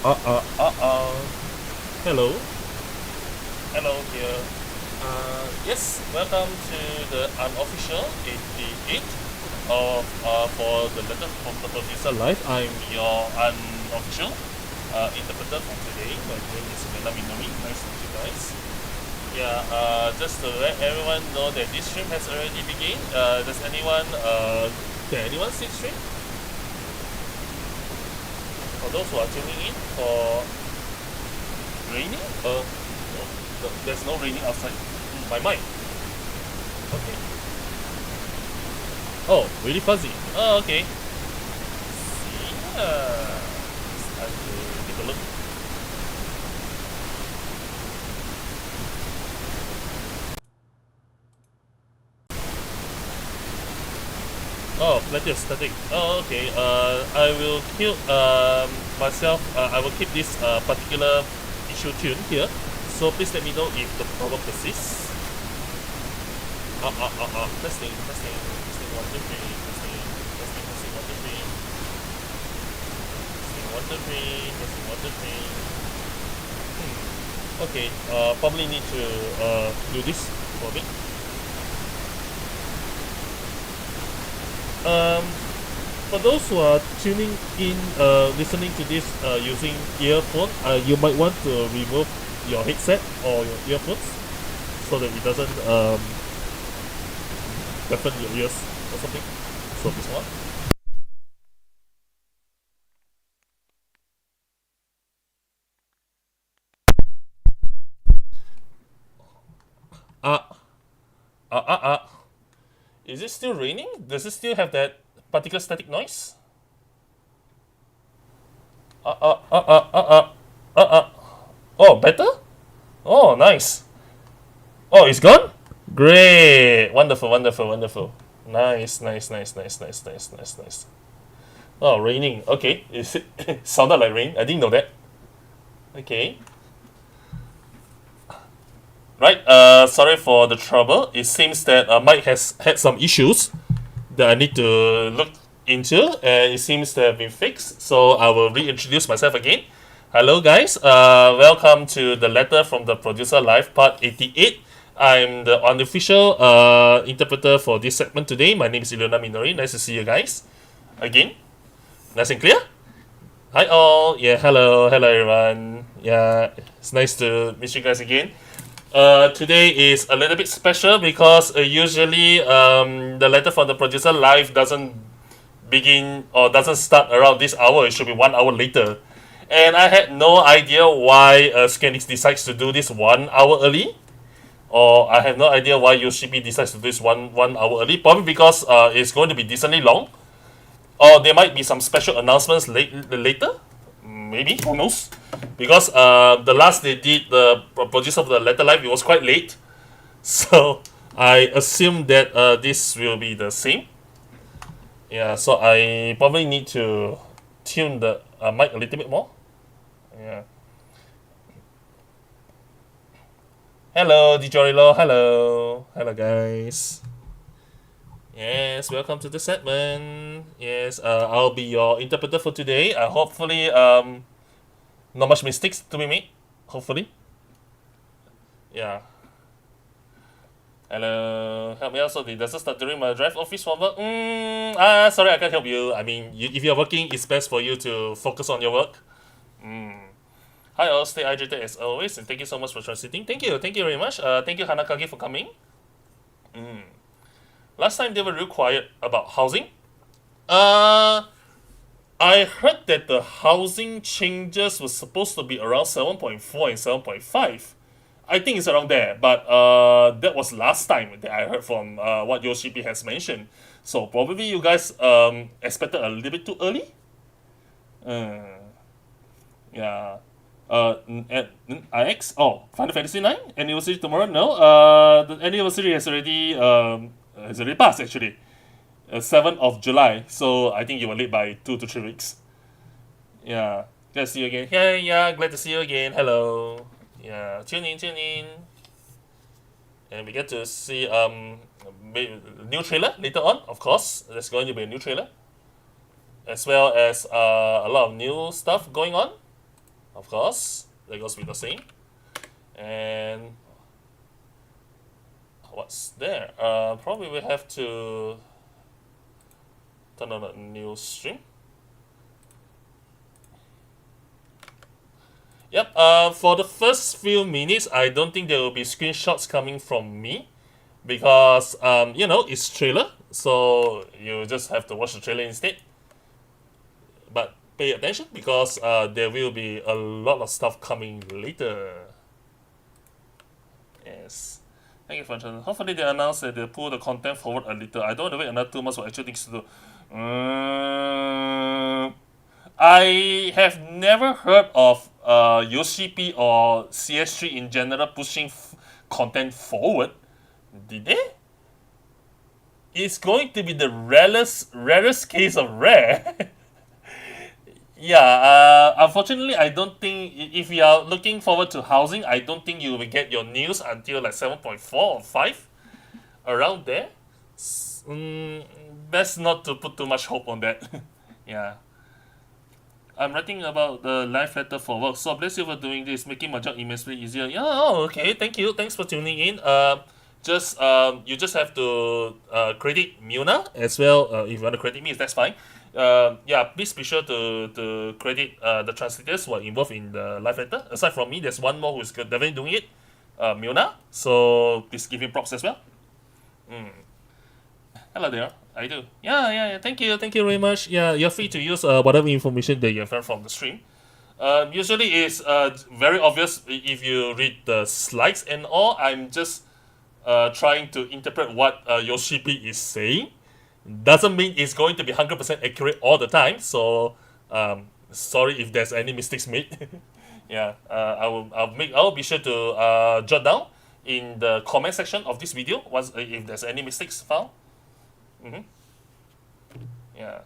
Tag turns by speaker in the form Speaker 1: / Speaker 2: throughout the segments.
Speaker 1: Hello.
Speaker 2: Hello here. Yes, welcome to the Unofficial 88 of for the letter from the producer live. I'm your Unofficial interpreter for today. My name is Minori. Nice to meet you guys. Yeah, just to let everyone know that this stream has already begun. Does anyone can anyone see the stream? For those who are tuning in for raining? No, there's no raining outside. My mic. Okay. Oh, really fuzzy. Oh, okay. See, it's time to take a look. Oh, plenty of static. Oh, okay. I will keep myself. I will keep this particular issue tune here. So please let me know if the problem persists. Testing, testing, testing, 1, 2, 3, testing, testing, testing, 1, 2, 3. Testing, 1, 2, 3, testing, 1, 2, 3. Okay, probably need to do this for a bit. For those who are tuning in, listening to this using earphone, you might want to remove your headset or your earphones so that it doesn't deafen your ears or something. So this one. Is it still raining? Does it still have that particular static noise? Oh, better? Oh, nice. Oh, it's gone? Great. Wonderful, wonderful, wonderful. Nice, nice, nice, nice, nice, nice, nice, nice. Oh, raining. Okay. It sounded like rain. I didn't know that. Okay. Right, sorry for the trouble. It seems that Mike has had some issues that I need to look into, and it seems to have been fixed. So I will reintroduce myself again. Hello, guys. Welcome to the letter from the producer live, part 88. I'm the unofficial interpreter for this segment today. My name is Ilona Minori. Nice to see you guys again. Nice and clear. Hi all. Yeah, hello, hello everyone. Yeah, it's nice to meet you guys again. Today is a little bit special because usually the letter from the producer live doesn't begin or doesn't start around this hour. It should be 1 hour later. And I had no idea why Scanix decides to do this 1 hour early. Or I have no idea why UCP decides to do this one hour early. Probably because it's going to be decently long. Or there might be some special announcements later. Maybe, who knows? Because the last they did, the producer of the letter live, it was quite late. So I assume that this will be the same. Yeah, so I probably need to tune the mic a little bit more. Yeah. Hello, DiGiorilo. Hello. Hello, guys. Yes, welcome to the segment. Yes, I'll be your interpreter for today. Hopefully, not much mistakes to be made. Hopefully. Yeah. Hello. Help me out so it doesn't start during my drive office homework. Sorry, I can't help you. I mean, if you're working, it's best for you to focus on your work. Hi all, stay hydrated as always, and thank you so much for transiting. Thank you very much. Thank you Hanakagi for coming. Last time they were real quiet about housing. I heard that the housing changes was supposed to be around 7.4 and 7.5. I think it's around there, but that was last time that I heard from what Yoshipi has mentioned. So probably you guys expected a little bit too early. Yeah. At IX? Oh, Final Fantasy 9 anniversary tomorrow? No. The anniversary has already passed actually. 7th of July. So I think you were late by 2 to 3 weeks. Yeah. Glad to see you again. Yeah, glad to see you again. Hello. Yeah, tune in. And we get to see new trailer later on, of course. There's going to be a new trailer. As well as a lot of new stuff going on. Of course, that goes with the same. And what's there? Probably we have to turn on a new stream. Yep. For the first few minutes, I don't think there will be screenshots coming from me because it's trailer, so you just have to watch the trailer instead. But pay attention because there will be a lot of stuff coming later. Yes. Thank you for joining. Hopefully they announce that they pull the content forward a little. I don't want to wait another 2 months for actual things to do. I have never heard of Yoshi or CS3 in general pushing content forward. Did they? It's going to be the rarest case of rare. Yeah, unfortunately, I don't think if you are looking forward to housing, I don't think you will get your news until like 7.4 or 5, around there. Best not to put too much hope on that. Yeah. I'm writing about the live letter for work, so bless you for doing this, making my job immensely easier. Yeah, oh, okay, thank you. Thanks for tuning in. You just have to credit Muna as well. If you want to credit me, that's fine. Yeah, please be sure to credit the translators who are involved in the live letter. Aside from me, there's one more who's definitely doing it, Muna. So please give him props as well. Hello there. I do. Yeah. Thank you very much. Yeah, you're free to use whatever information that you've heard from the stream. Usually it's very obvious if you read the slides and all. I'm just trying to interpret what Yoshi P is saying. Doesn't mean it's going to be 100% accurate all the time. So sorry if there's any mistakes made. Yeah, I'll be sure to jot down in the comment section of this video once if there's any mistakes found. Yeah.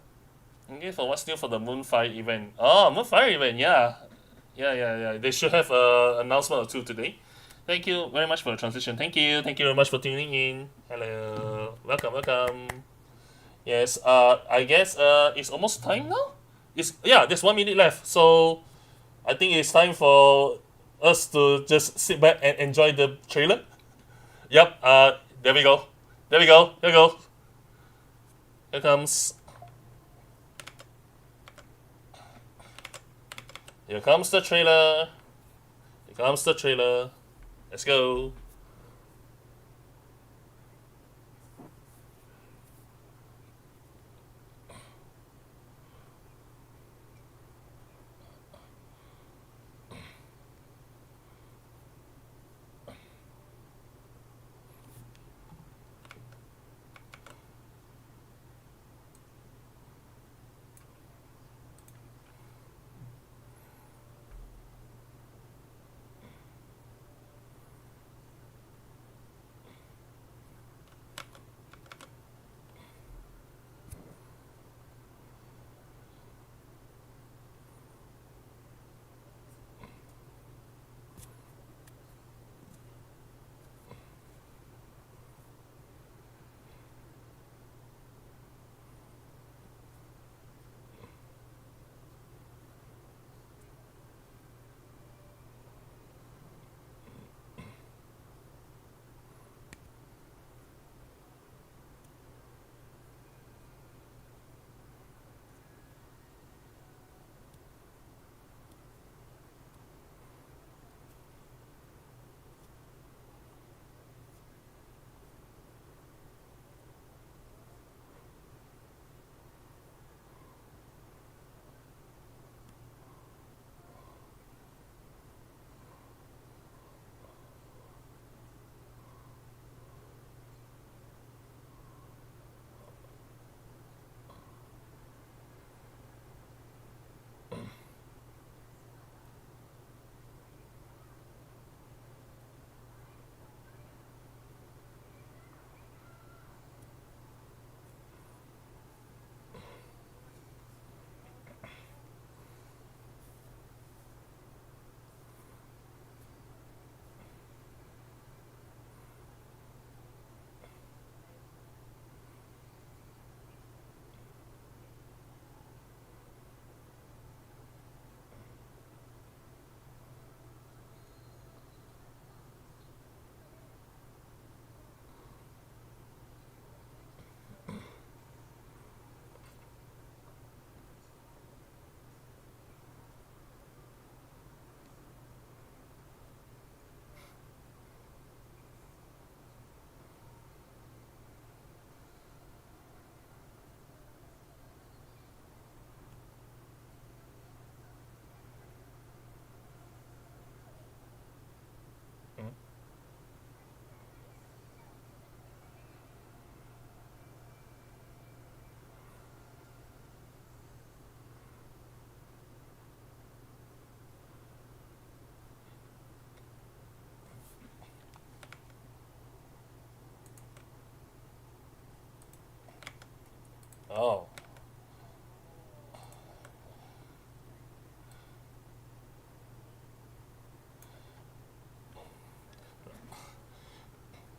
Speaker 2: Okay, for what's new for the Moonfire event? Oh, Moonfire event, yeah. Yeah. They should have an announcement or two today. Thank you very much for the transition. Thank you very much for tuning in. Hello. Welcome. Yes, I guess it's almost time now? There's 1 minute left. So I think it's time for us to just sit back and enjoy the trailer. Yep, there we go. Here we go. Here comes. Here comes the trailer. Let's go.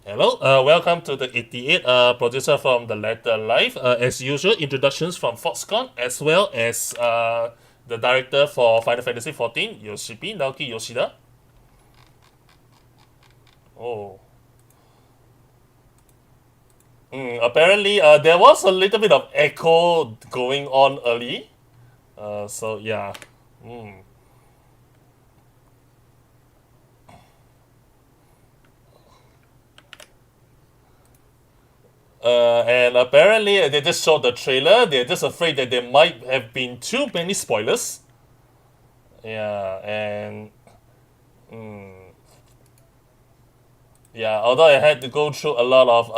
Speaker 2: Hello, welcome to the 88 producer from the Letter Life. As usual, introductions from Foxconn as well as the director for Final Fantasy 14, Yoshipi Naoki Yoshida. Oh. Apparently, there was a little bit of echo going on early. So, yeah. Mm. And apparently, they just showed the trailer. They're just afraid that there might have been too many spoilers. Yeah, and yeah, although I had to go through a lot of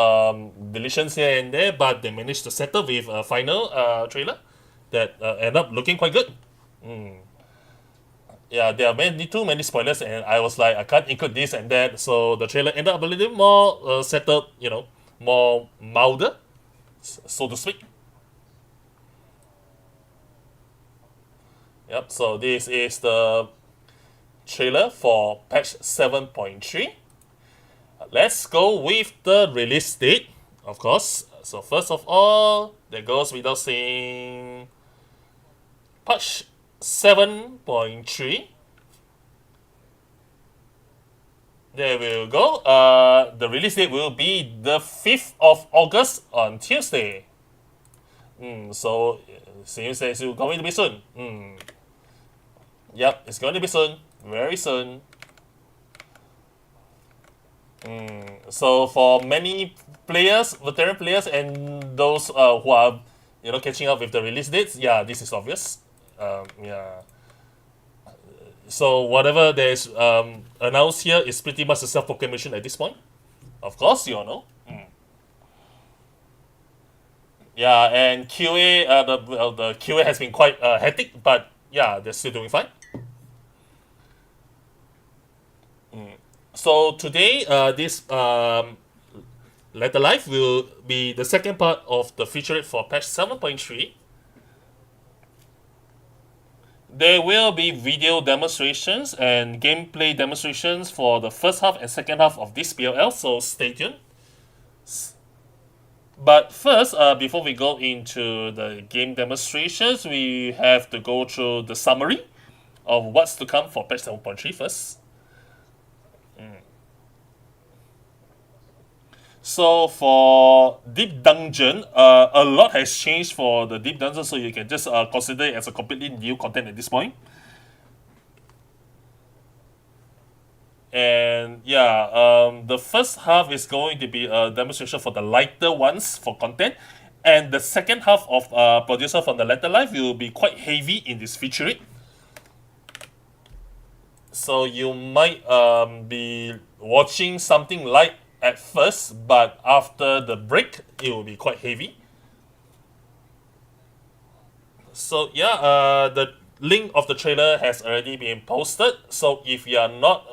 Speaker 2: deletions here and there, but they managed to settle with a final trailer that ended up looking quite good. Yeah, there are too many spoilers, and I was like, I can't include this and that, so the trailer ended up a little more settled, more milder, so to speak. Yep, so this is the trailer for patch 7.3. Let's go with the release date, of course. So first of all, that goes without saying, patch 7.3. There we go. The release date will be the 5th of August on Tuesday. So seems that it's going to be soon. Yep, it's going to be soon. Very soon. So for many players, veteran players, and those who are catching up with the release dates, yeah, this is obvious. Yeah. So whatever there is announced here is pretty much a self-proclamation at this point. Of course, you all know. Yeah, and QA, the QA has been quite hectic, but yeah, they're still doing fine. So today, this Letter Life will be the second part of the featurette for patch 7.3. There will be video demonstrations and gameplay demonstrations for the first half and second half of this PLL, so stay tuned. But first, before we go into the game demonstrations, we have to go through the summary of what's to come for patch 7.3 first. So for Deep Dungeon, a lot has changed for the Deep Dungeon, so you can just consider it as a completely new content at this point. And yeah, the first half is going to be a demonstration for the lighter ones for content, and the second half of producer from the Letter Life will be quite heavy in this featurette. So you might be watching something light at first, but after the break, it will be quite heavy. So yeah, the link of the trailer has already been posted. So if you are not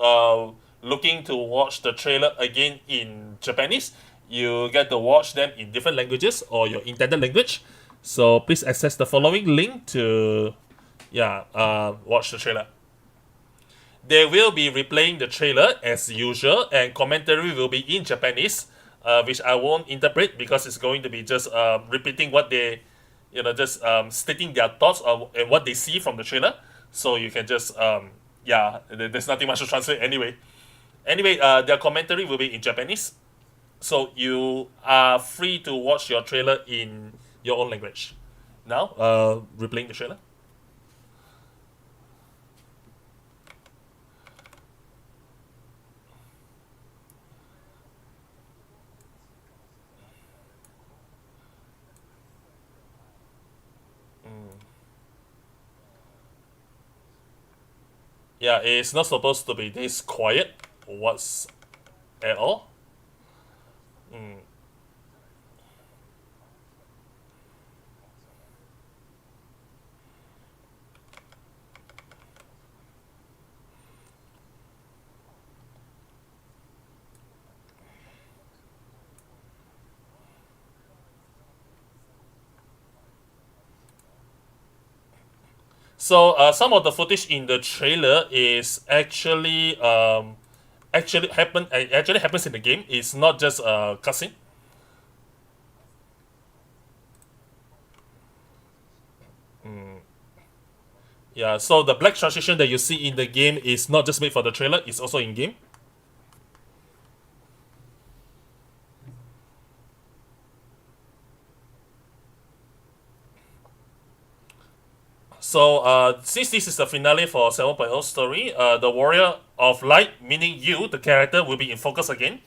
Speaker 2: looking to watch the trailer again in Japanese, you get to watch them in different languages or your intended language. So please access the following link to watch the trailer. They will be replaying the trailer as usual, and commentary will be in Japanese, which I won't interpret because it's going to be just repeating what they, just stating their thoughts and what they see from the trailer. So you can just, there's nothing much to translate anyway. Anyway, their commentary will be in Japanese, so you are free to watch your trailer in your own language. Now, replaying the trailer. Yeah, it's not supposed to be this quiet what's at all. So some of the footage in the trailer is actually actually happens in the game. It's not just a cutscene. Yeah, so the black transition that you see in the game is not just made for the trailer, it's also in game. So, since this is the finale for 7.0 story, the Warrior of Light, meaning you, the character, will be in focus again.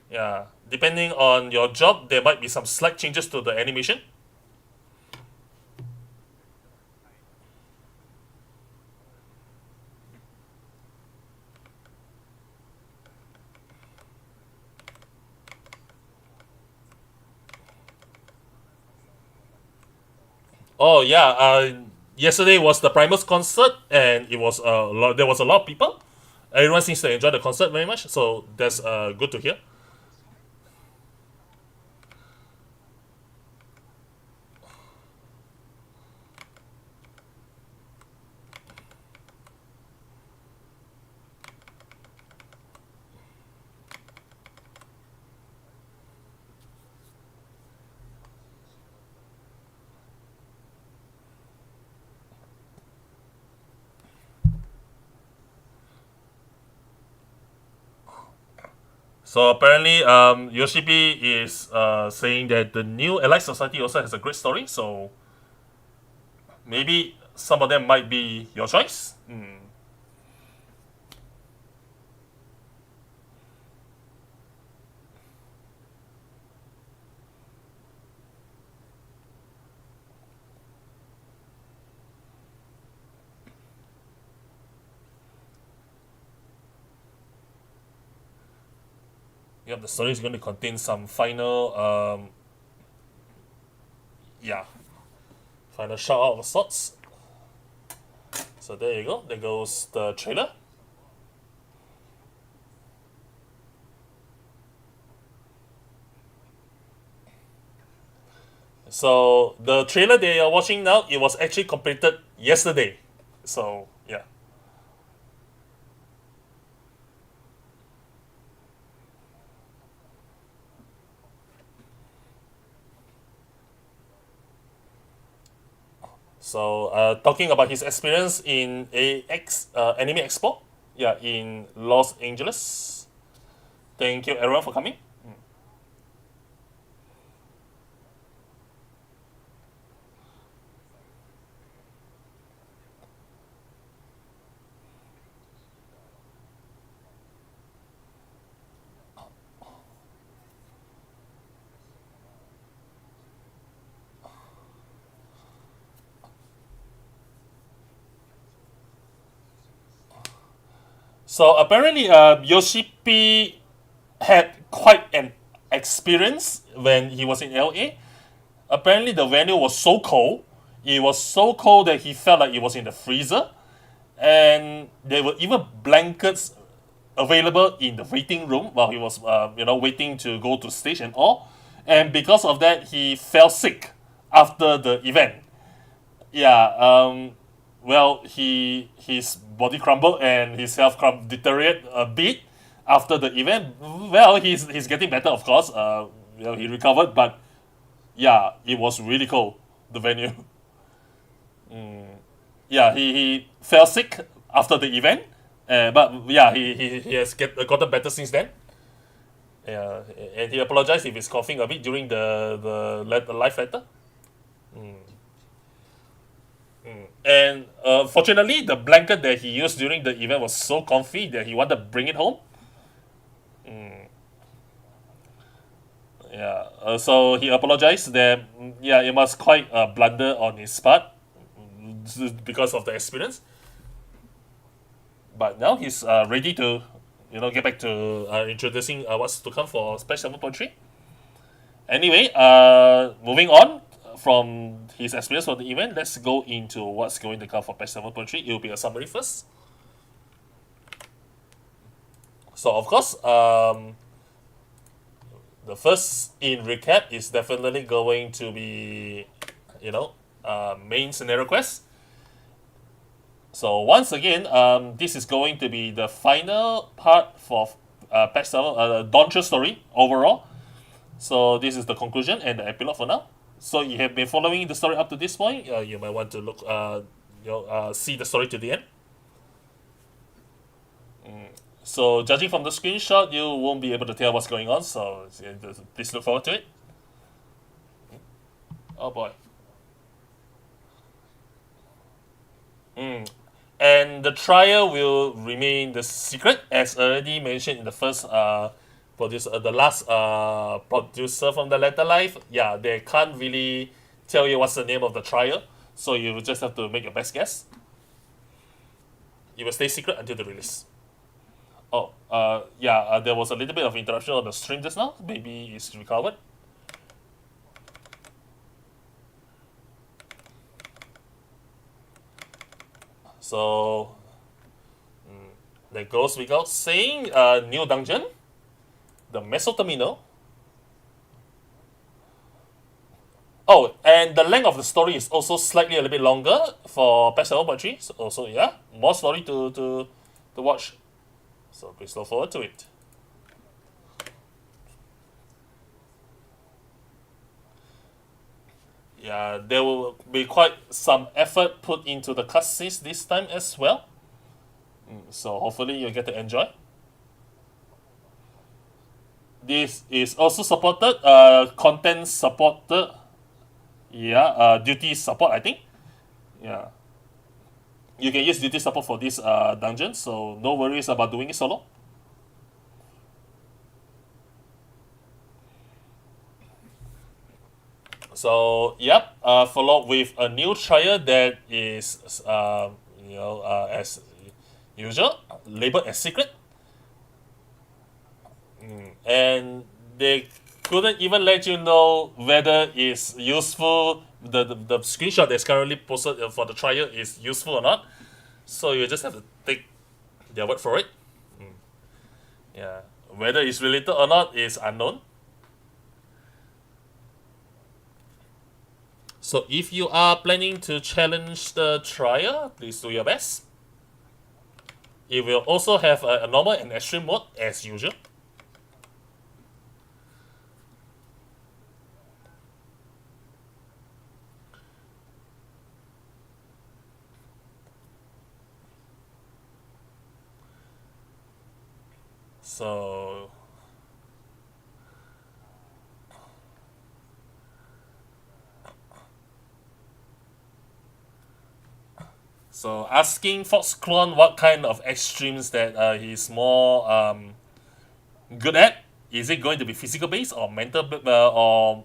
Speaker 2: Yeah, depending on your job, there might be some slight changes to the animation. Oh yeah, yesterday was the Primus concert, and it was there was a lot of people. Everyone seems to enjoy the concert very much, so that's good to hear. So apparently, Yoshibi is saying that the new Allied Society also has a great story. So maybe some of them might be your choice. Yep, the story is going to contain some final, yeah, final shout out of sorts. So there you go. There goes the trailer. So the trailer that you're watching now, it was actually completed yesterday. So yeah. So talking about his experience in AX Anime Expo, yeah, in Los Angeles. Thank you everyone for coming. So apparently, Yoshipi had quite an experience when he was in LA. Apparently, the venue was so cold. It was so cold that he felt like it was in the freezer, and there were even blankets available in the waiting room while he was, waiting to go to stage and all. And because of that, he fell sick after the event. Yeah. Well, his body crumbled and his health deteriorated a bit after the event. Well, he's getting better, of course. He recovered, but yeah, it was really cold, the venue. Yeah, he fell sick after the event, but yeah, he has gotten better since then. Yeah, and he apologized if he's coughing a bit during the live letter. And fortunately, the blanket that he used during the event was so comfy that he wanted to bring it home. Yeah, so he apologized that yeah, it was quite a blunder on his part because of the experience. But now he's ready to, get back to introducing what's to come for Patch 7.3. Anyway, moving on from his experience for the event, let's go into what's going to come for Patch 7.3. It will be a summary first. So, of course, the first in recap is definitely going to be, main scenario quest. So once again, this is going to be the final part for patch server, Dawntra story overall. So this is the conclusion and the epilogue for now. So you have been following the story up to this point. You might want to look, see the story to the end. So judging from the screenshot, you won't be able to tell what's going on. So please look forward to it. Oh boy. And the trial will remain the secret, as already mentioned in the first producer, the last producer from the Letter Life. Yeah, they can't really tell you what's the name of the trial, so you will just have to make your best guess. It will stay secret until the release. Oh, there was a little bit of interruption on the stream just now. Maybe it's recovered. So that goes without saying. New dungeon, the Meso Terminal. Oh, and the length of the story is also slightly a little bit longer for patch 7.3. So also, yeah, more story to watch. So please look forward to it. Yeah, there will be quite some effort put into the cutscenes this time as well. So hopefully you'll get to enjoy. This is also supported, content supported. Yeah, duty support, I think. Yeah. You can use duty support for this dungeon, so no worries about doing it solo. So, yep, followed with a new trial that is, as usual, labeled as secret. And they couldn't even let you know whether it's useful. The screenshot that's currently posted for the trial is useful or not. So you just have to take their word for it. Yeah, whether it's related or not is unknown. So if you are planning to challenge the trial, please do your best. It will also have a normal and extreme mode as usual. So asking Fox Clone what kind of extremes that he's more good at. Is it going to be physical based or mental or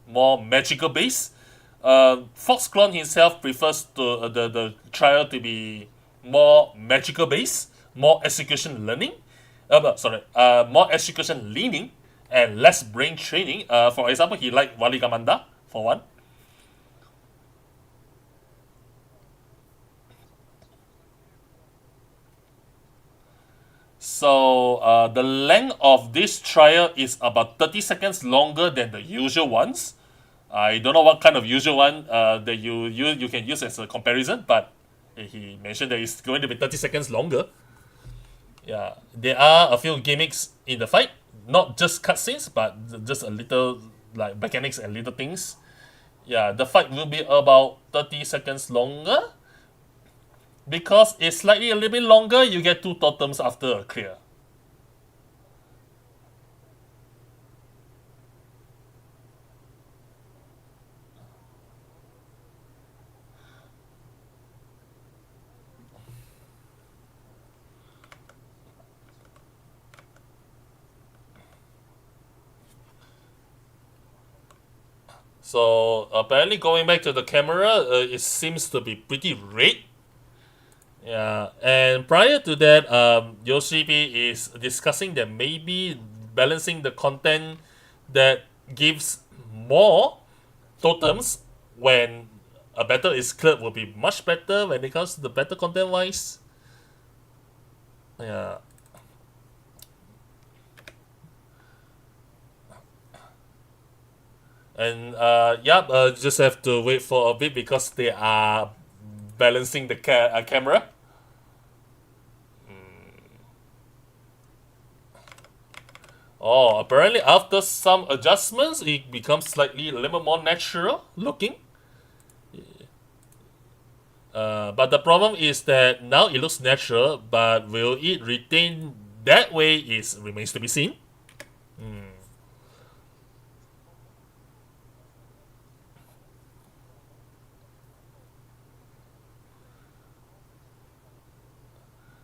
Speaker 2: more magical based? Fox Clone himself prefers to the trial to be more magical based, more execution learning. More execution leaning and less brain training. For example, he liked Wali Kamanda for one. So the length of this trial is about 30 seconds longer than the usual ones. I don't know what kind of usual one that you can use as a comparison, but he mentioned that it's going to be 30 seconds longer. Yeah, there are a few gimmicks in the fight, not just cutscenes, but just a little like mechanics and little things. Yeah, the fight will be about 30 seconds longer. Because it's slightly a little bit longer, you get 2 totems after a clear. So apparently going back to the camera, it seems to be pretty red. Yeah, and prior to that, Yoshi P is discussing that maybe balancing the content that gives more totems when a battle is cleared will be much better when it comes to the battle content wise. Yeah. And just have to wait for a bit because they are balancing the camera. Oh, apparently after some adjustments, it becomes slightly a little more natural looking. But the problem is that now it looks natural, but will it retain that way is remains to be seen.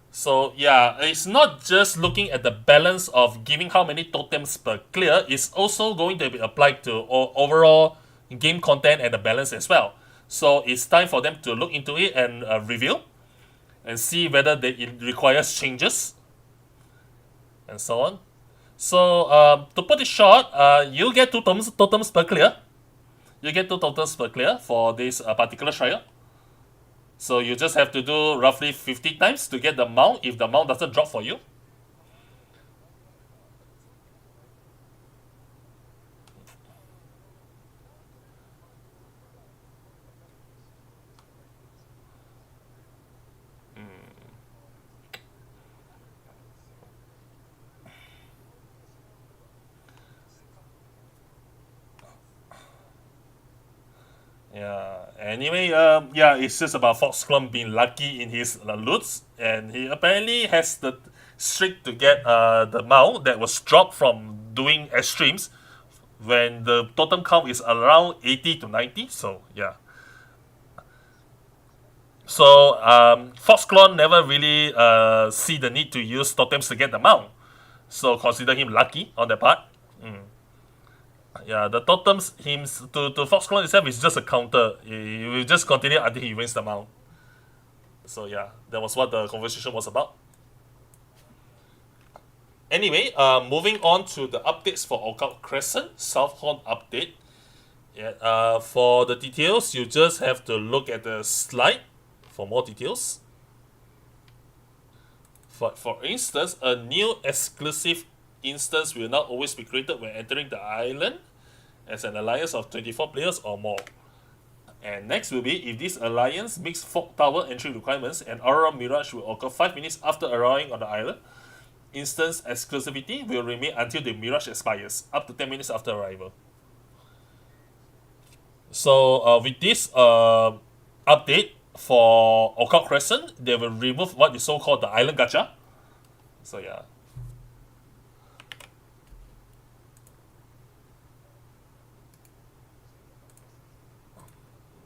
Speaker 2: So yeah, it's not just looking at the balance of giving how many totems per clear, it's also going to be applied to overall game content and the balance as well. So it's time for them to look into it and review and see whether it requires changes and so on. So to put it short, you get two totems per clear. You get two totems per clear for this particular trial. So you just have to do roughly 50 times to get the mount if the mount doesn't drop for you. Yeah. Anyway, yeah, it's just about Foxclone being lucky in his loots, and he apparently has the streak to get the mount that was dropped from doing extremes when the totem count is around 80 to 90. So yeah. So Foxclone never really see the need to use totems to get the mount. So consider him lucky on that part. Yeah, the totems him to Foxclone itself is just a counter. He will just continue until he wins the mount. So yeah, that was what the conversation was about. Anyway, moving on to the updates for Occult Crescent Southhorn update. Yeah, for the details, you just have to look at the slide for more details. For instance, a new exclusive instance will now always be created when entering the island as an alliance of 24 players or more. And next will be if this alliance meets Fog Tower entry requirements, an Aurora Mirage will occur 5 minutes after arriving on the island. Instance exclusivity will remain until the Mirage expires, up to 10 minutes after arrival. So with this update for Occult Crescent, they will remove what is so called the Island Gacha. So yeah.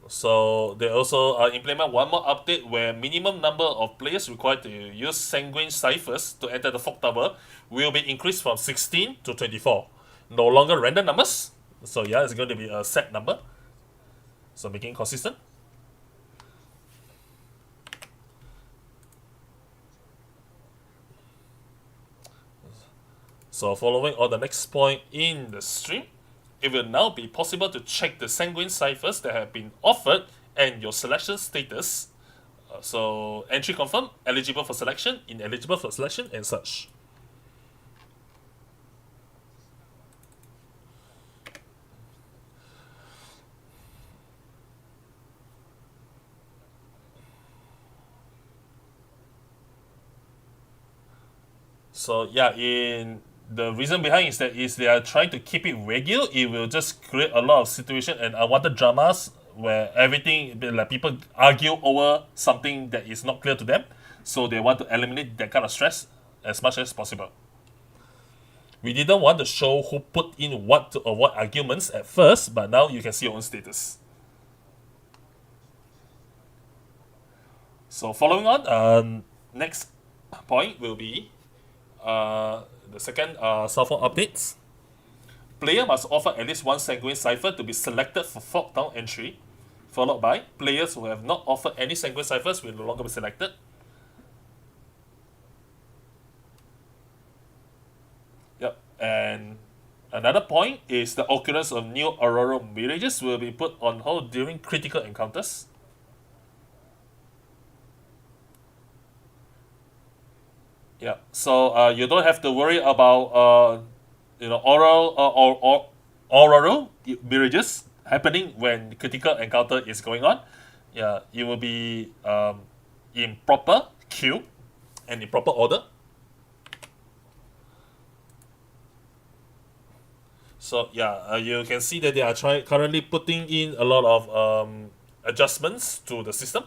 Speaker 2: So they also implement one more update where minimum number of players required to use Sanguine Ciphers to enter the Fog Tower will be increased from 16 to 24. No longer random numbers. So yeah, it's going to be a set number. So making it consistent. So following on the next point in the stream, it will now be possible to check the Sanguine Ciphers that have been offered and your selection status. So entry confirmed, eligible for selection, ineligible for selection, and such. So yeah, in the reason behind is they are trying to keep it regular. It will just create a lot of situation and unwanted dramas where everything like people argue over something that is not clear to them. So they want to eliminate that kind of stress as much as possible. We didn't want to show who put in what to avoid arguments at first, but now you can see your own status. So following on, next point will be the second software updates. Player must offer at least one Sanguine Cipher to be selected for Fog Town entry, followed by players who have not offered any Sanguine Ciphers will no longer be selected. Yep, and another point is the occurrence of new Aurora Mirages will be put on hold during critical encounters. Yeah, so you don't have to worry about auroral mirages happening when critical encounter is going on. Yeah, it will be in proper queue and in proper order. So yeah, you can see that they are currently putting in a lot of adjustments to the system.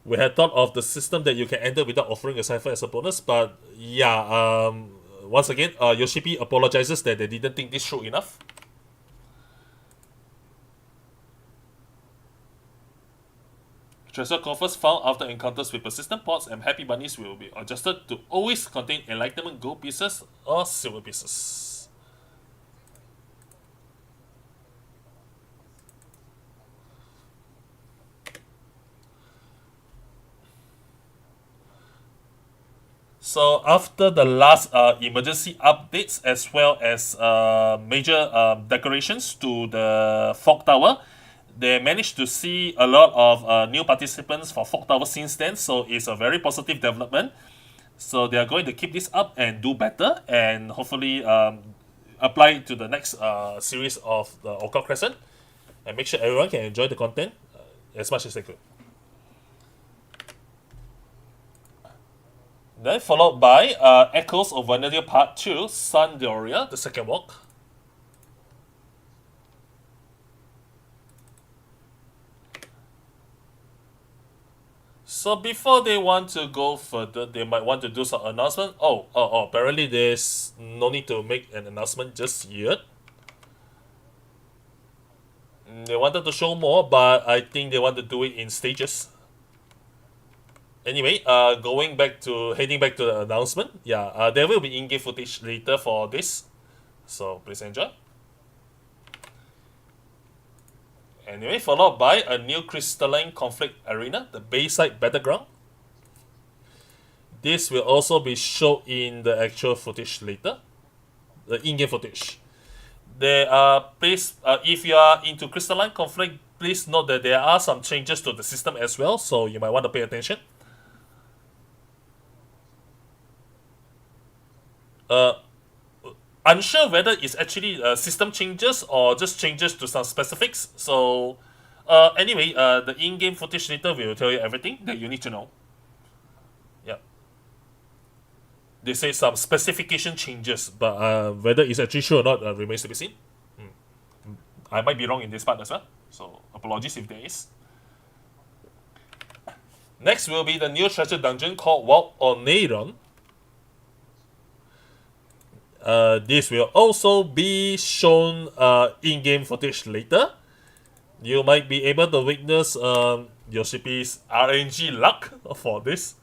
Speaker 2: We had thought of the system that you can enter without offering a cipher as a bonus, but yeah, once again, Yoshipi apologizes that they didn't think this through enough. Treasure coffers found after encounters with persistent pots and happy bunnies will be adjusted to always contain enlightenment gold pieces or silver pieces. So after the last emergency updates as well as major decorations to the Fog Tower, they managed to see a lot of new participants for Fog Tower since then, so it's a very positive development. So they are going to keep this up and do better, and hopefully apply it to the next series of the Orca Crescent, and make sure everyone can enjoy the content as much as they could. Then followed by Echoes of Vanilla Part 2, Sun Doria, the second walk. So before they want to go further, they might want to do some announcement. Apparently there's no need to make an announcement just yet. They wanted to show more, but I think they want to do it in stages. Anyway, heading back to the announcement. Yeah, there will be in-game footage later for this, so please enjoy. Anyway, followed by a new Crystalline Conflict Arena, the Bayside Battleground. This will also be shown in the actual footage later, the in-game footage. If you are into Crystalline Conflict, please note that there are some changes to the system as well, so you might want to pay attention. Unsure whether it's actually system changes or just changes to some specifics. So, anyway, the in-game footage later will tell you everything that you need to know. Yeah. They say some specification changes, but whether it's actually true or not remains to be seen. I might be wrong in this part as well, so apologies if there is. Next will be the new treasure dungeon called Walk on Neiron. This will also be shown in-game footage later. You might be able to witness Yoshipi's RNG luck for this.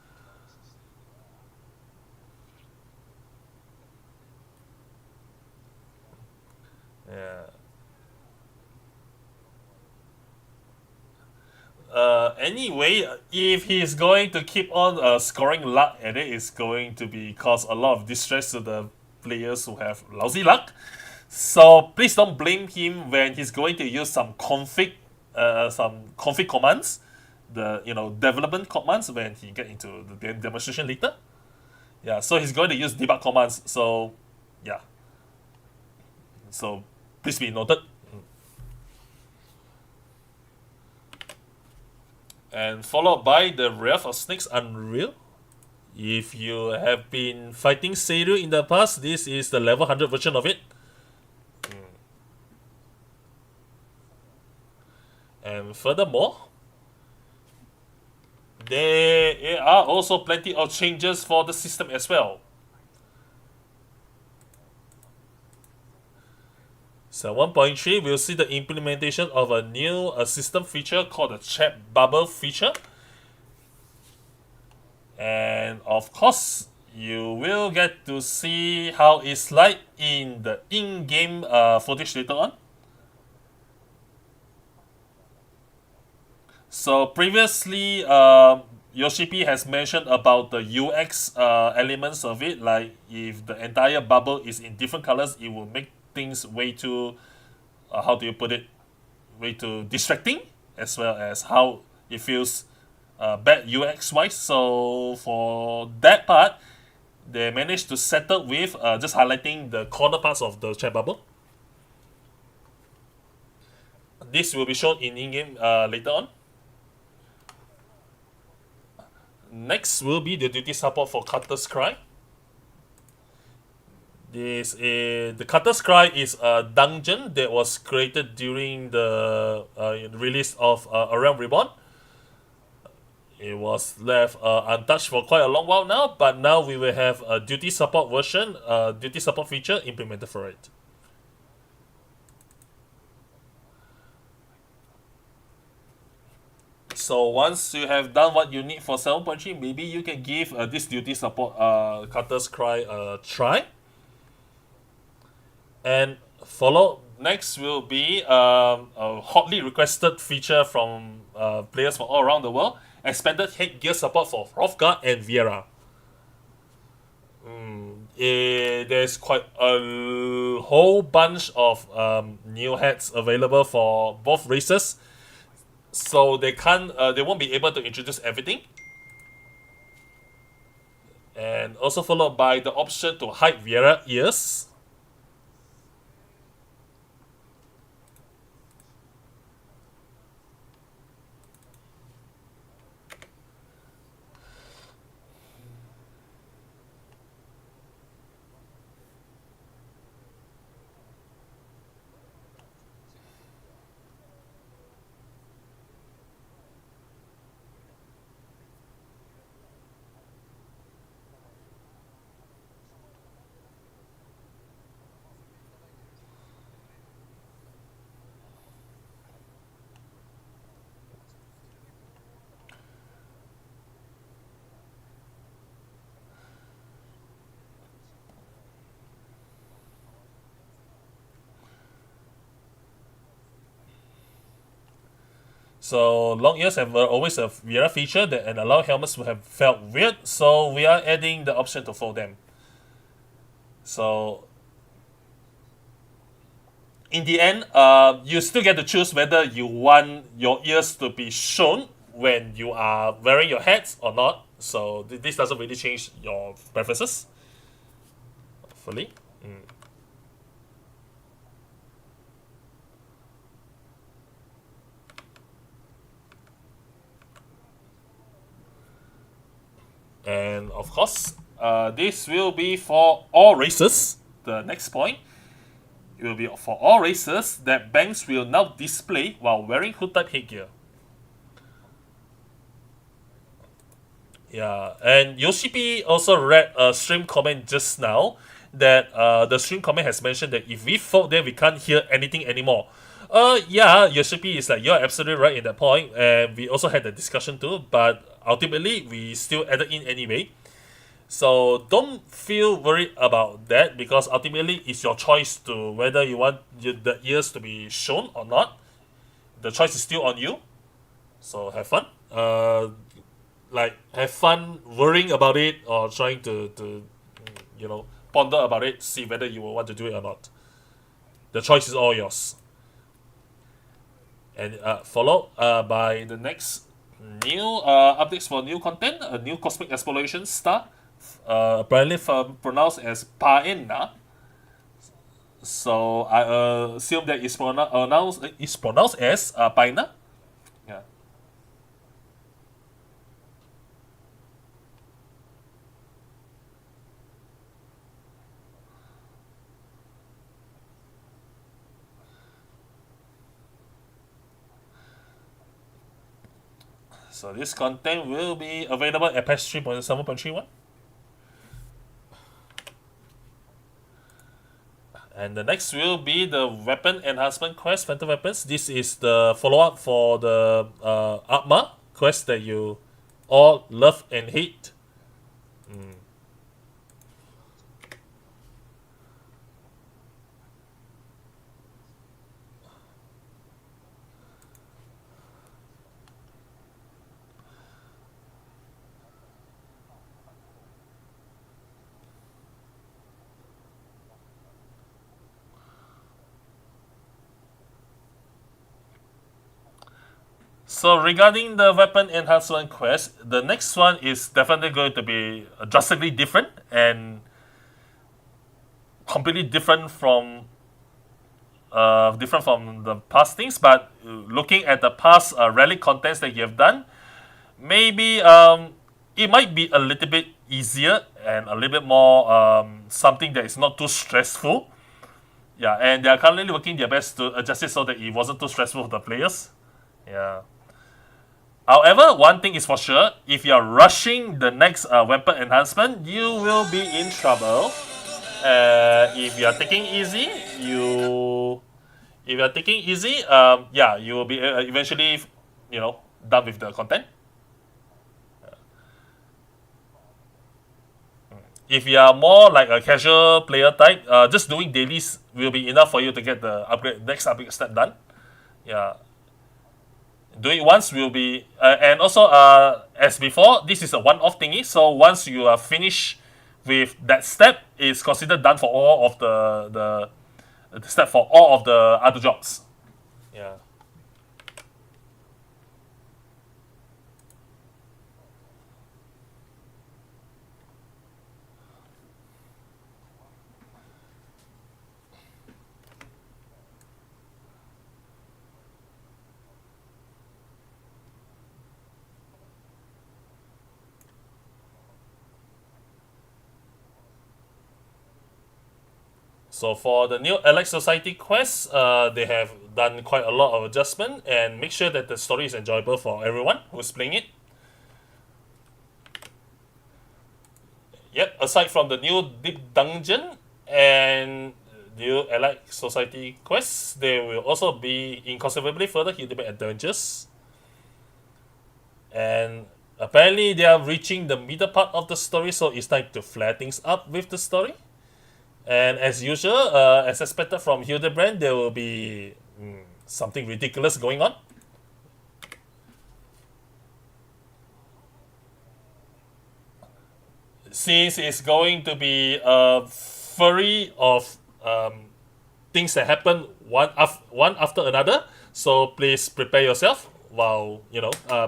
Speaker 2: Yeah. Anyway, if he's going to keep on scoring luck, and it is going to be cause a lot of distress to the players who have lousy luck. So please don't blame him when he's going to use some config commands, the development commands when he get into the demonstration later. Yeah, so he's going to use debug commands. So yeah. So please be noted. And followed by the Wrath of Snakes Unreal. If you have been fighting Seiru in the past, this is the level 100 version of it. And furthermore, there are also plenty of changes for the system as well. So 1.3 will see the implementation of a new system feature called the chat bubble feature. And of course, you will get to see how it's like in the in-game footage later on. So previously, Yoshipi has mentioned about the UX elements of it, like if the entire bubble is in different colors, it will make things way too, way too distracting, as well as how it feels bad UX wise. So for that part, they managed to settle with just highlighting the corner parts of the chat bubble. This will be shown in-game later on. Next will be the duty support for Cutter's Cry. The Cutter's Cry is a dungeon that was created during the release of A Realm Reborn. It was left untouched for quite a long while now, but now we will have a duty support version, duty support feature implemented for it. So once you have done what you need for 7.3, maybe you can give this duty support Cutter's Cry a try. And follow next will be a hotly requested feature from players from all around the world: expanded headgear support for Hrothgar and Viera. There's quite a whole bunch of new heads available for both races, so they won't be able to introduce everything. And also followed by the option to hide Viera ears. So long ears have always a Viera feature that and allow helmets to have felt weird, so we are adding the option to fold them. So in the end, you still get to choose whether you want your ears to be shown when you are wearing your hats or not. So this doesn't really change your preferences, hopefully. And of course, this will be for all races. The next point, it will be for all races that banks will now display while wearing hood type headgear. Yeah, and Yoshipi also read a stream comment just now that the stream comment has mentioned that if we fold them, we can't hear anything anymore. Yeah, Yoshipi is like, you're absolutely right in that point, and we also had the discussion too, but ultimately we still added in anyway. So don't feel worried about that, because ultimately it's your choice to whether you want the ears to be shown or not. The choice is still on you. So have fun. Have fun worrying about it or trying to ponder about it, see whether you will want to do it or not. The choice is all yours. And followed by the next new updates for new content, a new cosmic exploration star, apparently pronounced as Paena. So I assume that it's pronounced as Paena. Yeah. So this content will be available at patch 3.7.31. And the next will be the weapon enhancement quest, Phantom Weapons. This is the follow-up for the Atma quest that you all love and hate. So regarding the weapon enhancement quest, the next one is definitely going to be drastically different and completely different from the past things. But looking at the past relic contents that you have done, maybe it might be a little bit easier and a little bit more something that is not too stressful. Yeah, and they are currently working their best to adjust it so that it wasn't too stressful for the players. Yeah. However, one thing is for sure: if you are rushing the next weapon enhancement, you will be in trouble. If you are taking easy, yeah, you will be eventually, done with the content. If you are more like a casual player type, just doing dailies will be enough for you to get the next upgrade step done. Yeah, do it once will be, and also as before, this is a one-off thingy. So once you are finished with that step, it's considered done for all of the step for all of the other jobs. Yeah. So for the new LX Society quest, they have done quite a lot of adjustment and make sure that the story is enjoyable for everyone who's playing it. Yep, aside from the new Deep Dungeon and new LX Society quests, there will also be inconceivably further hidden adventures. And apparently they are reaching the middle part of the story, so it's time to flare things up with the story. And as usual, as expected from Hildebrand, there will be something ridiculous going on. Since it's going to be a flurry of things that happen one after another, so please prepare yourself while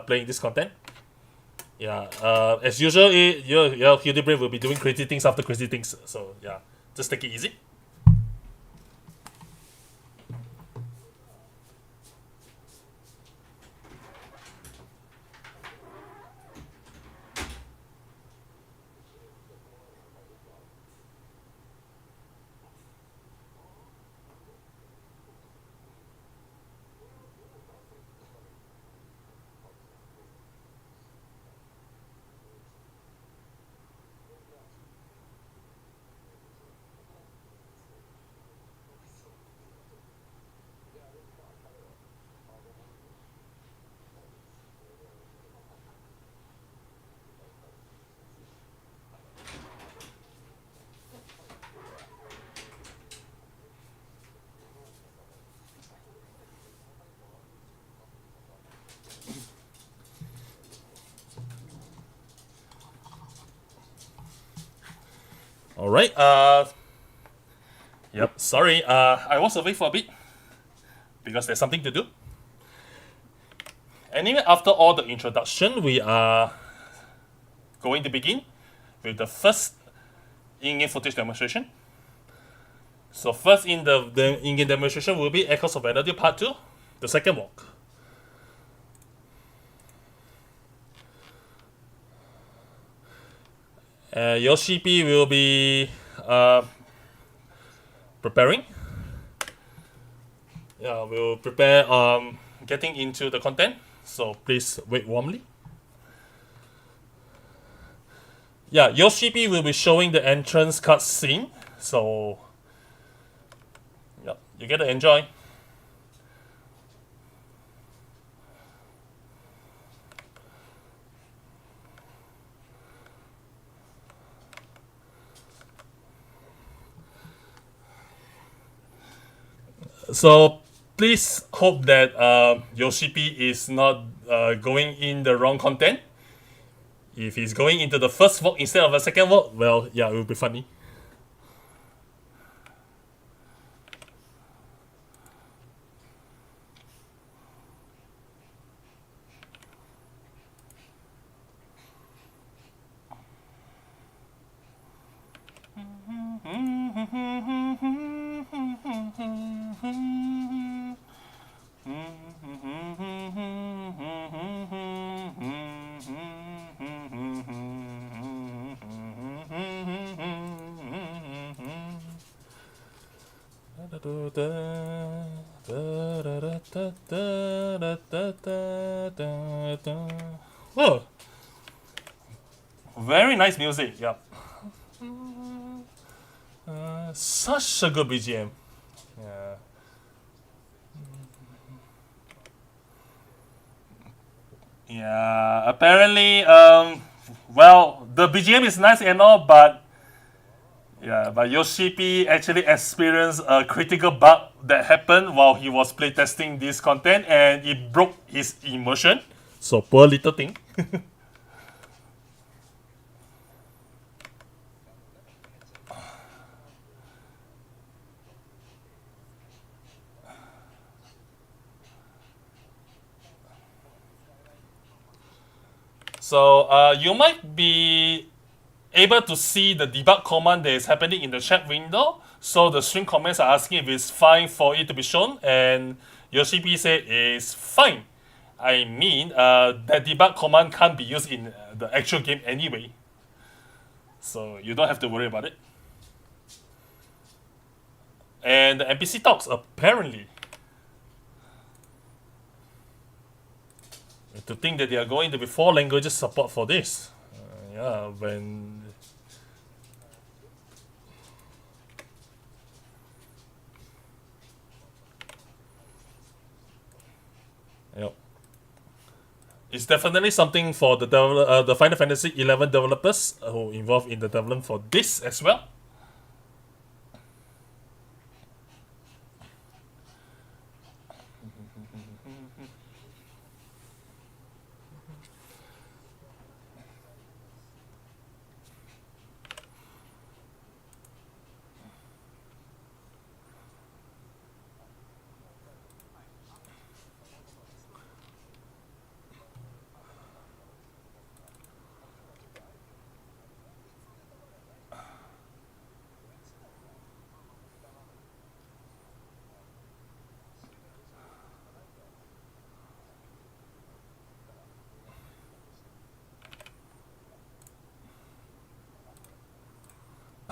Speaker 2: playing this content. Yeah, as usual, your Hildebrand will be doing crazy things after crazy things. So yeah. Just take it easy. All right. Yep. Sorry. I was away for a bit because there's something to do. Anyway, after all the introduction, we are going to begin with the first in-game footage demonstration. So first in the in-game demonstration will be Echoes of Vanity Part 2, the second walk. Yoshi P will be preparing. Yeah, we'll prepare getting into the content, so please wait warmly. Yeah, Yoshi P will be showing the entrance cutscene, so yeah, you get to enjoy. So please hope that Yoshi P is not going in the wrong content. If he's going into the first walk instead of the second walk, well, yeah, it will be funny. Oh, very nice music. Yep. Such a good BGM. Yeah. Yeah. Apparently, well, the BGM is nice and all, but yeah, but Yoshi P actually experienced a critical bug that happened while he was playtesting this content, and it broke his immersion. So poor little thing. So you might be able to see the debug command that is happening in the chat window. So the stream comments are asking if it's fine for it to be shown, and YoshiP said it's fine. I mean, that debug command can't be used in the actual game anyway, so you don't have to worry about it. And the NPC talks apparently. To think that there are going to be 4 languages support for this, yeah, when yep. It's definitely something for the Final Fantasy XI developers who involved in the development for this as well.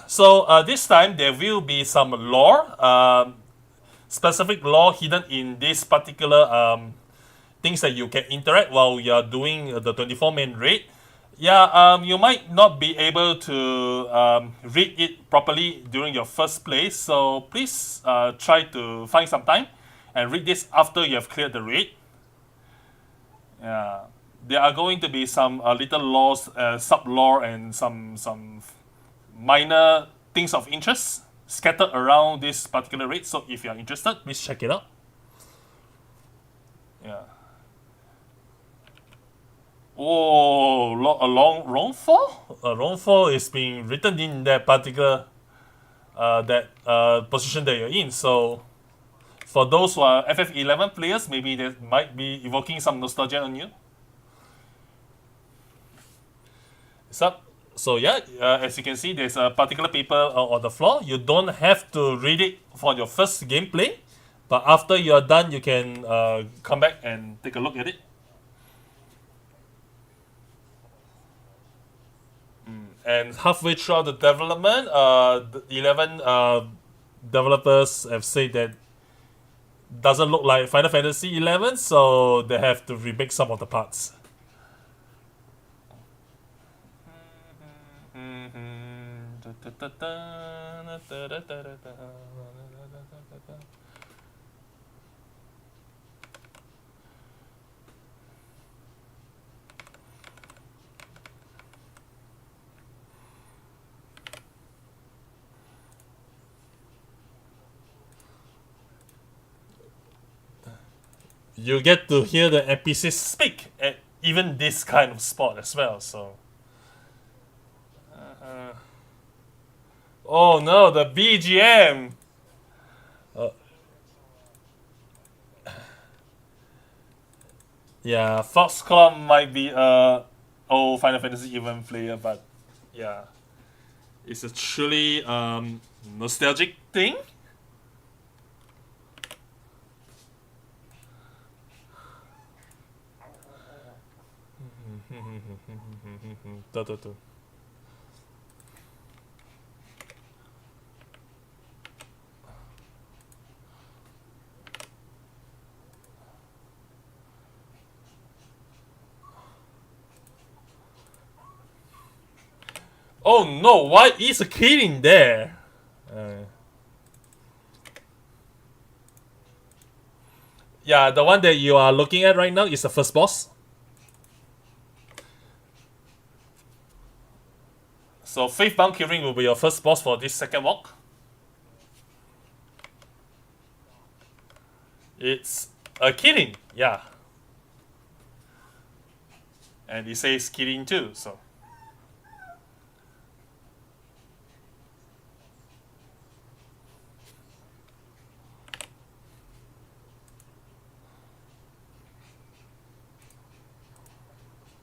Speaker 2: So this time there will be some lore, specific lore hidden in this particular things that you can interact while you are doing the 24 man raid. Yeah, you might not be able to read it properly during your first play, so please try to find some time and read this after you have cleared the raid. Yeah, there are going to be some little laws, sub-lore, and some minor things of interest scattered around this particular raid. So if you are interested, please check it out. Yeah. Oh, a long wrongfall? A wrongfall is being written in that particular position that you're in. So for those who are FF11 players, maybe that might be evoking some nostalgia on you. So yeah, as you can see, there's a particular paper on the floor. You don't have to read it for your first gameplay, but after you're done, you can come back and take a look at it. And halfway throughout the development, the 11 developers have said that doesn't look like Final Fantasy 11, so they have to remake some of the parts. You get to hear the NPCs speak at even this kind of spot as well, so. Oh no, the BGM! Yeah, Foxclaw might be a old Final Fantasy XI player, but yeah, it's a truly nostalgic thing. Oh no, why is a killing there? Yeah, the one that you are looking at right now is the first boss. So Faithbound Killing will be your first boss for this second walk. It's a killing, yeah. And it says killing too, so.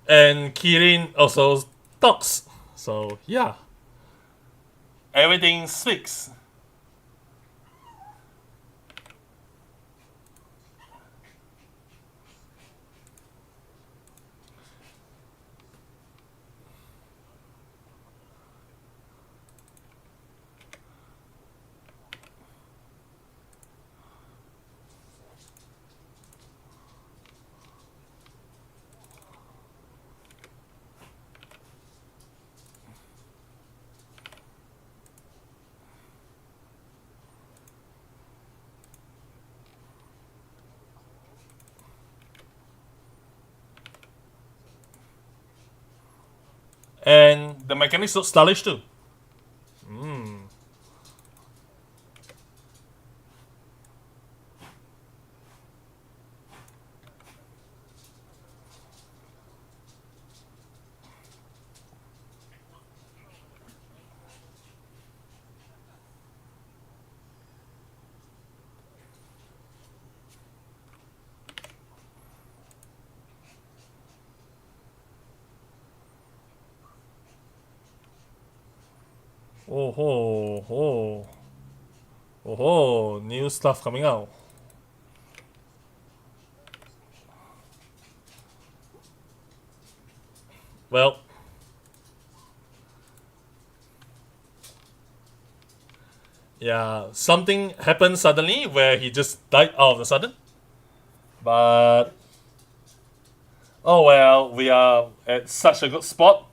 Speaker 2: And Kirin also talks. So yeah. Everything speaks. And the mechanics look stylish too. Oh ho ho. Oh ho, new stuff coming out. Well, yeah, something happened suddenly where he just died out of the sudden. But oh well, we are at such a good spot.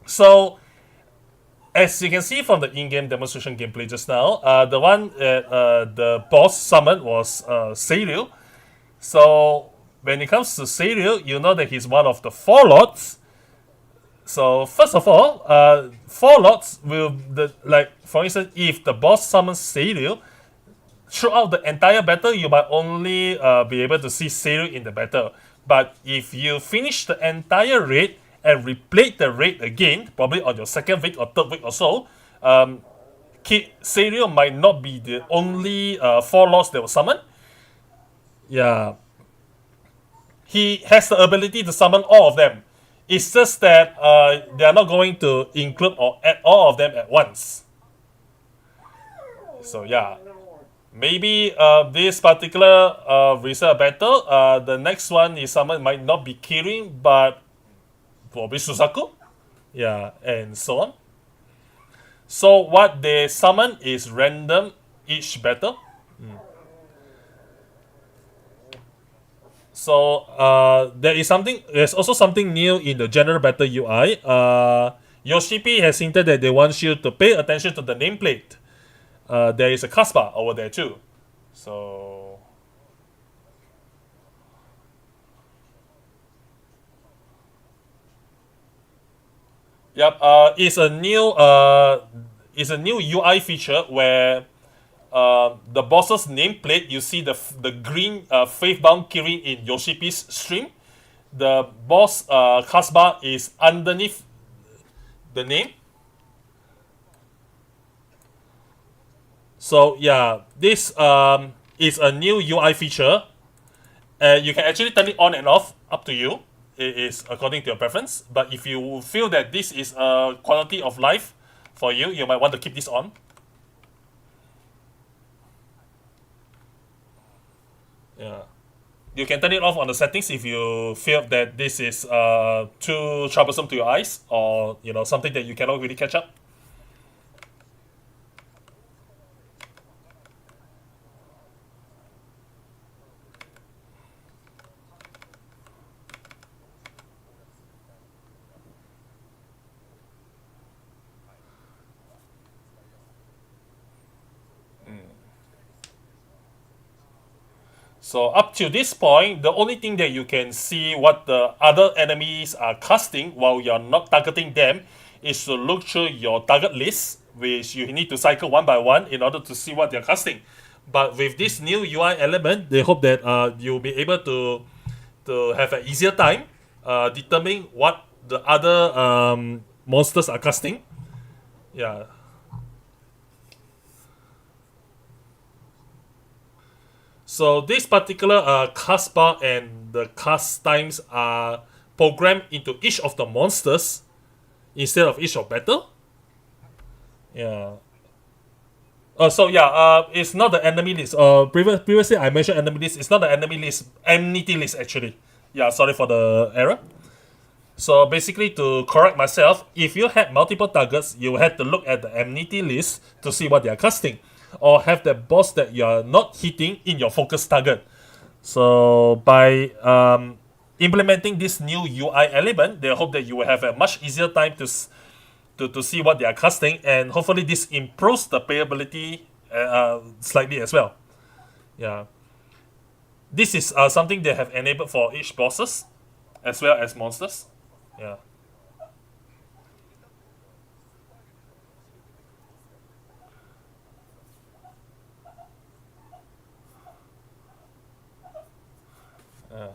Speaker 2: So, as you can see from the in-game demonstration gameplay just now, the one that the boss summoned was Seiryu. So, when it comes to Seiryu, you know that he's one of the four lords. So, first of all, four lords will, for instance, if the boss summons Seiryu, throughout the entire battle, you might only be able to see Seiryu in the battle. But if you finish the entire raid and replay the raid again, probably on your second week or third week or so, Seiryu might not be the only four lords that will summon. Yeah. He has the ability to summon all of them. It's just that they are not going to include or add all of them at once. So yeah. Maybe this particular recent battle, the next one is summoned might not be Kirin, but probably Susaku. Yeah, and so on. So what they summon is random each battle. So there's also something new in the general battle UI. Yoshipi has hinted that they want you to pay attention to the nameplate. There is a Casbah over there too. So Yep. It's a new UI feature where the boss's nameplate, you see the green faith-bound Kirin in Yoshi P's stream. The boss Kasba is underneath the name. So yeah, this is a new UI feature. You can actually turn it on and off, up to you. It is according to your preference. But if you feel that this is a quality of life for you, you might want to keep this on. Yeah. You can turn it off on the settings if you feel that this is too troublesome to your eyes, or something that you cannot really catch up. So up to this point, the only thing that you can see what the other enemies are casting while you're not targeting them is to look through your target list, which you need to cycle one by one in order to see what they're casting. But with this new UI element, they hope that you'll be able to have an easier time determining what the other monsters are casting. Yeah. So this particular cast bar and the cast times are programmed into each of the monsters instead of each of battle. Yeah. So yeah, it's not the enemy list. Previously I mentioned enemy list. It's not the enemy list. Enmity list actually. Yeah. Sorry for the error. So basically, to correct myself, if you had multiple targets, you had to look at the enmity list to see what they are casting, or have the boss that you are not hitting in your focus target. So by implementing this new UI element, they hope that you will have a much easier time to see what they are casting, and hopefully this improves the playability slightly as well. Yeah, this is something they have enabled for each bosses as well as monsters. Yeah. Yeah.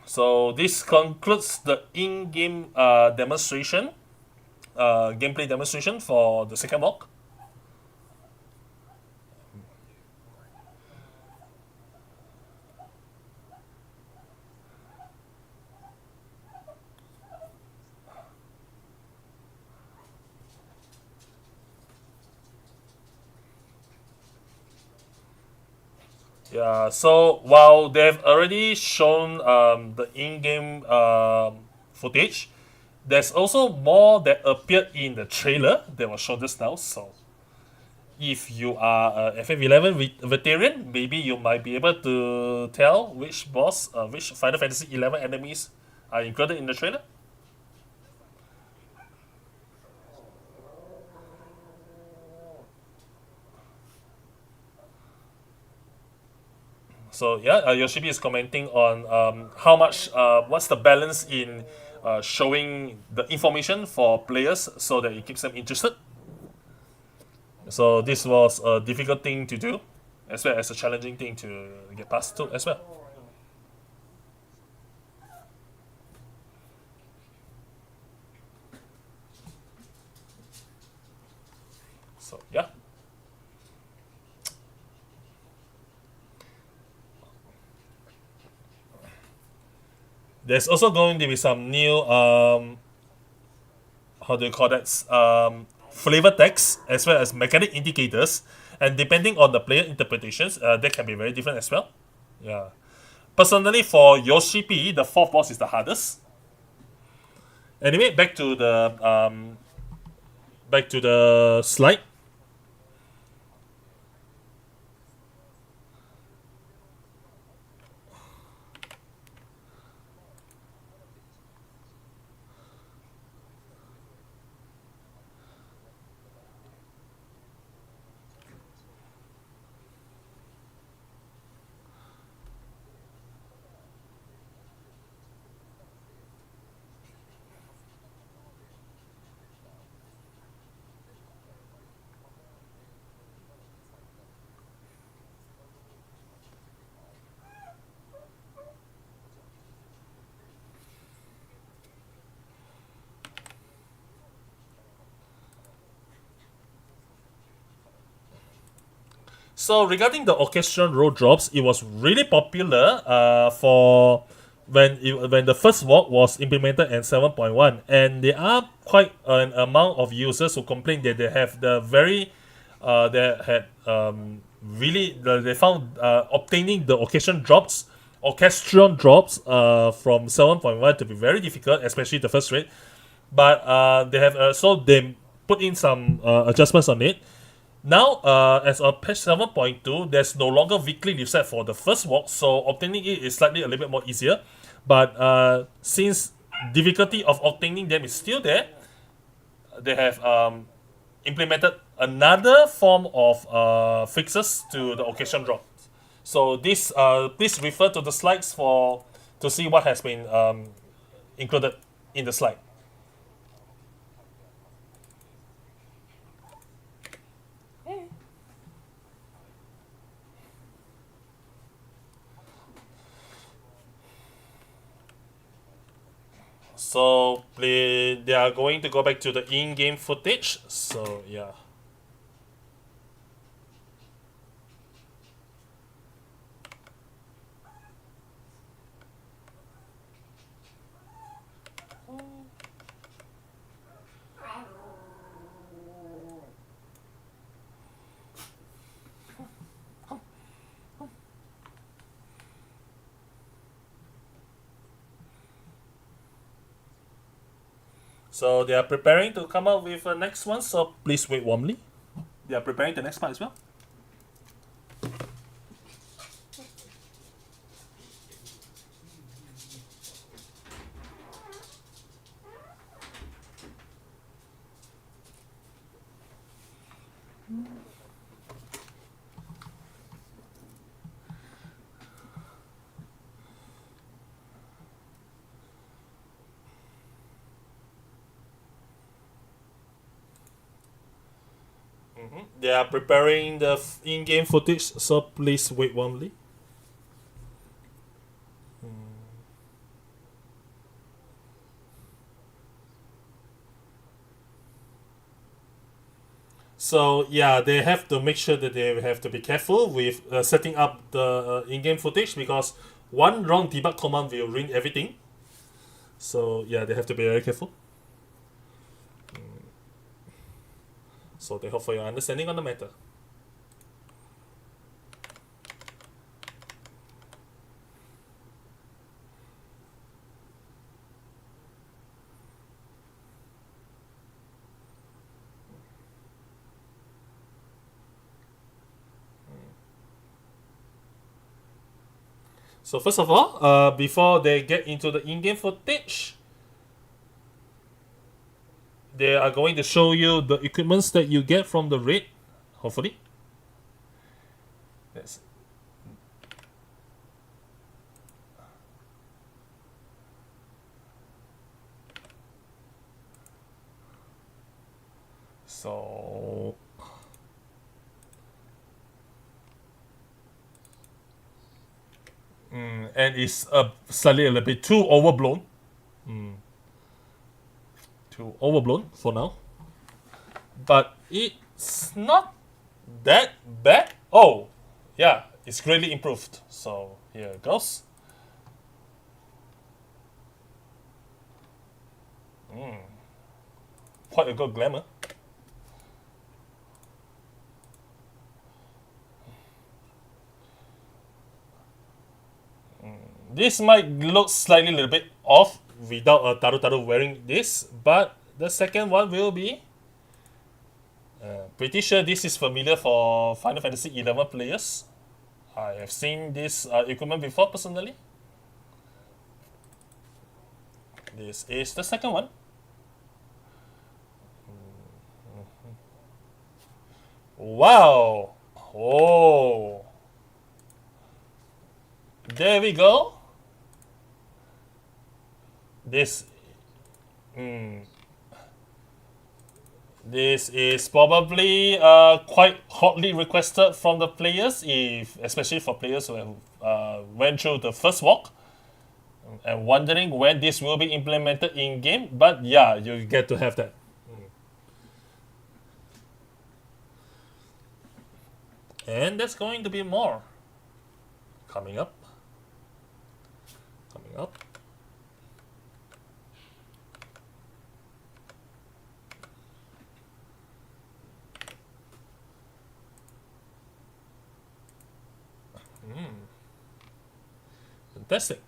Speaker 2: So this concludes the in-game demonstration, gameplay demonstration for the second mock. Yeah, so while they've already shown the in-game footage, there's also more that appeared in the trailer that was shown just now. So if you are a FF11 veteran, maybe you might be able to tell which boss, which Final Fantasy 11 enemies are included in the trailer. So yeah, Yoshibi is commenting on how much, what's the balance in showing the information for players so that it keeps them interested. So this was a difficult thing to do, as well as a challenging thing to get past to as well. So yeah. There's also going to be some new how do you call that, flavor text as well as mechanic indicators, and depending on the player interpretations, they can be very different as well. Yeah. Personally, for Yoshi P, the fourth boss is the hardest. Anyway, back to the slide. So regarding the orchestral roll drops, it was really popular for when the first walk was implemented in 7.1, and there are quite an amount of users who complain that they have the very they had really they found obtaining the orchestral drops from 7.1 to be very difficult, especially the first rate. But they have they put in some adjustments on it. Now, as of patch 7.2, there's no longer weekly reset for the first walk, so obtaining it is slightly a little bit more easier. But since difficulty of obtaining them is still there, they have implemented another form of fixes to the occasion drop. So this please refer to the slides to see what has been included in the slide. So they are going to go back to the in-game footage. So yeah. So they are preparing to come out with the next one, so please wait warmly. They are preparing the next part as well. They are preparing the in-game footage, so please wait warmly. So yeah, they have to make sure that they have to be careful with setting up the in-game footage, because one wrong debug command will ruin everything. So yeah, they have to be very careful. So they hope for your understanding on the matter. So first of all, before they get into the in-game footage, they are going to show you the equipments that you get from the raid, hopefully. Yes. So and it's slightly a little bit too overblown. Too overblown for now. But it's not that bad. Oh, yeah, it's greatly improved. So here it goes. Quite a good glamour. This might look slightly a little bit off without a Taru wearing this, but the second one will be. Pretty sure this is familiar for Final Fantasy XI players. I have seen this equipment before personally. This is the second one. Wow! Oh! There we go. This is probably quite hotly requested from the players, especially for players who have went through the first walk and wondering when this will be implemented in game. But yeah, you get to have that. And there's going to be more coming up. Coming up. Fantastic.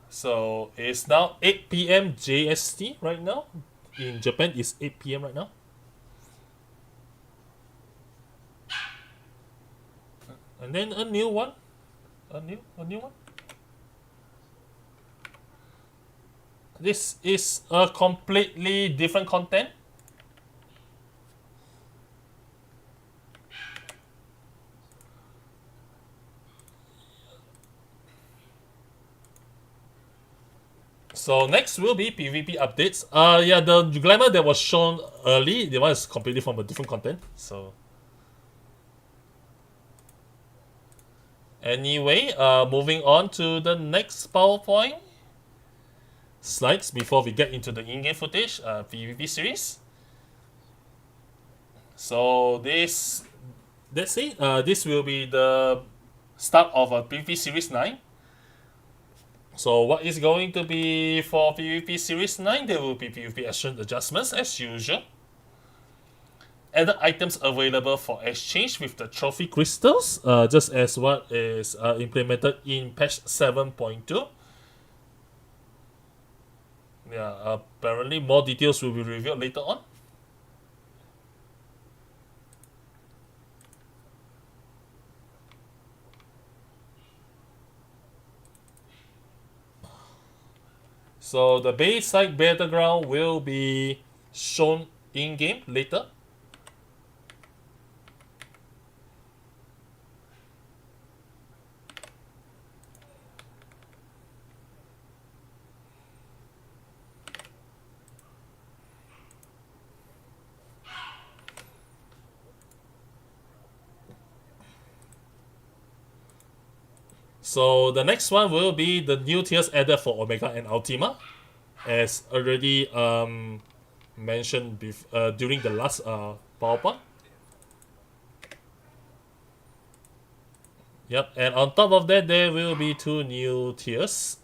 Speaker 2: So it's now 8 p.m. JST right now. In Japan, it's 8 p.m. right now. And then a new one. A new one. This is a completely different content. So next will be PvP updates. Yeah, the glamour that was shown early, the one is completely from a different content. So anyway, moving on to the next PowerPoint slides before we get into the in-game footage, PvP series. So that's it. This will be the start of a PvP series 9. So what is going to be for PvP Series 9? There will be PvP action adjustments as usual. Added items available for exchange with the trophy crystals, just as what is implemented in patch 7.2. Yeah, apparently more details will be revealed later on. So the Bayside Battleground will be shown in-game later. So the next one will be the new tiers added for Omega and Ultima, as already mentioned during the last PowerPoint. Yep, and on top of that, there will be 2 new tiers.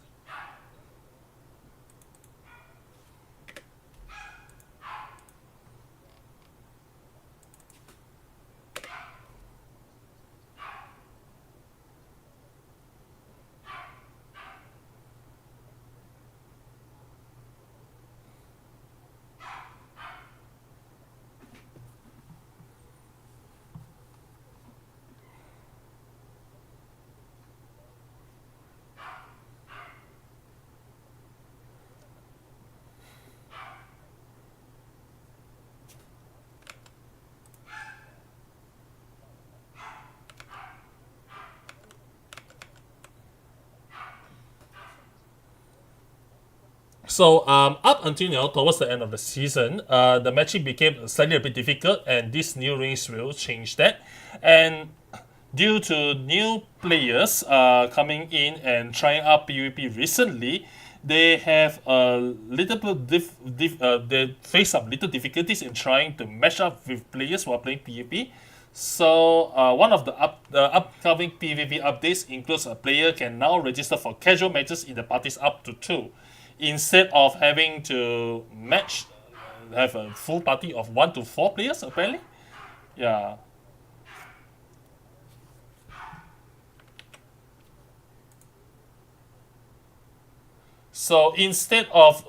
Speaker 2: So up until now, towards the end of the season, the matching became slightly a bit difficult, and this new rings will change that. And due to new players coming in and trying out PvP recently, they have a little bit they face some little difficulties in trying to match up with players who are playing PvP. So one of the upcoming PvP updates includes a player can now register for casual matches in the parties up to 2, instead of having to have a full party of 1 to 4 players apparently. Yeah. So instead of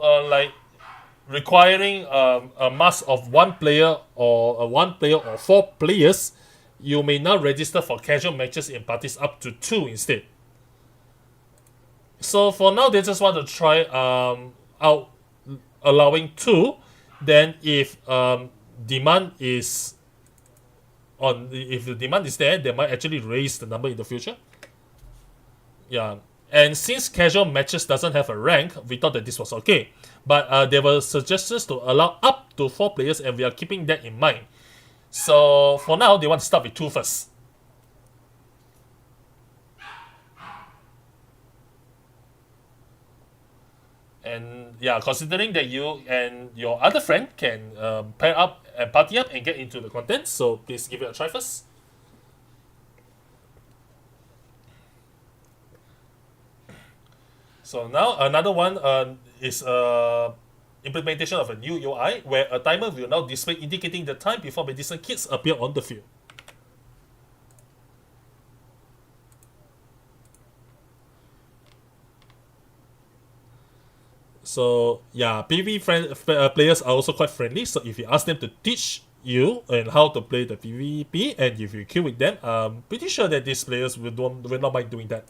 Speaker 2: requiring a mass of 1 player or 4 players, you may now register for casual matches in parties up to 2 instead. So for now, they just want to try out allowing 2, then if demand is if the demand is there, they might actually raise the number in the future. Yeah, and since casual matches doesn't have a rank, we thought that this was okay. But there were suggestions to allow up to 4 players, and we are keeping that in mind. So for now, they want to start with 2 first. And yeah, considering that you and your other friend can pair up and party up and get into the content, so please give it a try first. So now another one is implementation of a new UI where a timer will now display indicating the time before medicine kits appear on the field. So yeah, players are also quite friendly. So if you ask them to teach you and how to play the PvP, and if you queue with them, I'm pretty sure that these players will not mind doing that.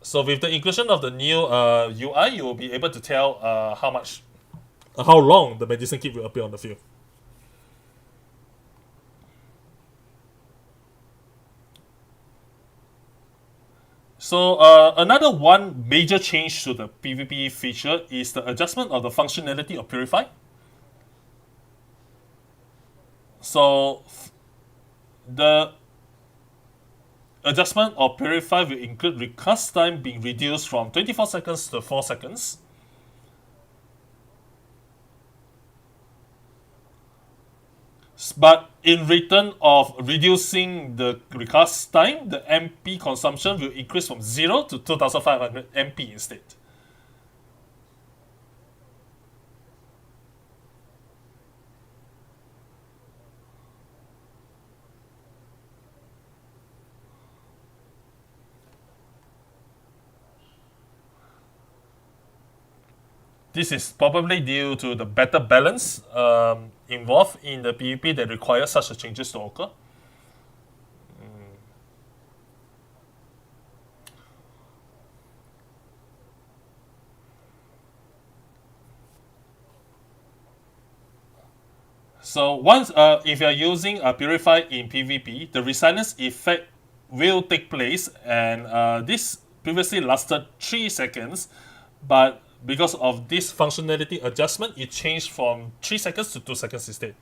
Speaker 2: So with the inclusion of the new UI, you will be able to tell how long the medicine kit will appear on the field. So another one major change to the PvP feature is the adjustment of the functionality of Purify. So the adjustment of Purify will include recast time being reduced from 24 seconds to 4 seconds. But in return of reducing the recast time, the MP consumption will increase from 0 to 2500 MP instead. This is probably due to the better balance involved in the PvP that requires such a changes to occur. So once if you are using Purify in PvP, the resilience effect will take place, and this previously lasted 3 seconds, but because of this functionality adjustment, it changed from 3 seconds to 2 seconds instead.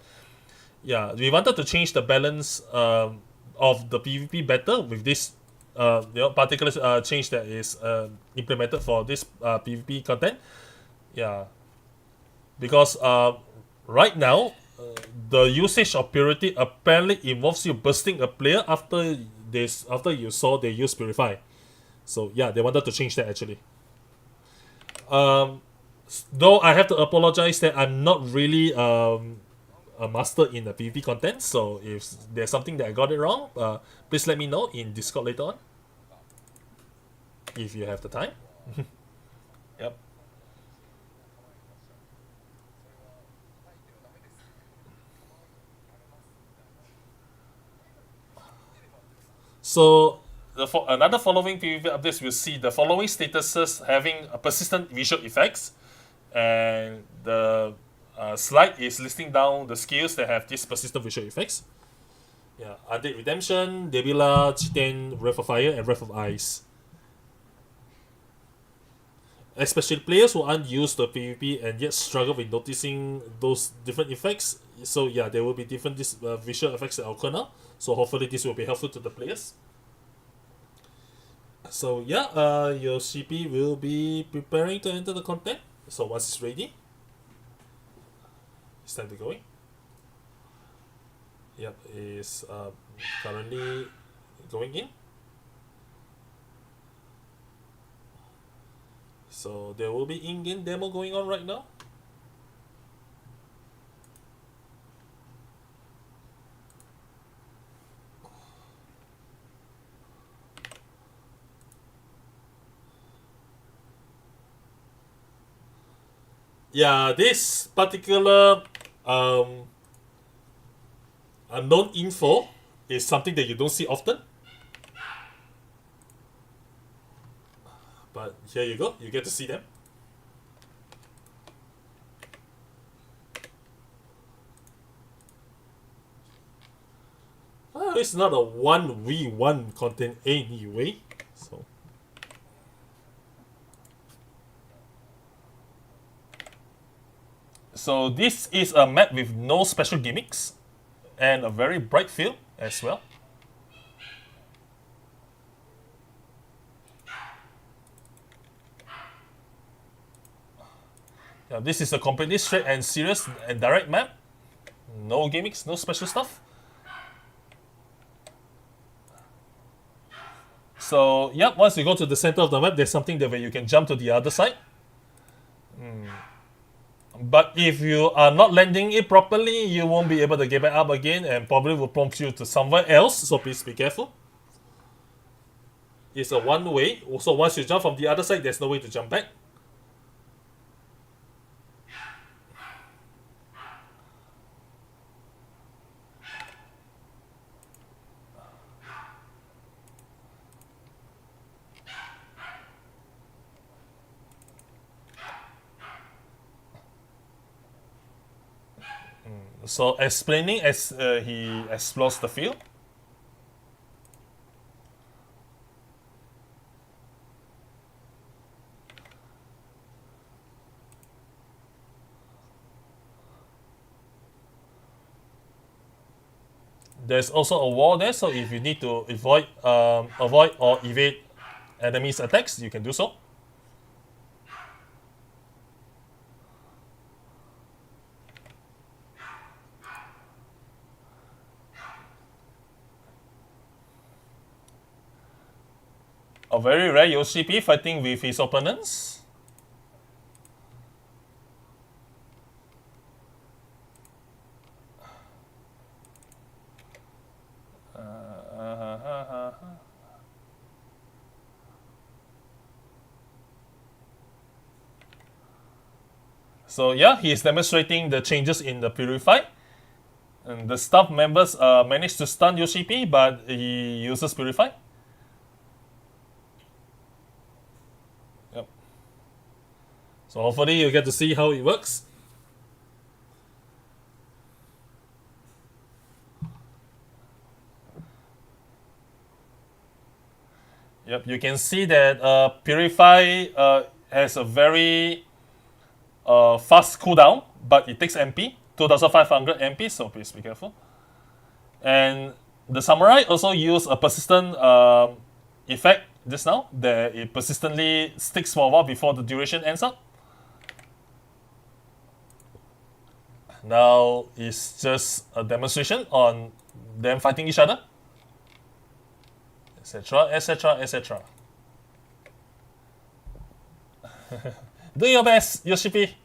Speaker 2: Yeah, we wanted to change the balance of the PvP better with this particular change that is implemented for this PvP content. Yeah, because right now the usage of purity apparently involves you bursting a player after you saw they use Purify. So yeah, they wanted to change that actually. Though I have to apologize that I'm not really a master in the PvP content, so if there's something that I got it wrong, please let me know in Discord later on, if you have the time. Yep. So another following PvP updates will see the following statuses having persistent visual effects, and the slide is listing down the skills that have these persistent visual effects. Yeah, Undead Redemption, Debila, Chitin, Wrath of Fire, and Wrath of Ice. Especially players who aren't used to PvP and yet struggle with noticing those different effects. So yeah, there will be different visual effects that occur now. So hopefully this will be helpful to the players. So yeah, your CP will be preparing to enter the content. So once it's ready, it's time to go in. Yep, it's currently going in. So there will be in-game demo going on right now. Yeah, this particular unknown info is something that you don't see often. But here you go, you get to see them. It's not a 1v1 content anyway. So this is a map with no special gimmicks and a very bright field as well. Now this is a completely straight and serious and direct map. No gimmicks, no special stuff. So, yep, once you go to the center of the map, there's something there where you can jump to the other side. But if you are not landing it properly, you won't be able to get back up again and probably will prompt you to somewhere else, so please be careful. It's a one way, so once you jump from the other side, there's no way to jump back. So explaining as he explores the field. There's also a wall there, so if you need to avoid or evade enemies' attacks, you can do so. A very rare Yoshi fighting with his opponents. So yeah, he is demonstrating the changes in the Purify. And the staff members managed to stun Yoshi, but he uses Purify. Yep. So hopefully you get to see how it works. Yep, you can see that Purify has a very fast cooldown, but it takes MP, 2500 MP, so please be careful. And the Samurai also used a persistent effect just now, that it persistently sticks for a while before the duration ends up. Now it's just a demonstration on them fighting each other, etc, etc, etc. Do your best, Yoshi.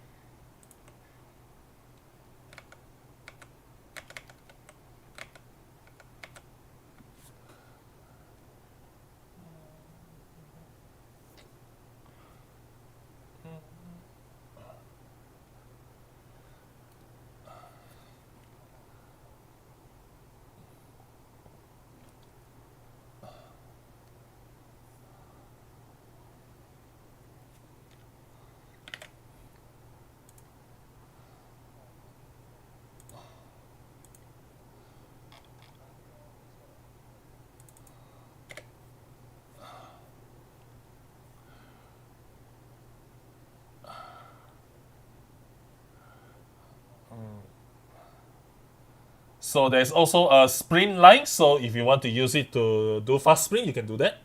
Speaker 2: So there's also a sprint line, so if you want to use it to do fast sprint, you can do that.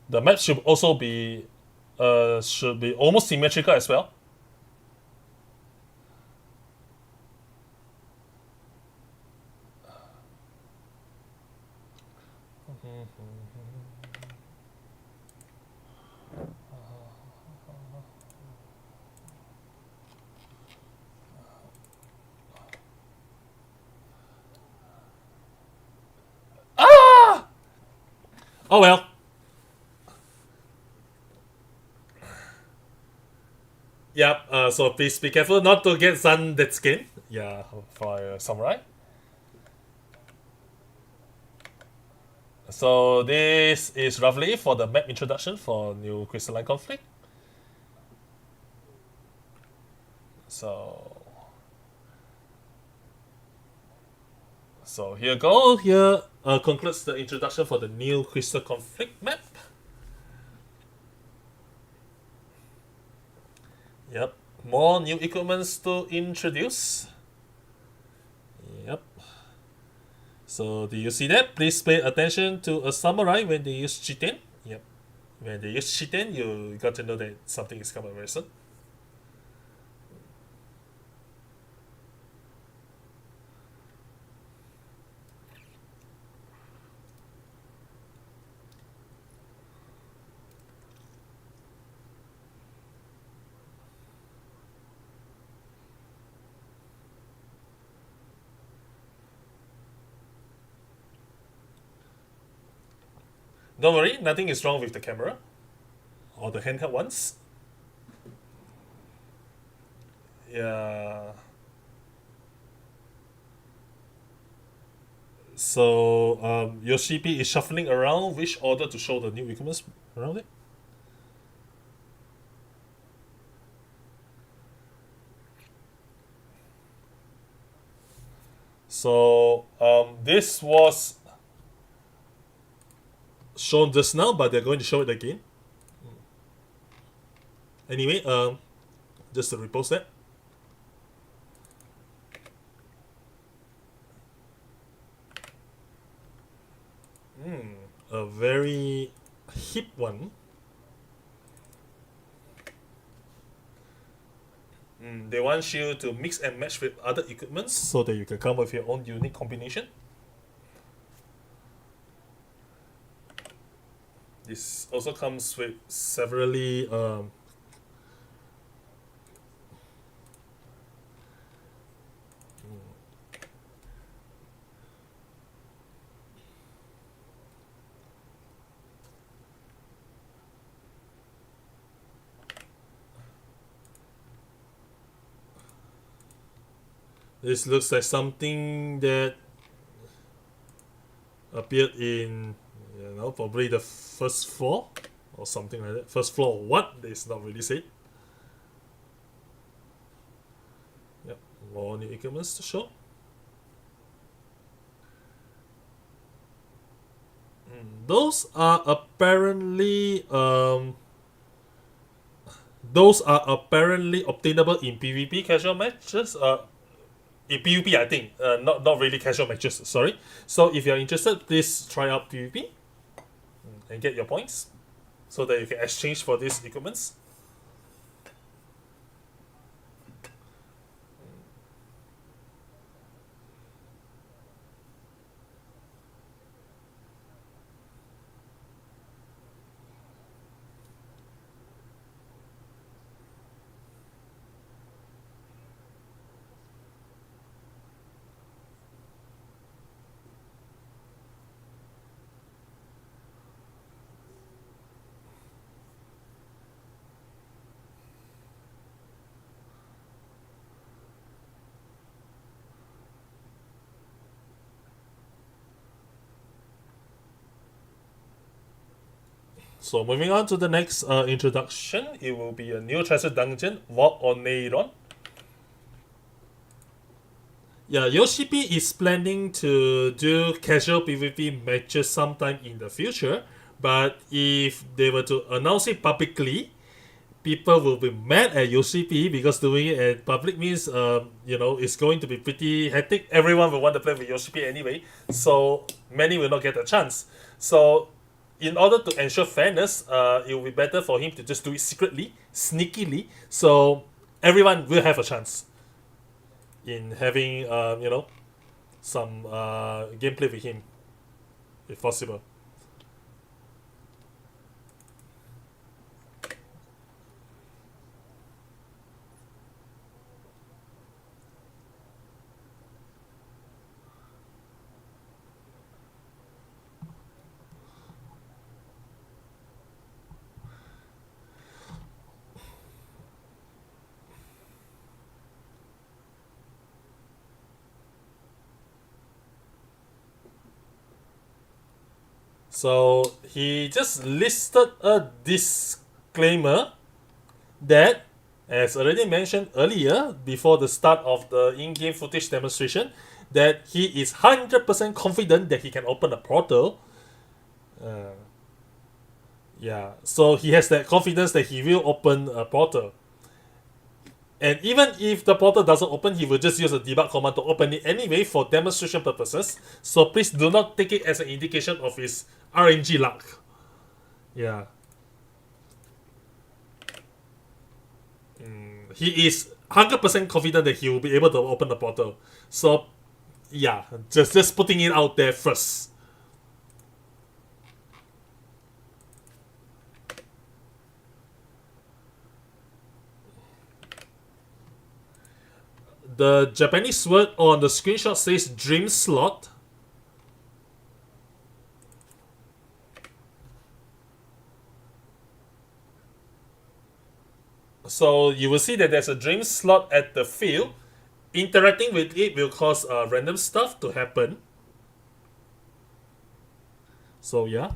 Speaker 2: The map should also be almost symmetrical as well. Oh well. Yep, so please be careful not to get sun dead skin. Yeah, for a samurai. So this is roughly for the map introduction for new crystalline conflict. So here go. Here concludes the introduction for the new crystal conflict map. Yep. More new equipments to introduce. Yep. So do you see that? Please pay attention to a samurai when they use Chiten. Yep. When they use Chiten, you got to know that something is coming very soon. Don't worry, nothing is wrong with the camera or the handheld ones. Yeah. So Yoshipi is shuffling around which order to show the new equipments around it. So this was shown just now, but they're going to show it again. Anyway, just to repost that. A very hip one. They want you to mix and match with other equipments so that you can come up with your own unique combination. This also comes with severally this looks like something that appeared in, probably the first floor or something like that. First floor, what? It's not really said. Yep, more new equipments to show. Those are apparently obtainable in PvP casual matches. In PvP, I think, not really casual matches. Sorry. So if you're interested, please try out PvP and get your points so that you can exchange for these equipments. So moving on to the next introduction, it will be a new treasure dungeon, Vault on Neiron. Yeah, Yoshipi is planning to do casual PvP matches sometime in the future, but if they were to announce it publicly, people will be mad at Yoshipi because doing it at public means, it's going to be pretty hectic. Everyone will want to play with Yoshipi anyway, so many will not get a chance. So in order to ensure fairness, it will be better for him to just do it secretly, sneakily, so everyone will have a chance in having, some gameplay with him, if possible. So he just listed a disclaimer that, as already mentioned earlier, before the start of the in-game footage demonstration, that he is 100% confident that he can open a portal. Yeah, so he has that confidence that he will open a portal. And even if the portal doesn't open, he will just use a debug command to open it anyway for demonstration purposes. So please do not take it as an indication of his RNG luck. Yeah. He is 100% confident that he will be able to open the portal. So, yeah, just putting it out there first. The Japanese word on the screenshot says dream slot. So you will see that there's a dream slot at the field. Interacting with it will cause random stuff to happen. So yeah.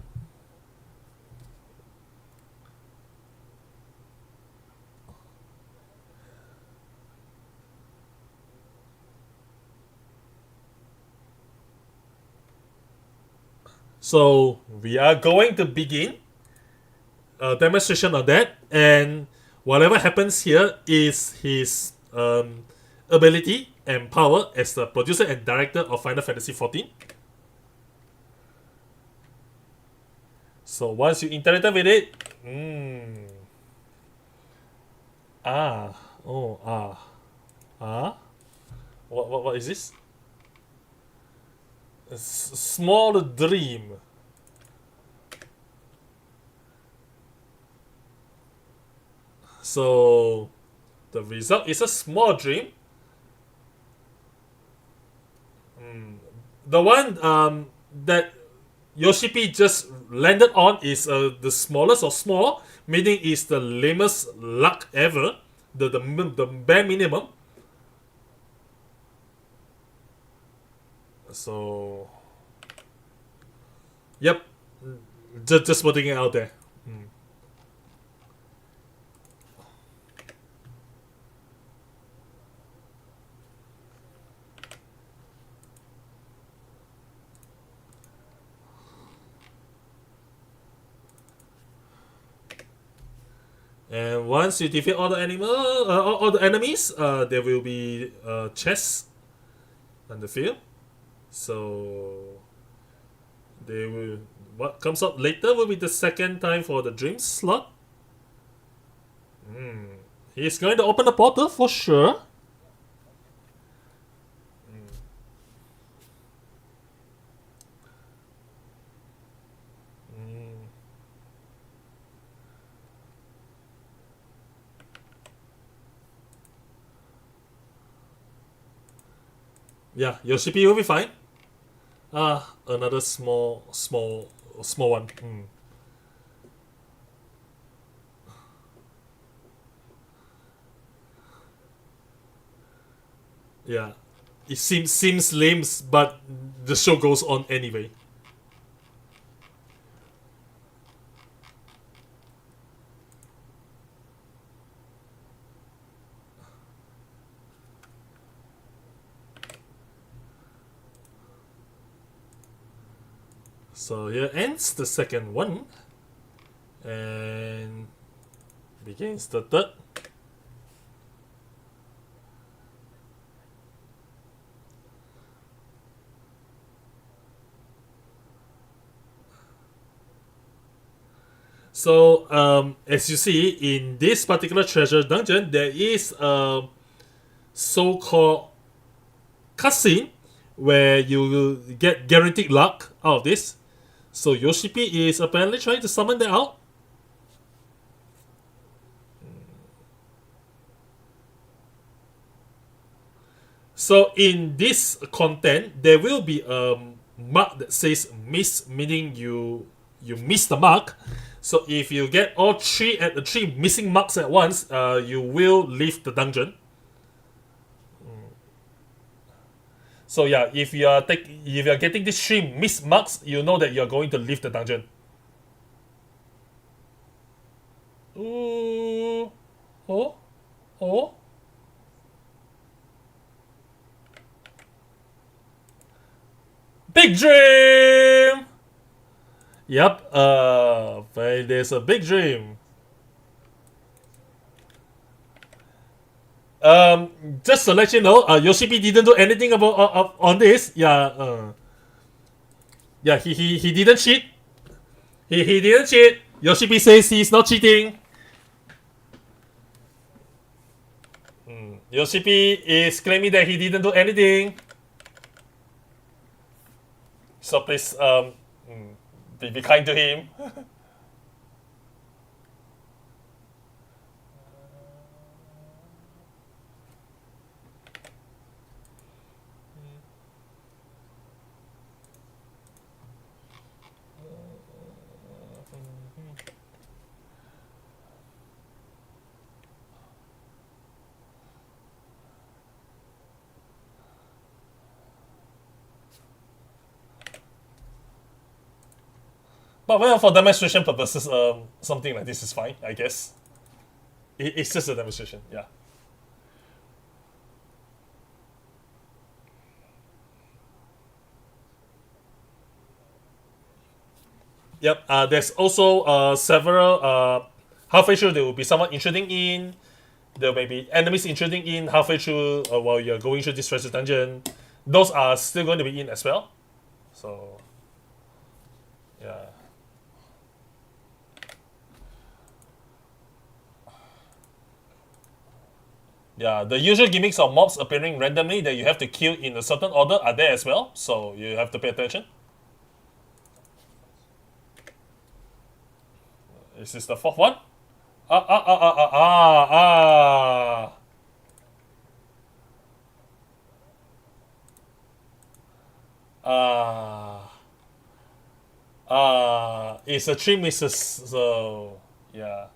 Speaker 2: So we are going to begin a demonstration of that, and whatever happens here is his ability and power as the producer and director of Final Fantasy XIV. So once you interact with it, what is this? A small dream. So the result is a small dream. The one that Yoshipi just landed on is the smallest of small, meaning is the lamest luck ever, the bare minimum. So, yep, just putting it out there. And once you defeat all the all the enemies, there will be chests on the field. So they will. What comes up later will be the second time for the dream slot. He's going to open the portal for sure. Yeah, Yoshipi will be fine. Another small one. Yeah, it seems lame, but the show goes on anyway. So here ends the second one, and begins the third. So, as you see in this particular treasure dungeon, there is a so-called cutscene where you get guaranteed luck out of this. So Yoshipi is apparently trying to summon that out. So in this content, there will be a mark that says miss, meaning you miss the mark. So if you get all three missing marks at once, you will leave the dungeon. So yeah, if you are getting this 3 missed marks, you know that you are going to leave the dungeon. Ooh, oh, oh. Big dream. Yep. There's a big dream. Just to let you know, Yoshipi didn't do anything about on this. Yeah, he didn't cheat. He didn't cheat. Yoshipi says he's not cheating. Yoshipi is claiming that he didn't do anything. So please, be kind to him. But well, for demonstration purposes, something like this is fine, I guess. It's just a demonstration, yeah. Yep. There's also several halfway through there will be someone intruding in. There may be enemies intruding in halfway through while you're going through this treasure dungeon. Those are still going to be in as well. So yeah. Yeah, the usual gimmicks of mobs appearing randomly that you have to kill in a certain order are there as well, so you have to pay attention. This is the 4th one. Ah, ah, ah, ah, ah, ah, ah. It's a 3 misses, so yeah.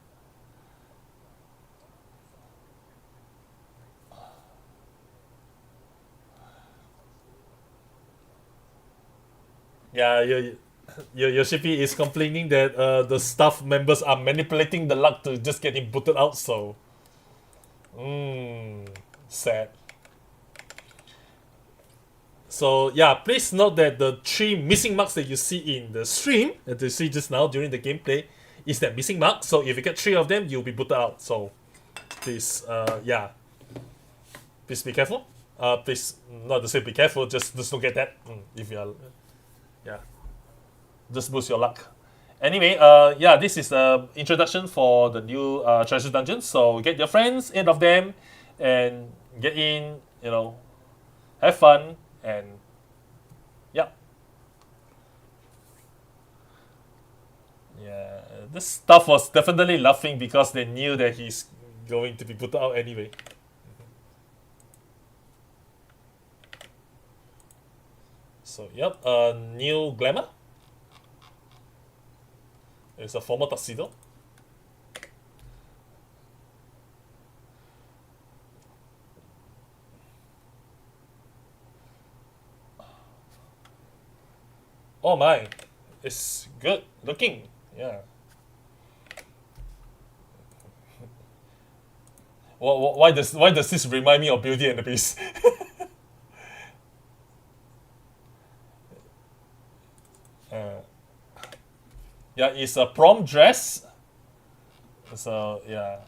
Speaker 2: Yeah, Yoshipi is complaining that the staff members are manipulating the luck to just get him booted out, so. Sad. So, yeah, please note that the 3 missing marks that you see in the stream, that you see just now during the gameplay, is that missing mark. So, if you get 3 of them, you'll be booted out. So, please, yeah. Please be careful. Please, not to say be careful, just don't get that. If you are. Yeah, just boost your luck. Anyway, yeah, this is the introduction for the new treasure dungeon. So get your friends, 8 of them, and get in. Have fun, and yeah, yeah. This staff was definitely laughing because they knew that he's going to be put out anyway. So yep, new glamour. It's a formal tuxedo. Oh my, it's good looking. Yeah. Why does this remind me of Beauty and the Beast? Yeah, it's a prom dress. So yeah.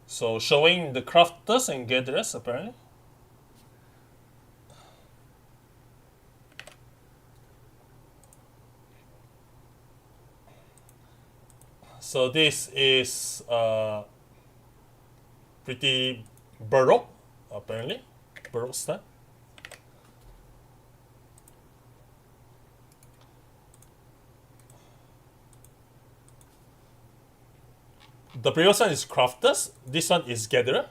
Speaker 2: So showing the crafters and gatherers apparently. So this is pretty Baroque, apparently. Baroque style. The previous one is Crafters, this one is Gatherer.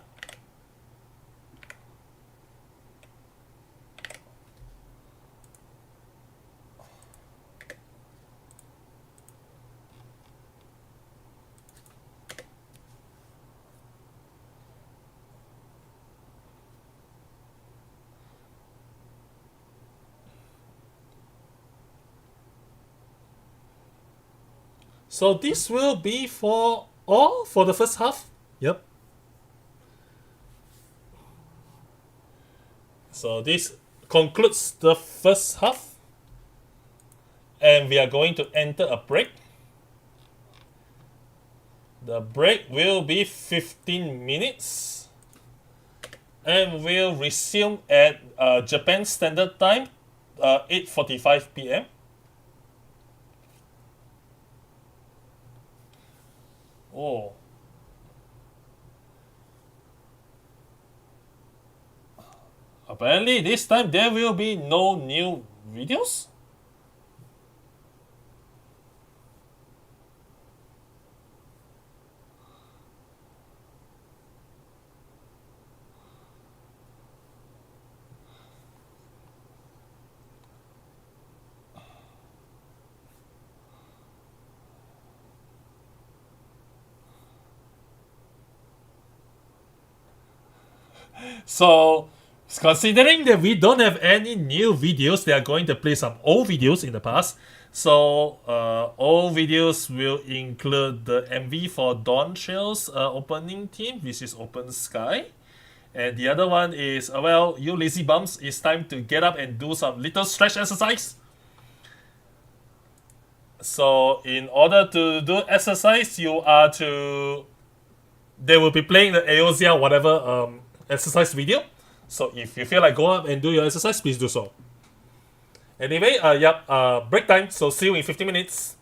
Speaker 2: So this will be for all for the first half. Yep. So this concludes the first half. And we are going to enter a break. The break will be 15 minutes. And we'll resume at Japan Standard Time, 8:45 p.m. Oh. Apparently this time there will be no new videos. So, considering that we don't have any new videos, they are going to play some old videos in the past. So, old videos will include the MV for Dawn Trail's opening theme, which is Open Sky. And the other one is, well, you lazy bums, it's time to get up and do some little stretch exercise. So, in order to do exercise, you are to. They will be playing the Aosia whatever exercise video. So if you feel like go up and do your exercise, please do so. Anyway, break time. So see you in 15 minutes.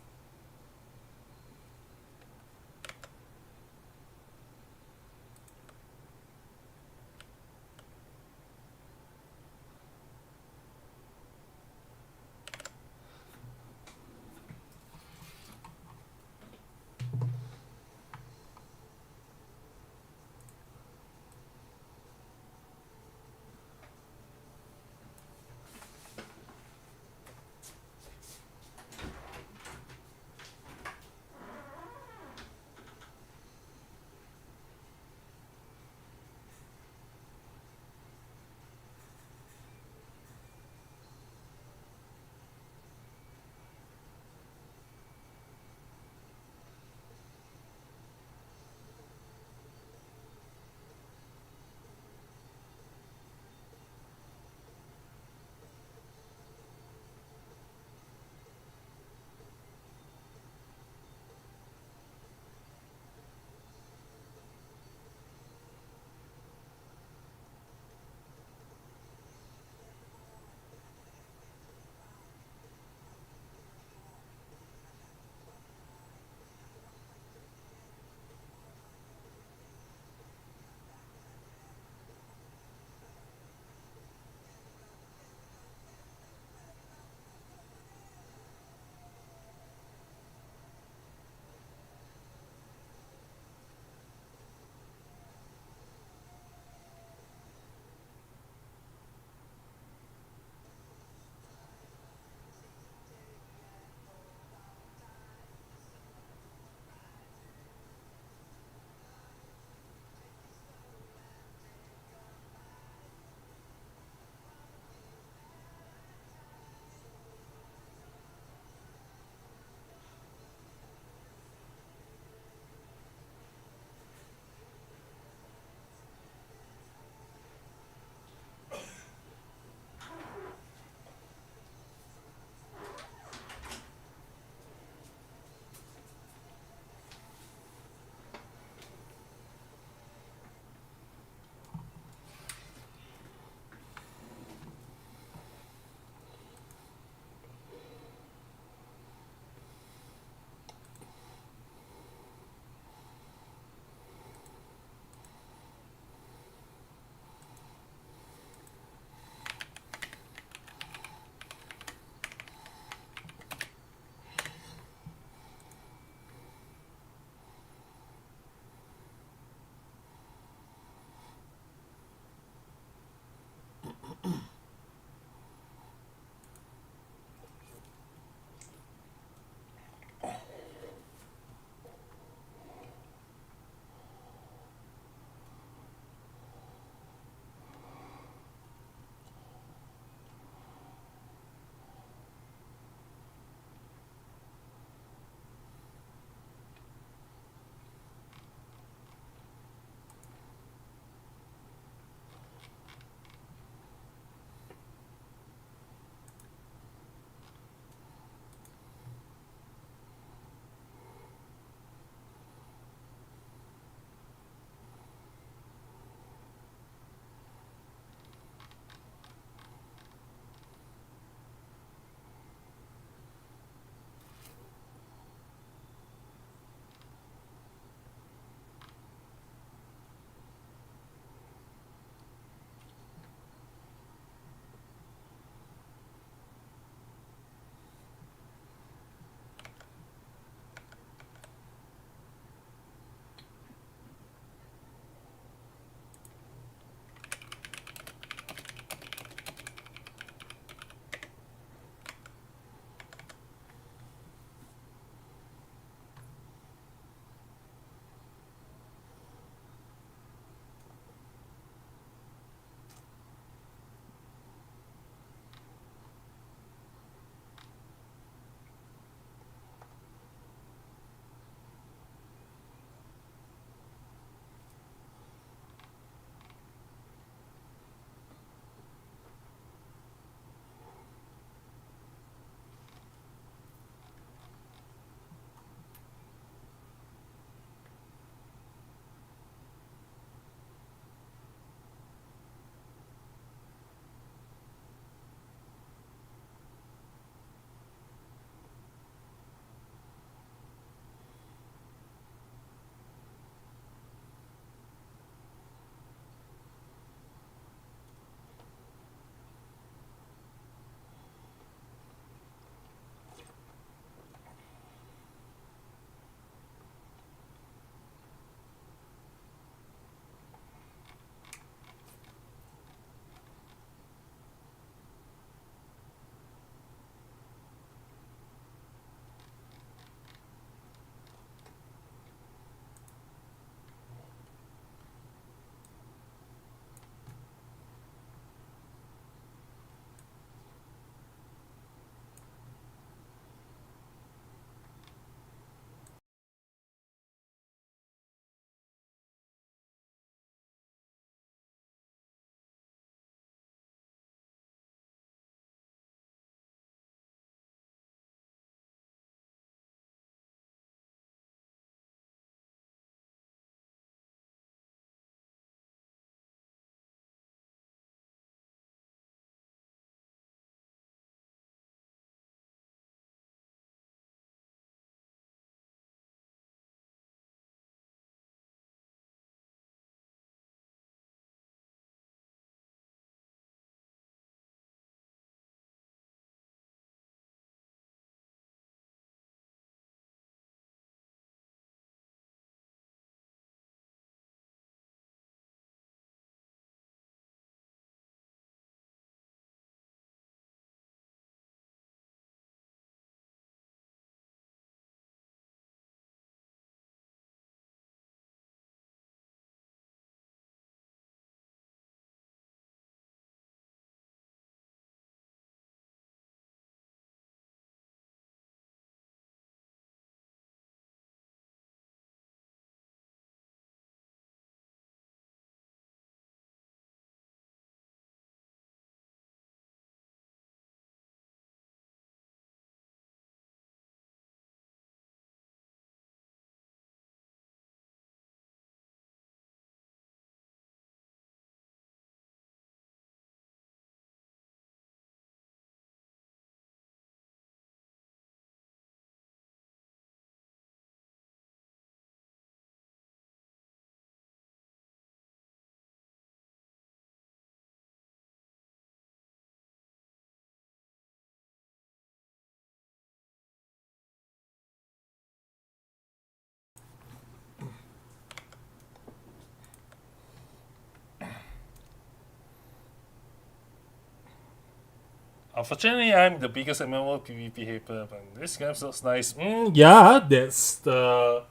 Speaker 2: Unfortunately, I'm the biggest MMO PvP hater, but this game looks nice. Yeah, that's the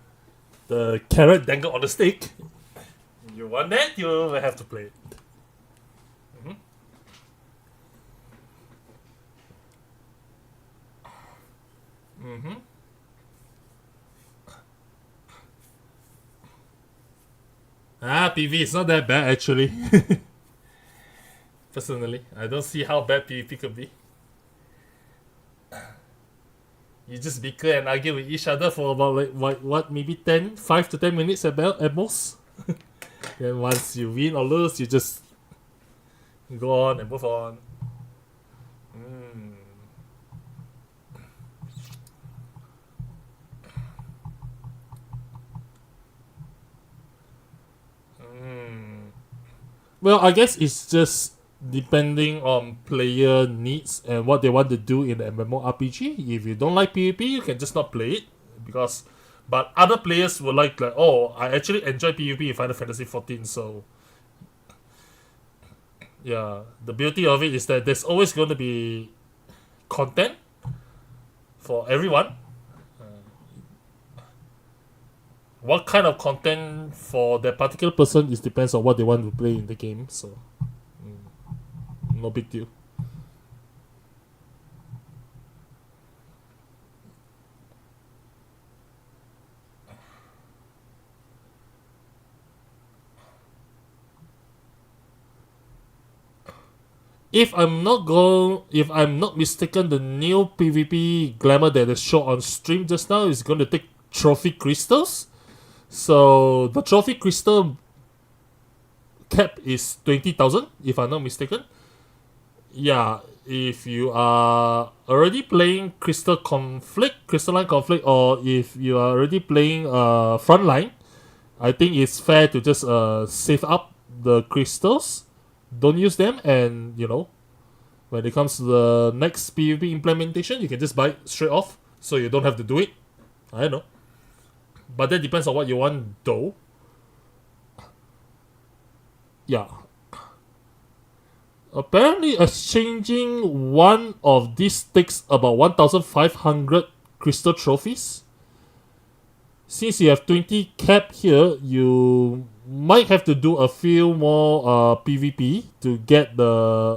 Speaker 2: carrot dangled on the stick. You want that, you will have to play it. PV is not that bad actually. Personally, I don't see how bad PvP could be. You just bicker and argue with each other for about like what maybe 5 to 10 minutes at most. Then once you win or lose, you just go on and move on. Well, I guess it's just depending on player needs and what they want to do in the MMORPG. If you don't like PvP, you can just not play it. But other players will like, oh, I actually enjoy PvP in Final Fantasy 14, so yeah, the beauty of it is that there's always going to be content for everyone. What kind of content for that particular person is depends on what they want to play in the game, so no big deal. If I'm not mistaken, the new PvP glamour that is shown on stream just now is going to take trophy crystals. So the trophy crystal cap is 20,000, if I'm not mistaken. Yeah, if you are already playing Crystalline Conflict, or if you are already playing Frontline, I think it's fair to just save up the crystals, don't use them, and when it comes to the next PvP implementation, you can just buy it straight off, so you don't have to do it. I don't know. But that depends on what you want, though. Yeah. Apparently, exchanging one of these takes about 1,500 crystal trophies. Since you have 20 cap here, you might have to do a few more PvP to get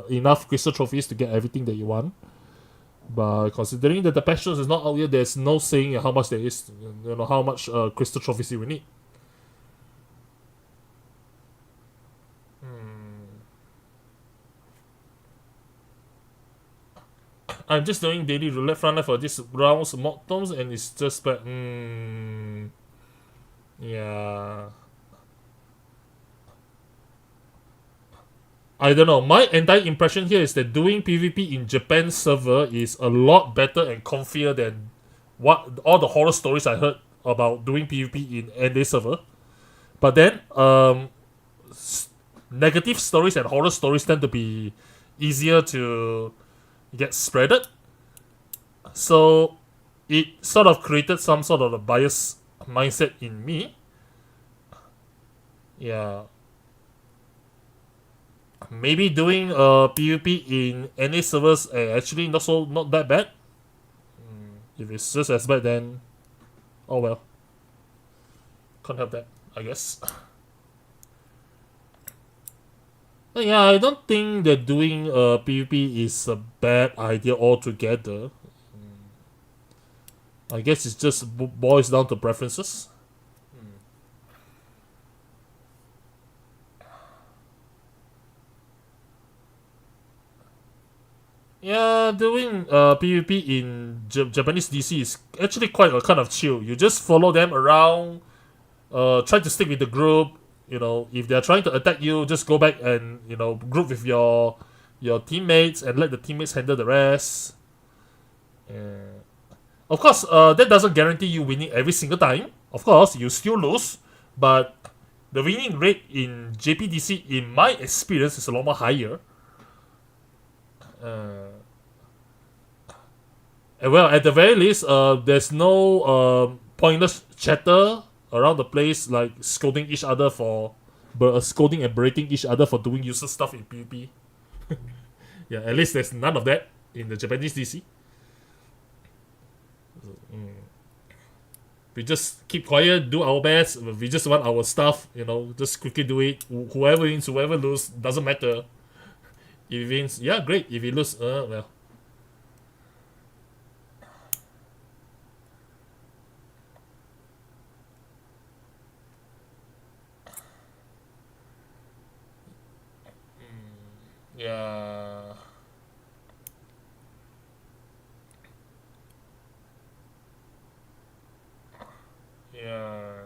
Speaker 2: enough crystal trophies to get everything that you want. But considering that the patch notes is not out yet, there's no saying how much there is, how much crystal trophies you will need. I'm just doing daily roulette frontline for this round's mock tomes, and it's just bad. Yeah. I don't know. My entire impression here is that doing PvP in Japan server is a lot better and comfier than what all the horror stories I heard about doing PvP in NA server. But then, negative stories and horror stories tend to be easier to get spreaded. So it sort of created some sort of a bias mindset in me. Yeah. Maybe doing PvP in NA servers actually not that bad. If it's just as bad, then oh well. Can't help that, I guess. But yeah, I don't think that doing PvP is a bad idea altogether. I guess it just boils down to preferences. Yeah, doing PvP in Japanese DC is actually quite a kind of chill. You just follow them around, try to stick with the group. If they're trying to attack you, just go back and group with your teammates and let the teammates handle the rest. Of course, that doesn't guarantee you winning every single time. Of course, you still lose, but the winning rate in JPDC, in my experience, is a lot more higher. Well, at the very least, there's no pointless chatter around the place, like scolding each other scolding and berating each other for doing useless stuff in PvP. Yeah, at least there's none of that.
Speaker 1: in the Japanese DC. We just keep quiet, do our best. We just want our stuff, just quickly do it. Whoever wins, whoever lose, doesn't matter. If he wins, yeah, great. If he lose, well. Yeah. Yeah.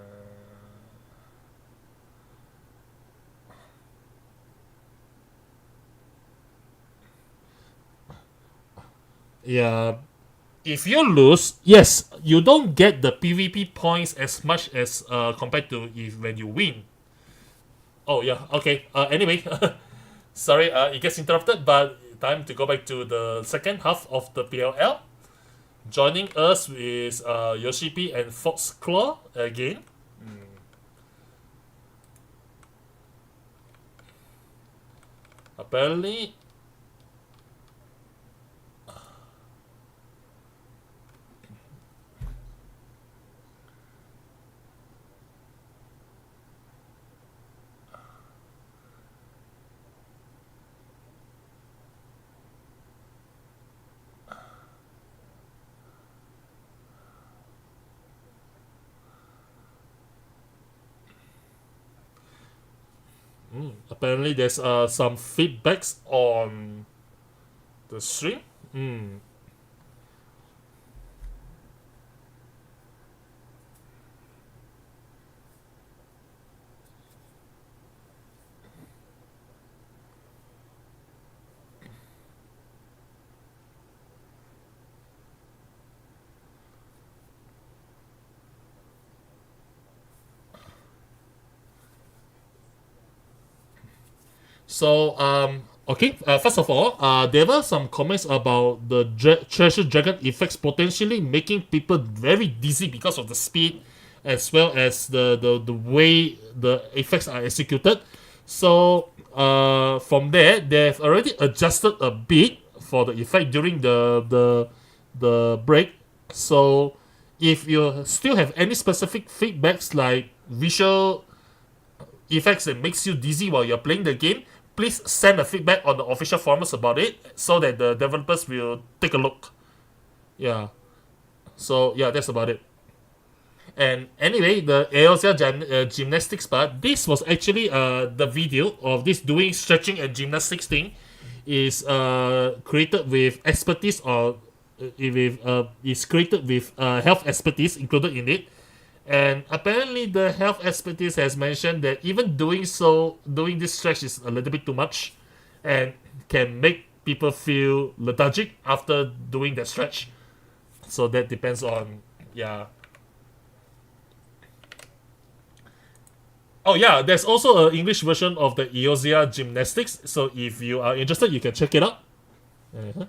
Speaker 1: Yeah. If you lose, yes, you don't get the PvP points as much as compared to if when you win. Oh yeah, okay. Anyway, sorry, it gets interrupted, but time to go back to the second half of the PLL. Joining us is Yoshipi and Foxclaw again. Apparently, apparently there's some feedbacks on the stream. So, okay. First of all, there were some comments about the Treasure Dragon effects potentially making people very dizzy because of the speed, as well as the way the effects are executed. So, from there, they've already adjusted a bit for the effect during the break. So, if you still have any specific feedbacks like visual effects that makes you dizzy while you're playing the game, please send a feedback on the official forums about it so that the developers will take a look. Yeah. So yeah, that's about it. And anyway, the Aosia gymnastics part, this was actually the video of this doing stretching and gymnastics thing is created with expertise or is created with health expertise included in it. And apparently, the health expertise has mentioned that even doing this stretch is a little bit too much, and can make people feel lethargic after doing that stretch. So that depends on, yeah. Oh yeah, there's also an English version of the Eosia gymnastics. So if you are interested, you can check it out. Uh-huh.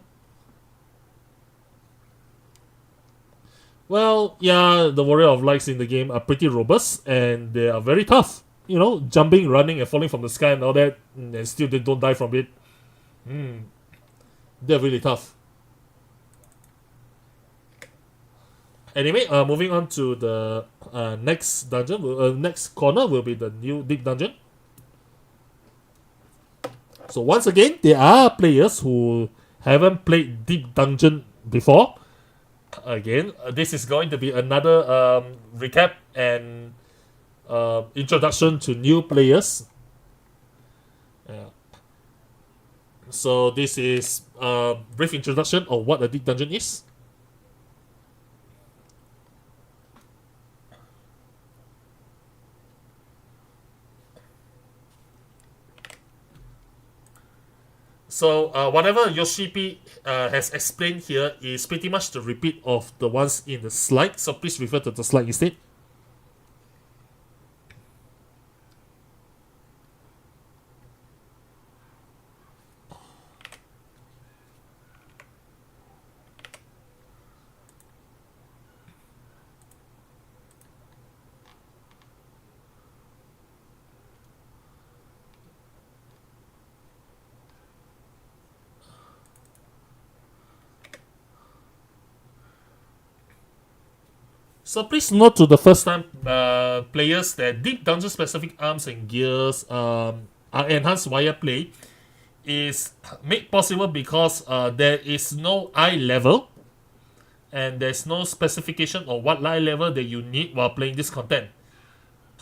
Speaker 1: Well, yeah, the Warrior of Lights in the game are pretty robust and they are very tough. Jumping, running, and falling from the sky and all that, and still they don't die from it. They're really tough. Anyway, moving on to the next dungeon. Next corner will be the new deep dungeon. So once again, there are players who haven't played deep dungeon before. Again, this is going to be another recap and introduction to new players. Yeah. So this is a brief introduction of what a deep dungeon is. So whatever Yoshipi has explained here is pretty much the repeat of the ones in the slide. So please refer to the slide instead. So please note to the first time players that deep dungeon specific arms and gears are enhanced via play is made possible because there is no eye level and there's no specification of what eye level that you need while playing this content.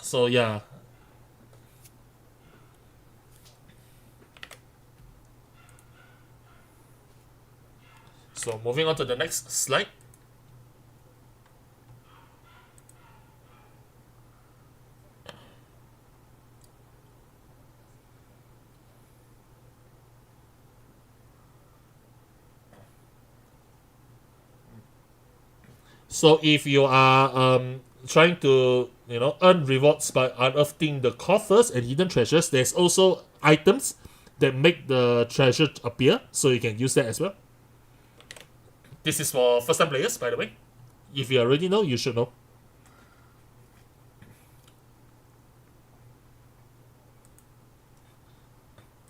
Speaker 1: So yeah. So moving on to the next slide. So if you are trying to earn rewards by unearthing the coffers and hidden treasures, there's also items that make the treasure appear, so you can use that as well. This is for first time players, by the way. If you already know, you should know.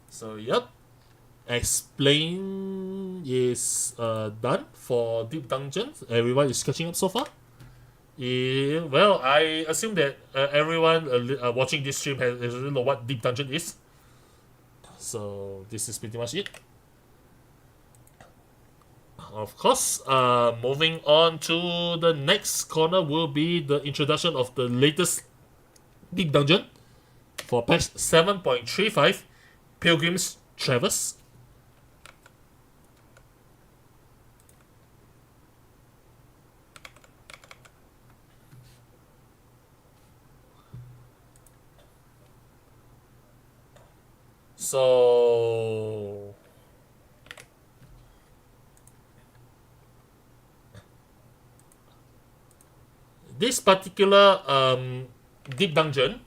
Speaker 1: So yep, explain is done for deep dungeons. Everyone is catching up so far. Well, I assume that everyone watching this stream has know what deep dungeon is. So this is pretty much it. Of course, moving on to the next corner will be the introduction of the latest deep dungeon for patch 7.35, Pilgrim's Traverse. So this particular deep dungeon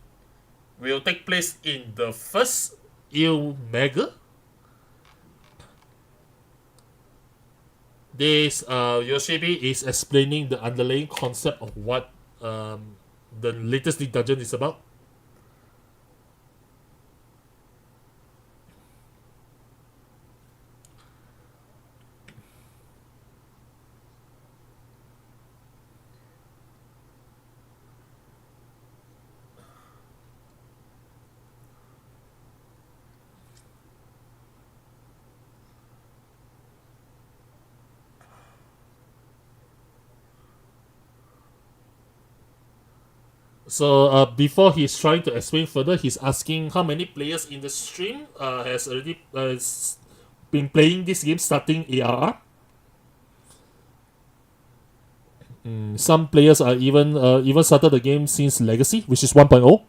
Speaker 1: will take place in the first Mega. This Yoshibi is explaining the underlying concept of what the latest deep dungeon is about. So before he's trying to explain further, he's asking how many players in the stream has already been playing this game starting ARR. Some players are even started the game since Legacy, which is 1.0.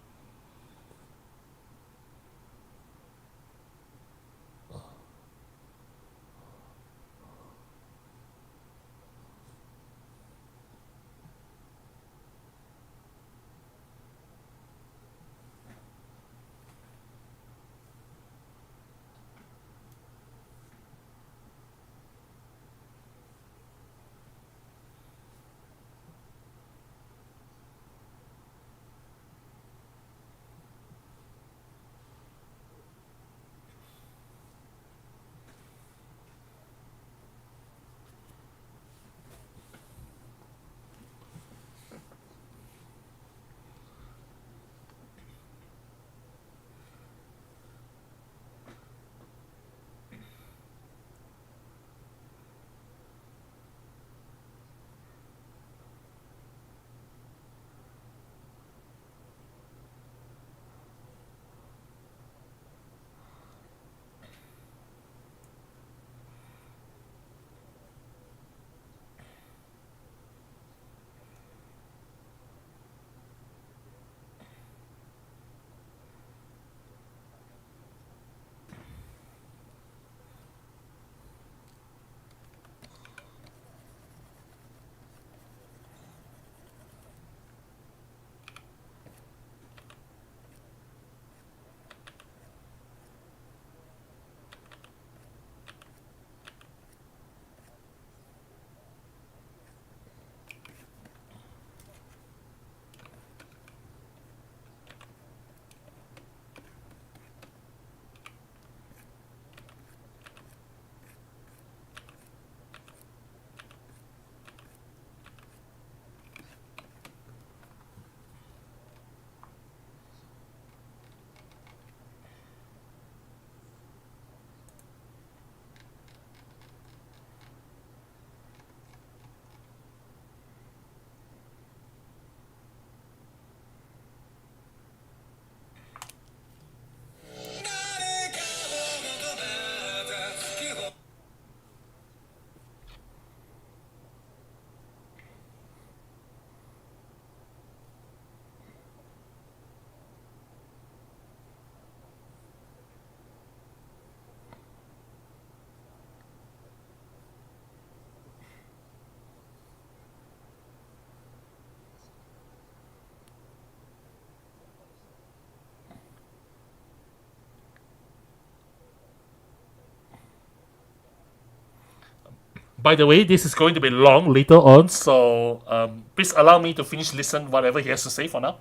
Speaker 1: By the way, this is going to be long later on, so please allow me to finish listen whatever he has to say for now.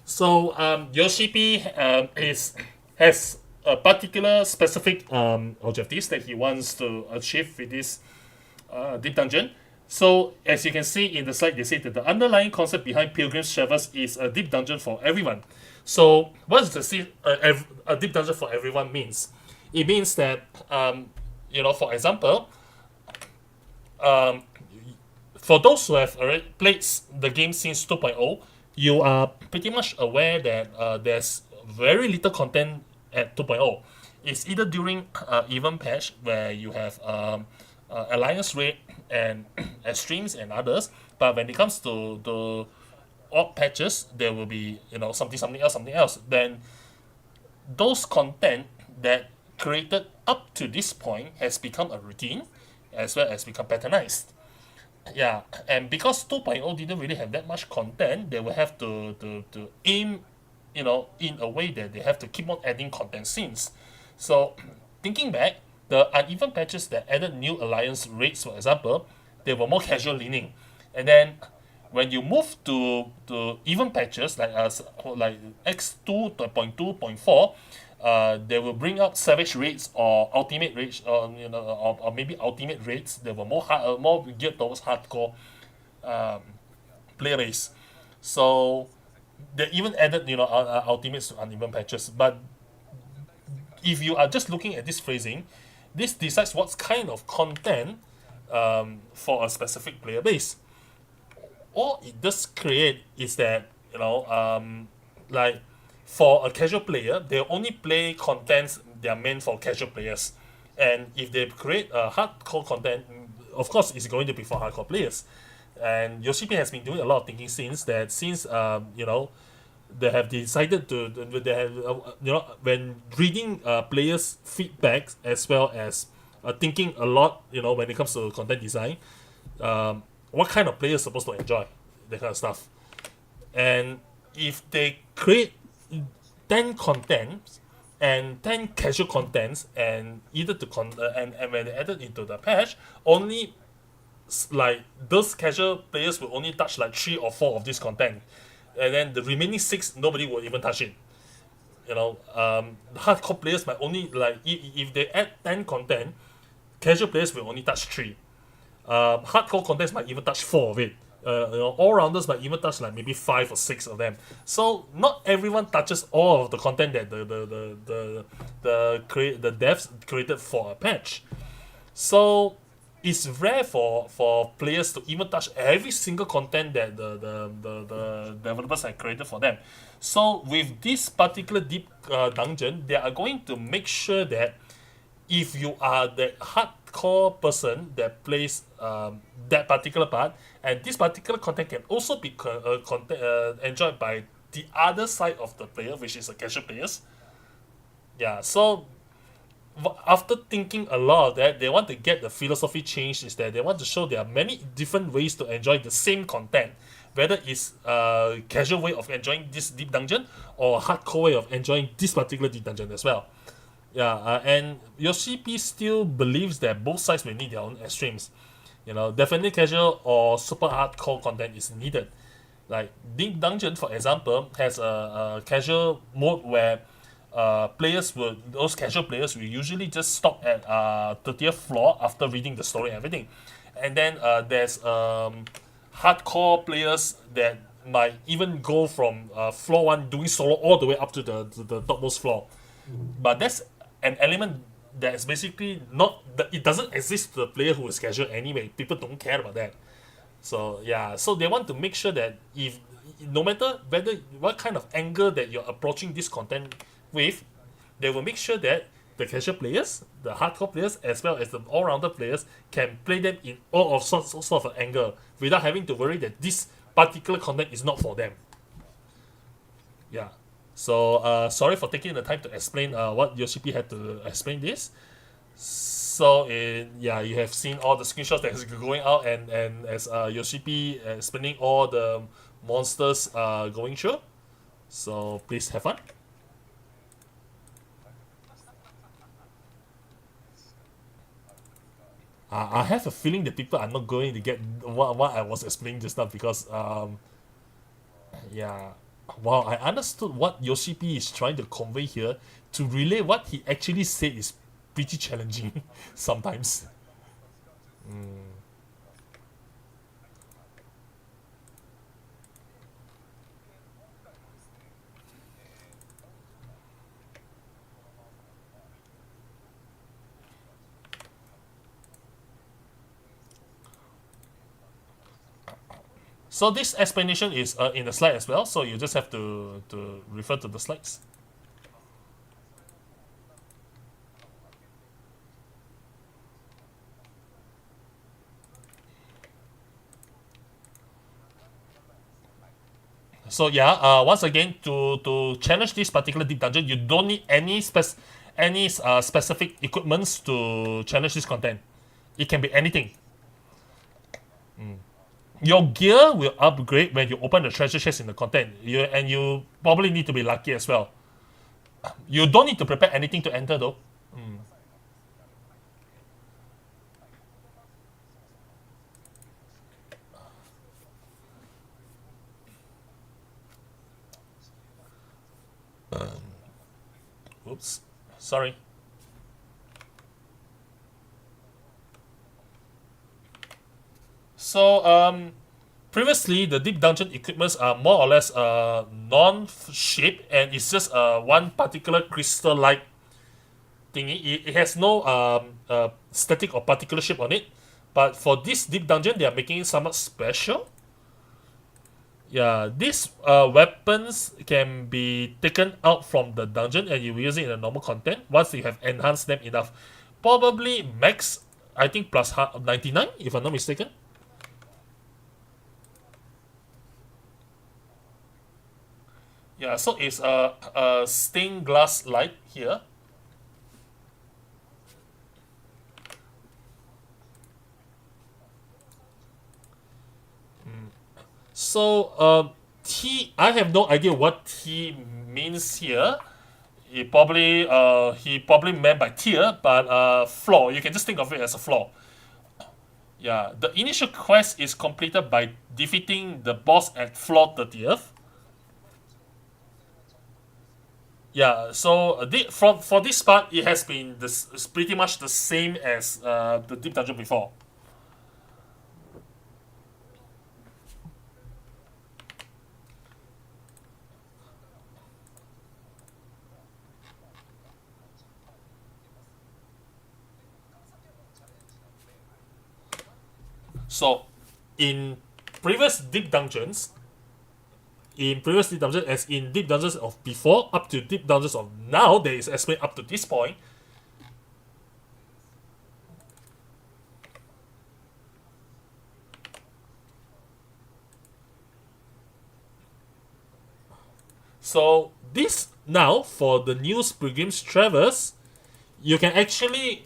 Speaker 1: So Yoshi P has a particular specific objectives that he wants to achieve with this deep dungeon. So as you can see in the slide, they say that the underlying concept behind Pilgrim's Travels is a deep dungeon for everyone. So what does a deep dungeon for everyone means? It means that for example, for those who have already played the game since 2.0, you are pretty much aware that there's very little content at 2.0. It's either during event patch where you have alliance raid and extremes and others, but when it comes to the odd patches, there will be something else. Then those content that created up to this point has become a routine, as well as become patternized. Yeah, and because 2.0 didn't really have that much content, they will have to aim, in a way that they have to keep on adding content scenes. So, thinking back, the uneven patches that added new alliance raids, for example, they were more casual leaning. And then, when you move to even patches like X2.2.4, they will bring out savage raids or ultimate raids, or maybe ultimate raids. They were more geared towards hardcore player base. So they even added ultimates to uneven patches. But if you are just looking at this phrasing, this decides what kind of content for a specific player base. All it does create is that like for a casual player, they only play contents that are meant for casual players.
Speaker 2: And if they create hardcore content, of course, it's going to be for hardcore players. And Yoshi-P has been doing a lot of thinking since that. Since they have decided to they have when reading players' feedbacks as well as thinking a lot when it comes to content design, what kind of players supposed to enjoy that kind of stuff. And if they create 10 contents and 10 casual contents and either and when they added into the patch, only like those casual players will only touch like 3 or 4 of this content, and then the remaining 6 nobody will even touch it. Hardcore players might only like if they add 10 content, casual players will only touch 3. Hardcore contents might even touch 4 of it. All-rounders might even touch like maybe 5 or 6 of them. So not everyone touches all of the content that the devs created for a patch. So it's rare for players to even touch every single content that the developers have created for them. So with this particular deep dungeon, they are going to make sure that if you are the hardcore person that plays that particular part, and this particular content can also be enjoyed by the other side of the player, which is the casual players. Yeah, so after thinking a lot of that, they want to get the philosophy changed. Is that they want to show there are many different ways to enjoy the same content, whether it's a casual way of enjoying this deep dungeon or a hardcore way of enjoying this particular deep dungeon as well. Yeah, and Yoshi-P still believes that both sides will need their own extremes. Definitely casual or super hardcore content is needed. Like Deep Dungeon, for example, has a casual mode where those casual players will usually just stop at 30th floor after reading the story and everything. And then there's hardcore players that might even go from floor 1 doing solo all the way up to the topmost floor. But that's an element that's basically it doesn't exist to the player who is casual anyway. People don't care about that. So yeah, so they want to make sure that if no matter what kind of angle that you're approaching this content with, they will make sure that the casual players, the hardcore players, as well as the all-rounder players can play them in all of sorts of an angle without having to worry that this particular content is not for them. Yeah. So sorry for taking the time to explain what Yoshi-P had to explain this. So you have seen all the screenshots that is going out, and as Yoshi-P explaining all the monsters going through. So please have fun. I have a feeling that people are not going to get what I was explaining just now because while I understood what Yoshi-P is trying to convey here, to relay what he actually said is pretty challenging sometimes. So this explanation is in the slide as well, so you just have to refer to the slides. So once again, to challenge this particular deep dungeon, you don't need any specific equipments to challenge this content. It can be anything. Your gear will upgrade when you open the treasure chest in the content. You probably need to be lucky as well. You don't need to prepare anything to enter though. Oops, sorry. So previously the deep dungeon equipments are more or less non-shaped, and it's just one particular crystal-like thingy. It has no static or particular shape on it. But for this deep dungeon, they are making it somewhat special. Yeah, these weapons can be taken out from the dungeon and you use it in the normal content once you have enhanced them enough.
Speaker 1: probably max, I think, plus 99, if I'm not mistaken. Yeah, so it's a stained glass light here. So T, I have no idea what T means here. He probably meant by tier, but flaw. You can just think of it as a flaw. Yeah, the initial quest is completed by defeating the boss at floor 30th. Yeah, so for this part, it has been it's pretty much the same as the deep dungeon before. So, in previous deep dungeons, as in deep dungeons of before up to deep dungeons of now, there is explained up to this point. So this now for the new pilgrims traverse, you can actually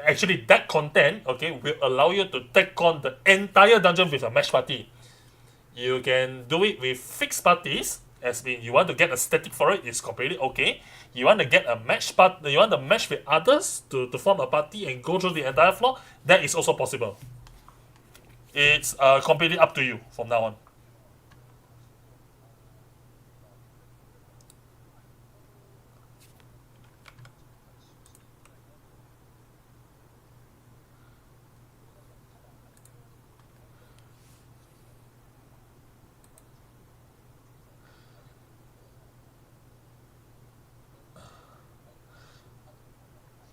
Speaker 1: actually that content, okay, will allow you to take on the entire dungeon with a match party. You can do it with fixed parties, as in you want to get a static for it, it's completely okay. You want to get a match you want to match with others to form a party and go through the entire floor, that is also possible. It's completely up to you from now on.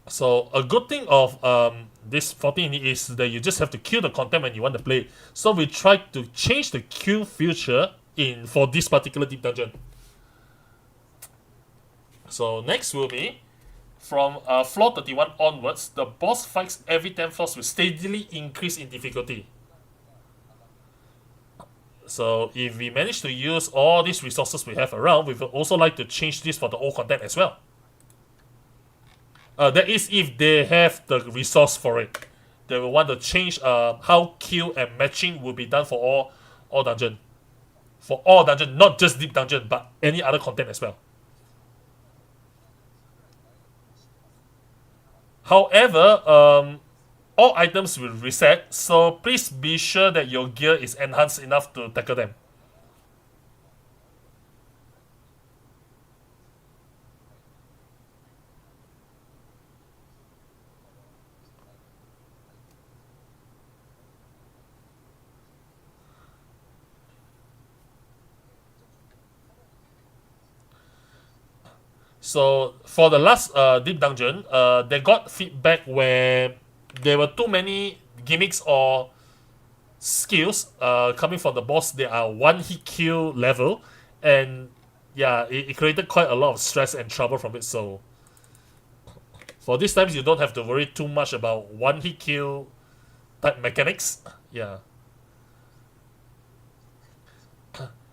Speaker 1: So a good thing of this 14 is that you just have to queue the content when you want to play. So we tried to change the queue feature in for this particular deep dungeon. So next will be from floor 31 onwards, the boss fights every 10 floors will steadily increase in difficulty. So if we manage to use all these resources we have around, we would also like to change this for the old content as well. That is if they have the resource for it. They will want to change how kill and matching will be done for all dungeon. For all dungeon, not just deep dungeon, but any other content as well. However, all items will reset, so please be sure that your gear is enhanced enough to tackle them. So for the last deep dungeon, they got feedback where there were too many gimmicks or skills coming from the boss. They are one hit kill level, and yeah, it created quite a lot of stress and trouble from it. So for these times, you don't have to worry too much about one hit kill type mechanics. Yeah.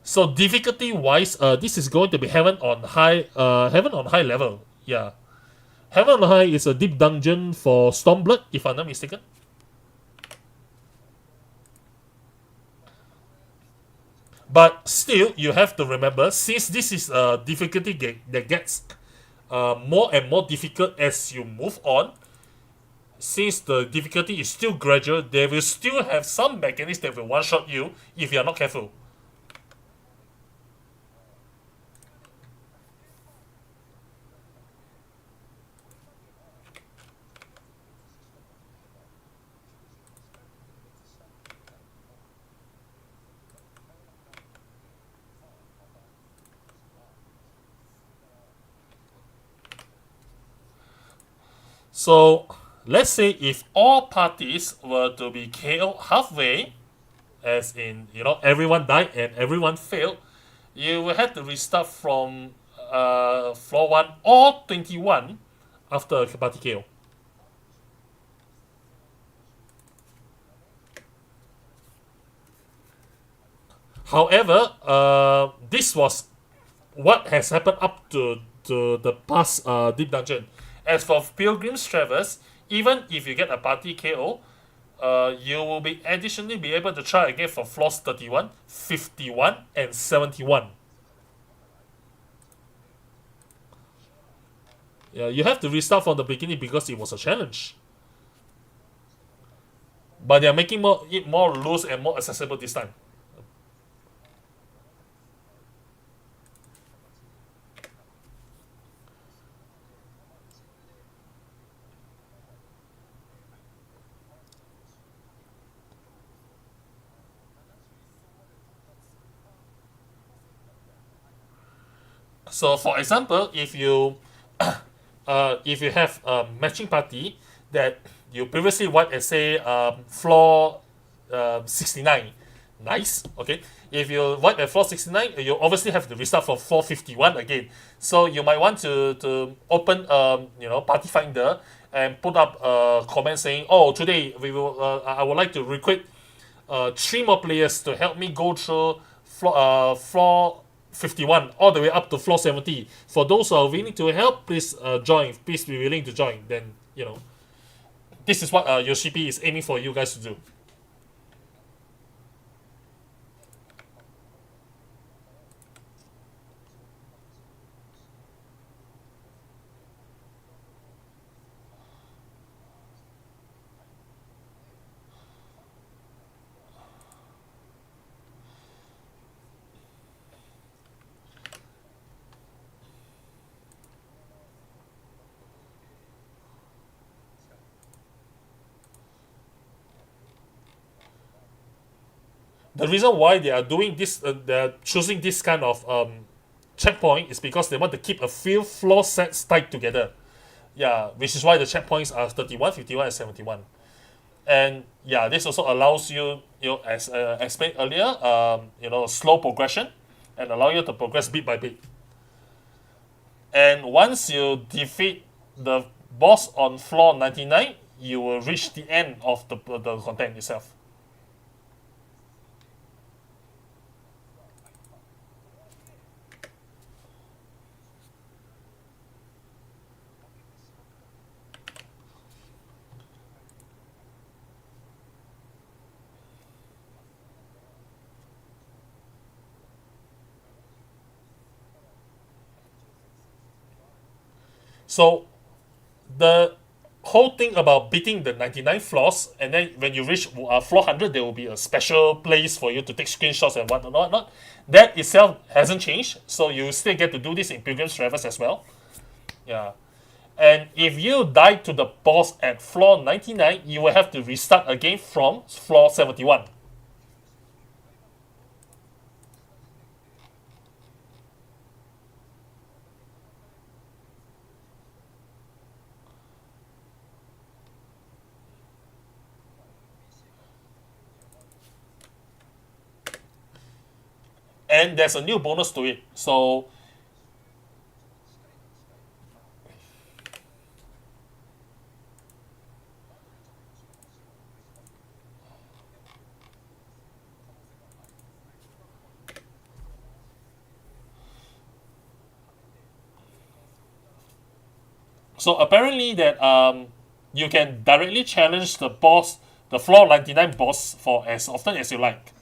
Speaker 1: So difficulty wise, this is going to be heaven on high level. Yeah, heaven on high is a deep dungeon for Stormblood, if I'm not mistaken. But still, you have to remember, since this is a difficulty that gets more and more difficult as you move on, since the difficulty is still gradual, they will still have some mechanics that will one-shot you if you are not careful. So let's say if all parties were to be KO halfway, as in everyone died and everyone failed, you will have to restart from floor 1 or 21 after a party KO. However, this was what has happened up to the past Deep Dungeon. As for Pilgrim's Traverse, even if you get a party KO, you will be additionally be able to try again for floors 31, 51, and 71. Yeah, you have to restart from the beginning because it was a challenge. But they are making it more loose and more accessible this time. So, for example, if you have a matching party that you previously wiped at say floor 69, nice. Okay, if you wipe at floor 69, you obviously have to restart from floor 51 again. So you might want to open Party Finder and put up a comment saying, "Oh, today I would like to recruit 3 more players to help me go through floor 51 all the way up to floor 70. For those who are willing to help, please join. Please be willing to join." Then, this is what Yoshipi is aiming for you guys to do. The reason why they are doing this, they're choosing this kind of checkpoint is because they want to keep a few floor sets tied together. Yeah, which is why the checkpoints are 31, 51, and 71. And yeah, this also allows you, as explained earlier, slow progression and allow you to progress bit by bit. And once you defeat the boss on floor 99, you will reach the end of the content itself. So the whole thing about beating the 99 floors, and then when you reach floor 100, there will be a special place for you to take screenshots and whatnot. That itself hasn't changed, so you still get to do this in Pilgrim's Traverse as well. Yeah. And if you die to the boss at floor 99, you will have to restart again from floor 71. And there's a new bonus to it. So apparently that you can directly challenge the boss, the floor 99 boss, for as often as you like.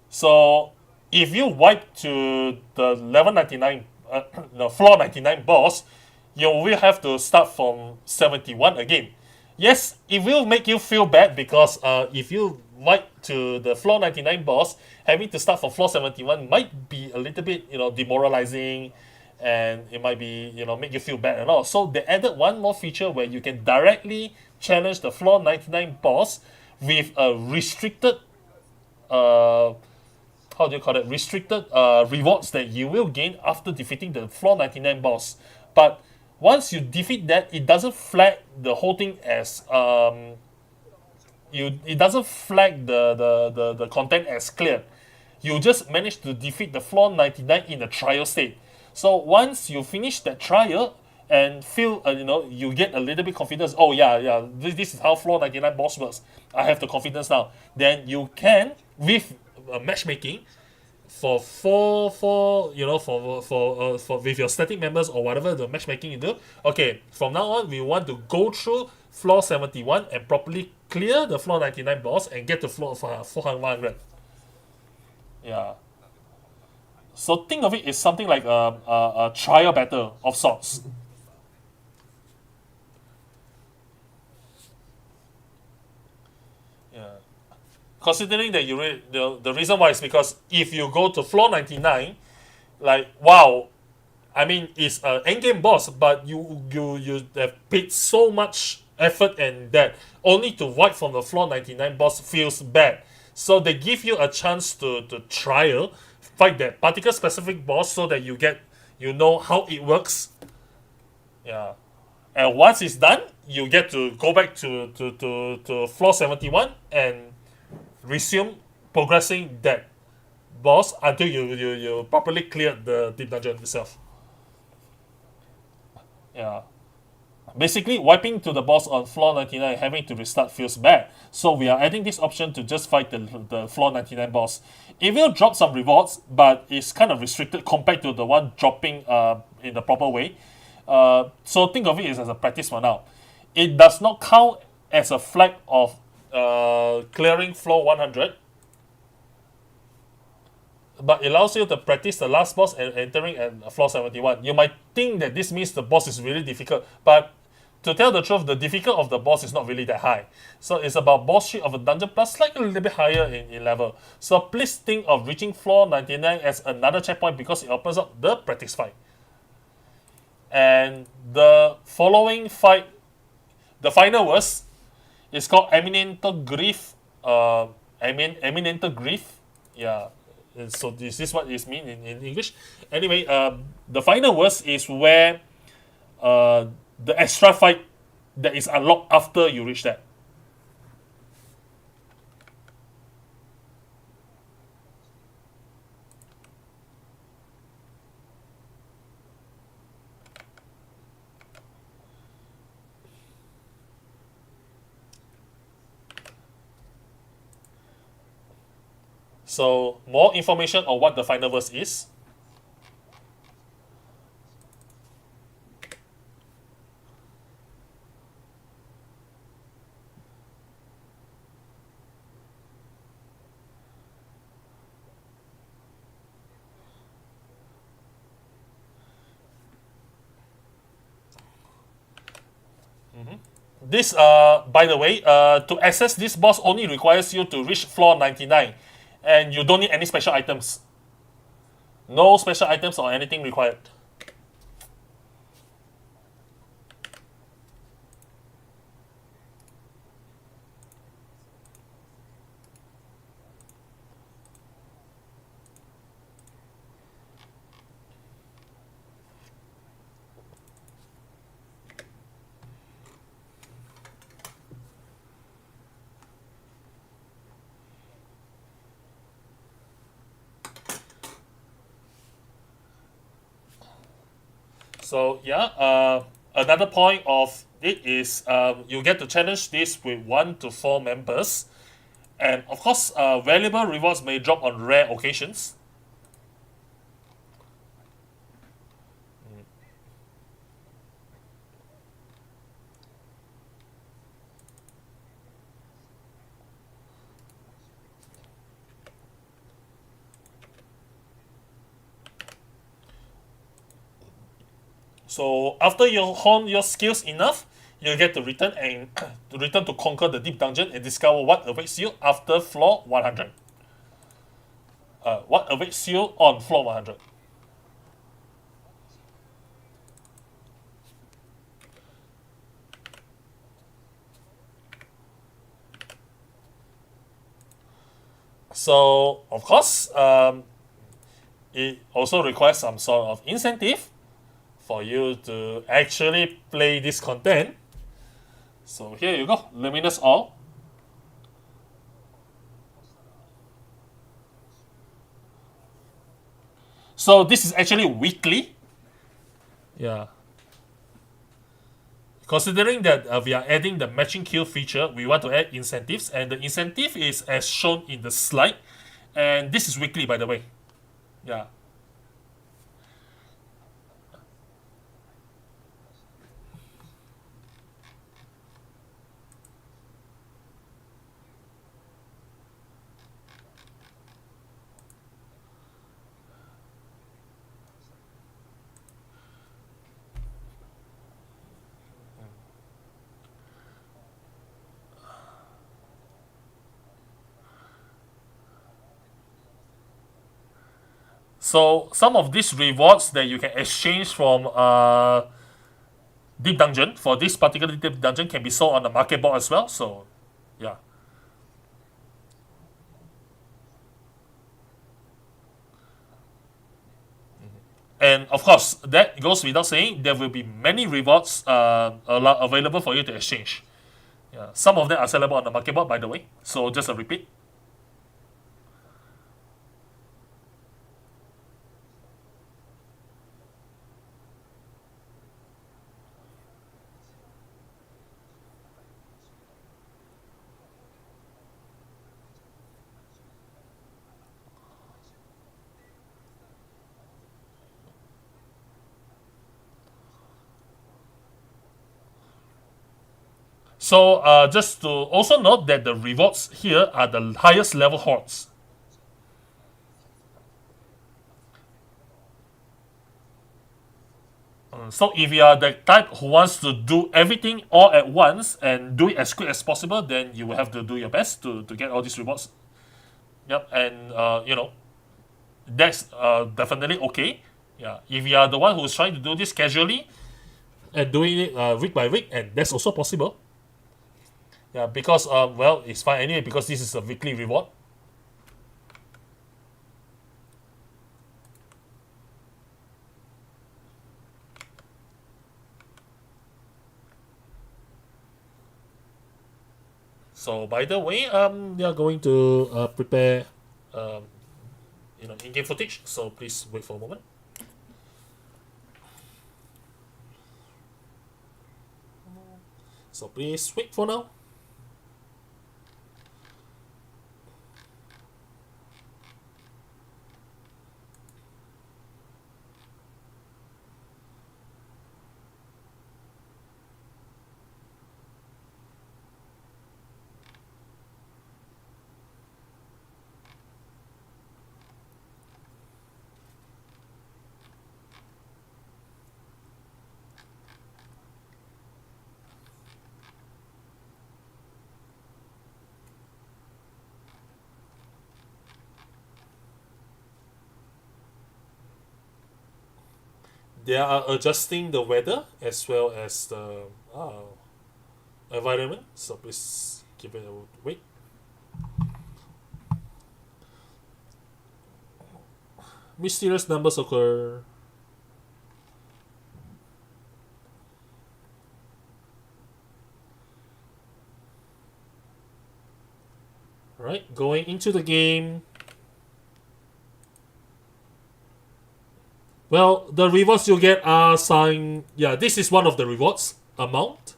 Speaker 1: So if you wipe to the level 99, the floor 99 boss, you will have to start from 71 again. Yes, it will make you feel bad because if you wipe to the floor 99 boss, having to start from floor 71 might be a little bit, demoralizing, and it might be, make you feel bad and all. So they added one more feature where you can directly challenge the floor 99 boss with a restricted
Speaker 2: how do you call it, restricted rewards that you will gain after defeating the floor 99 boss. But once you defeat that, it doesn't flag the whole thing as it doesn't flag the content as clear. You just managed to defeat the floor 99 in a trial state. So once you finish that trial and feel you get a little bit confidence. Oh yeah, this is how floor 99 boss works. I have the confidence now. Then you can with matchmaking for with your static members or whatever the matchmaking you do. Okay, from now on we want to go through floor 71 and properly clear the floor 99 boss and get to floor 400. Yeah. So think of it as something like a trial battle of sorts. Yeah. Considering that the reason why is because if you go to floor 99, like wow, I mean it's an endgame boss, but you have paid so much effort and that only to wipe from the floor 99 boss feels bad. So they give you a chance to trial fight that particular specific boss so that you know how it works. Yeah. And once it's done, you get to go back to floor 71 and resume progressing that boss until you properly cleared the deep dungeon itself. Yeah. Basically, wiping to the boss on floor 99 and having to restart feels bad. So we are adding this option to just fight the floor 99 boss. It will drop some rewards, but it's kind of restricted compared to the one dropping in the proper way. So think of it as a practice for now. It does not count as a flag of clearing floor 100, but it allows you to practice the last boss and entering at floor 71. You might think that this means the boss is really difficult, but to tell the truth, the difficulty of the boss is not really that high. So it's about boss sheet of a dungeon plus slightly a little bit higher in level. So please think of reaching floor 99 as another checkpoint because it opens up the practice fight. And the following fight, the final verse, is called Eminental Grief. Eminental Grief. Yeah. So is this what it means in English? Anyway, the final verse is where the extra fight that is unlocked after you reach that. So more information on what the final verse is. This, by the way, to access this boss only requires you to reach floor 99. And you don't need any special items. No special items or anything required. So yeah, another point of it is you get to challenge this with 1 to 4 members, and of course, valuable rewards may drop on rare occasions. So after you hone your skills enough, you get to return to conquer the deep dungeon and discover what awaits you after floor 100. What awaits you on floor 100. So, of course, it also requires some sort of incentive for you to actually play this content. So here you go, Luminous All. So this is actually weekly. Yeah. Considering that we are adding the matching kill feature, we want to add incentives, and the incentive is as shown in the slide. And this is weekly, by the way. Yeah. So some of these rewards that you can exchange from Deep Dungeon for this particular Deep Dungeon can be sold on the market board as well. So, yeah. And of course, that goes without saying, there will be many rewards available for you to exchange. Yeah. Some of them are sellable on the market board, by the way. So just a repeat. So just to also note that the rewards here are the highest level hordes. So if you are the type who wants to do everything all at once and do it as quick as possible, then you will have to do your best to get all these rewards. Yep, and that's definitely okay. Yeah, if you are the one who's trying to do this casually and doing it week by week, and that's also possible. Yeah, because well, it's fine anyway because this is a weekly reward. So by the way, we are going to prepare, in-game footage. So please wait for a moment. So please wait for now. They are adjusting the weather as well as the environment. So please give it a wait. Mysterious numbers occur. Alright, going into the game. Well, the rewards you get are signed. Yeah, this is one of the rewards amount.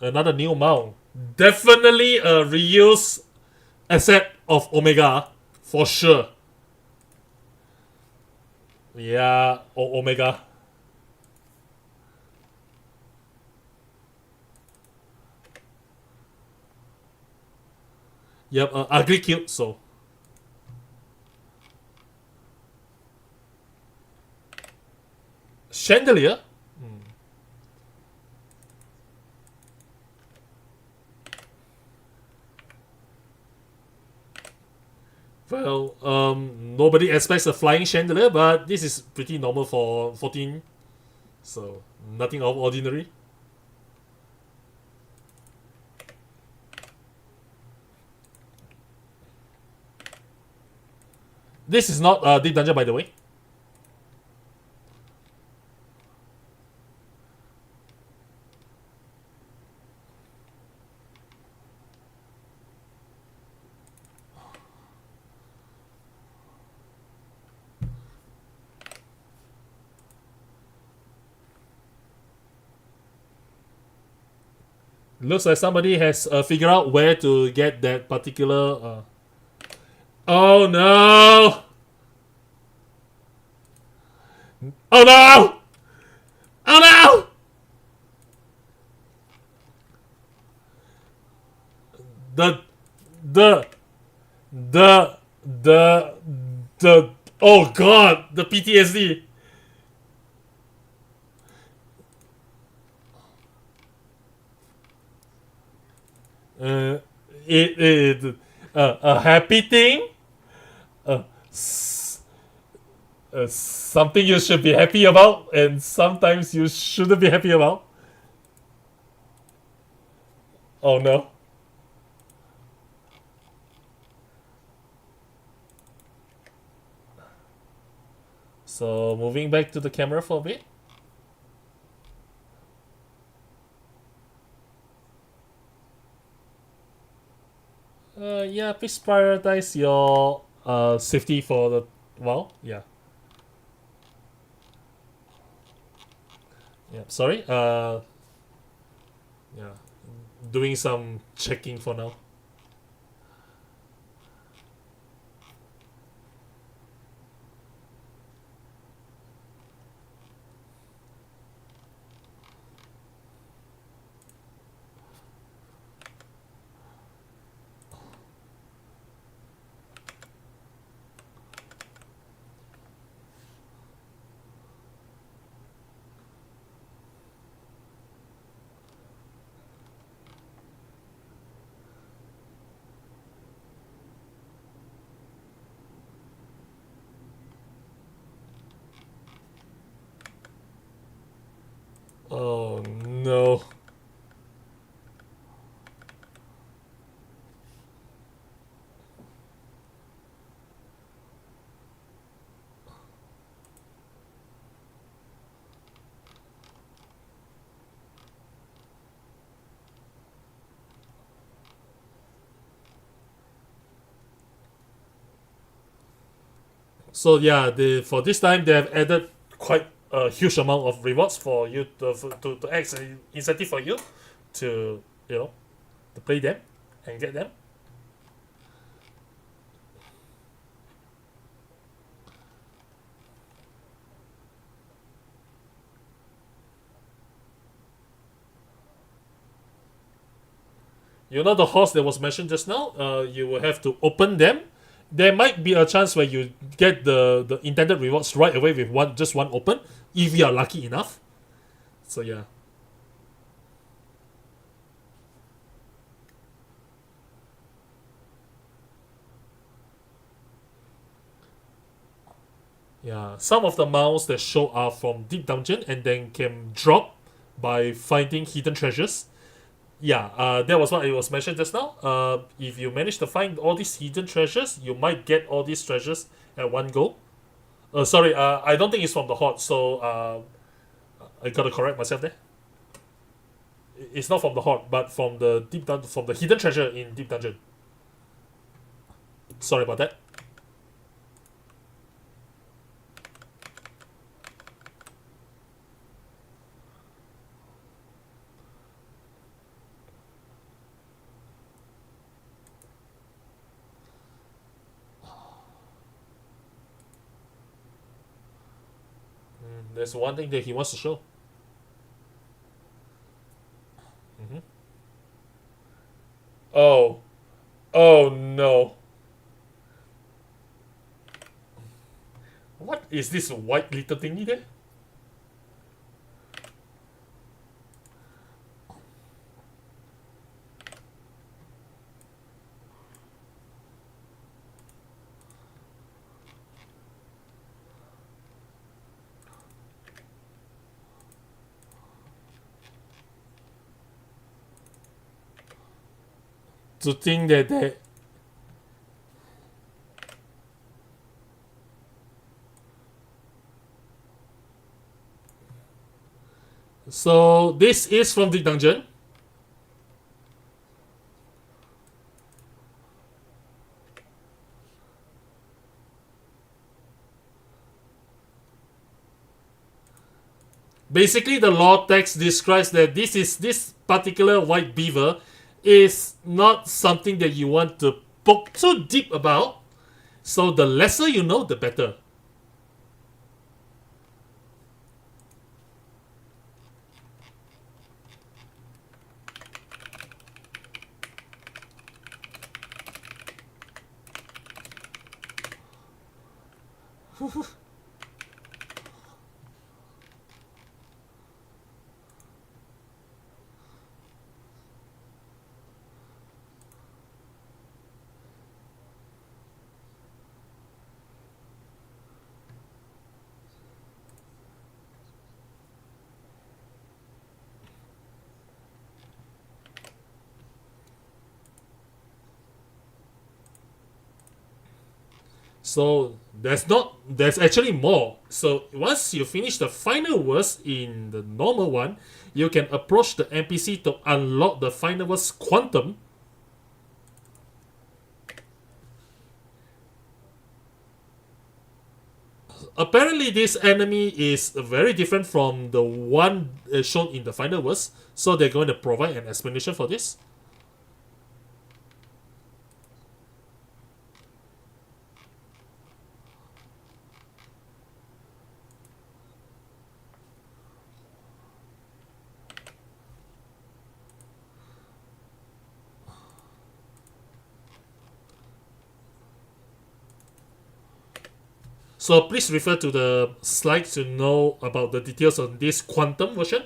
Speaker 2: Another new mount. Definitely a reuse asset of Omega, for sure. Yeah, Omega. Yep, ugly cute, so. Chandelier?
Speaker 1: Well, nobody expects a flying chandelier, but this is pretty normal for 14, so nothing out of ordinary. This is not Deep Dungeon, by the way. Looks like somebody has figured out where to get that particular. Oh no! Oh no! Oh no! The, the, the, the. Oh god! The PTSD. Uh, a happy thing, uh, something you should be happy about, and sometimes you shouldn't be happy about. Oh no. So moving back to the camera for a bit. Yeah, please prioritize your safety for the yeah. Yeah, sorry. Yeah, doing some checking for now. Oh no. So yeah, for this time they have added quite a huge amount of rewards for you to act as an incentive for you to to play them and get them. You know the horse that was mentioned just now. You will have to open them. There might be a chance where you get the intended rewards right away with just one open, if you are lucky enough. So yeah. Yeah, some of the mounts that show are from Deep Dungeon and then can drop by finding hidden treasures. Yeah, that was what it was mentioned just now. If you manage to find all these hidden treasures, you might get all these treasures at one go. Sorry, I don't think it's from the Horde, so I gotta correct myself there. It's not from the Horde, but from the from the hidden treasure in Deep Dungeon. Sorry about that. There's one thing that he wants to show. Mm-hmm. Oh. Oh no. What is this white little thingy there? to think that they. So this is from the dungeon. Basically, the law text describes that this particular white beaver is not something that you want to poke too deep about. So the lesser you know, the better. So there's actually more. So once you finish the final verse in the normal one, you can approach the NPC to unlock the final verse quantum. Apparently this enemy is very different from the one shown in the final verse, so they're going to provide an explanation for this. So please refer to the slides to know about the details on this quantum version.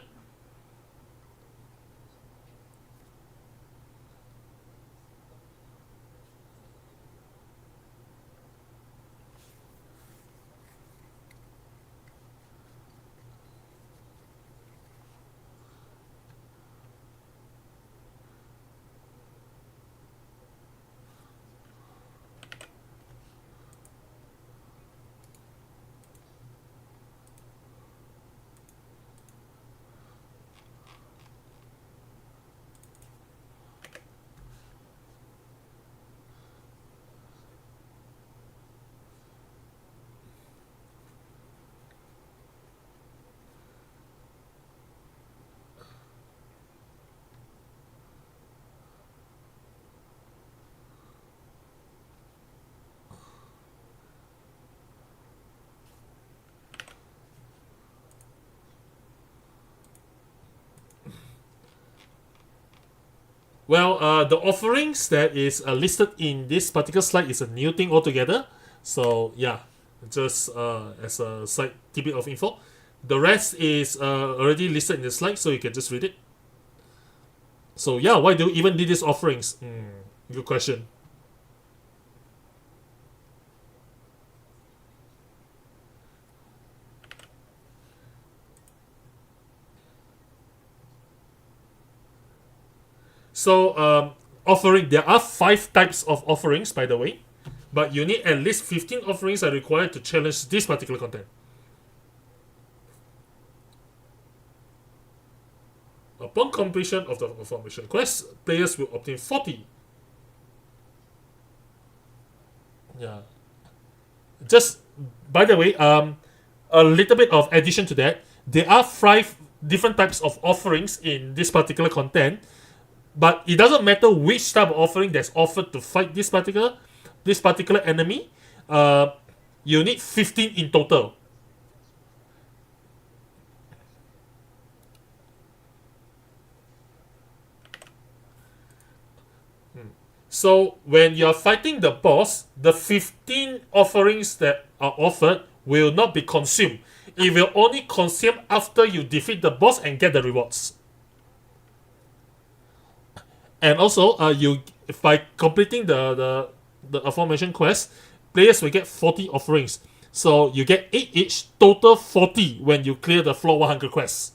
Speaker 1: Well, the offerings that is listed in this particular slide is a new thing altogether. So yeah, just as a side tidbit of info. The rest is already listed in the slide, so you can just read it. So yeah, why do you even need these offerings? Good question. So offering, there are 5 types of offerings, by the way, but you need at least 15 offerings are required to challenge this particular content. Upon completion of the formation quest, players will obtain 40. Yeah. Just by the way, a little bit of addition to that, there are 5 different types of offerings in this particular content, but it doesn't matter which type of offering that's offered to fight this particular enemy. You need 15 in total. So when you're fighting the boss, the 15 offerings that are offered will not be consumed. It will only consume after you defeat the boss and get the rewards. And also, by completing the aforementioned quest, players will get 40 offerings. So you get 8 each, total 40 when you clear the floor 100 quests.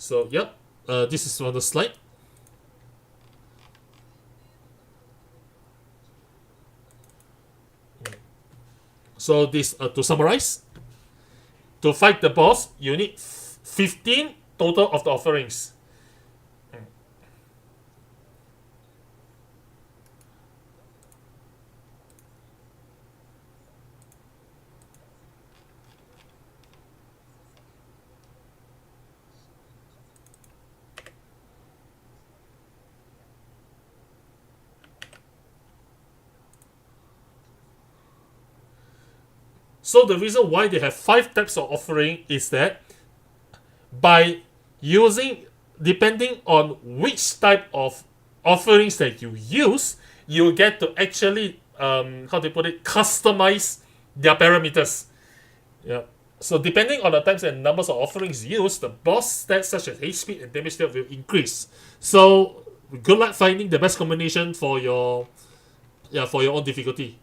Speaker 1: So, yep, this is on the slide. So, this to summarize, to fight the boss, you need 15 total of the offerings. So the reason why they have 5 types of offering is that by using, depending on which type of offerings that you use, you get to actually, how to put it, customize their parameters. Yeah. So depending on the types and numbers of offerings used, the boss stats such as HP and damage dealt will increase. So good luck finding the best combination for your own difficulty.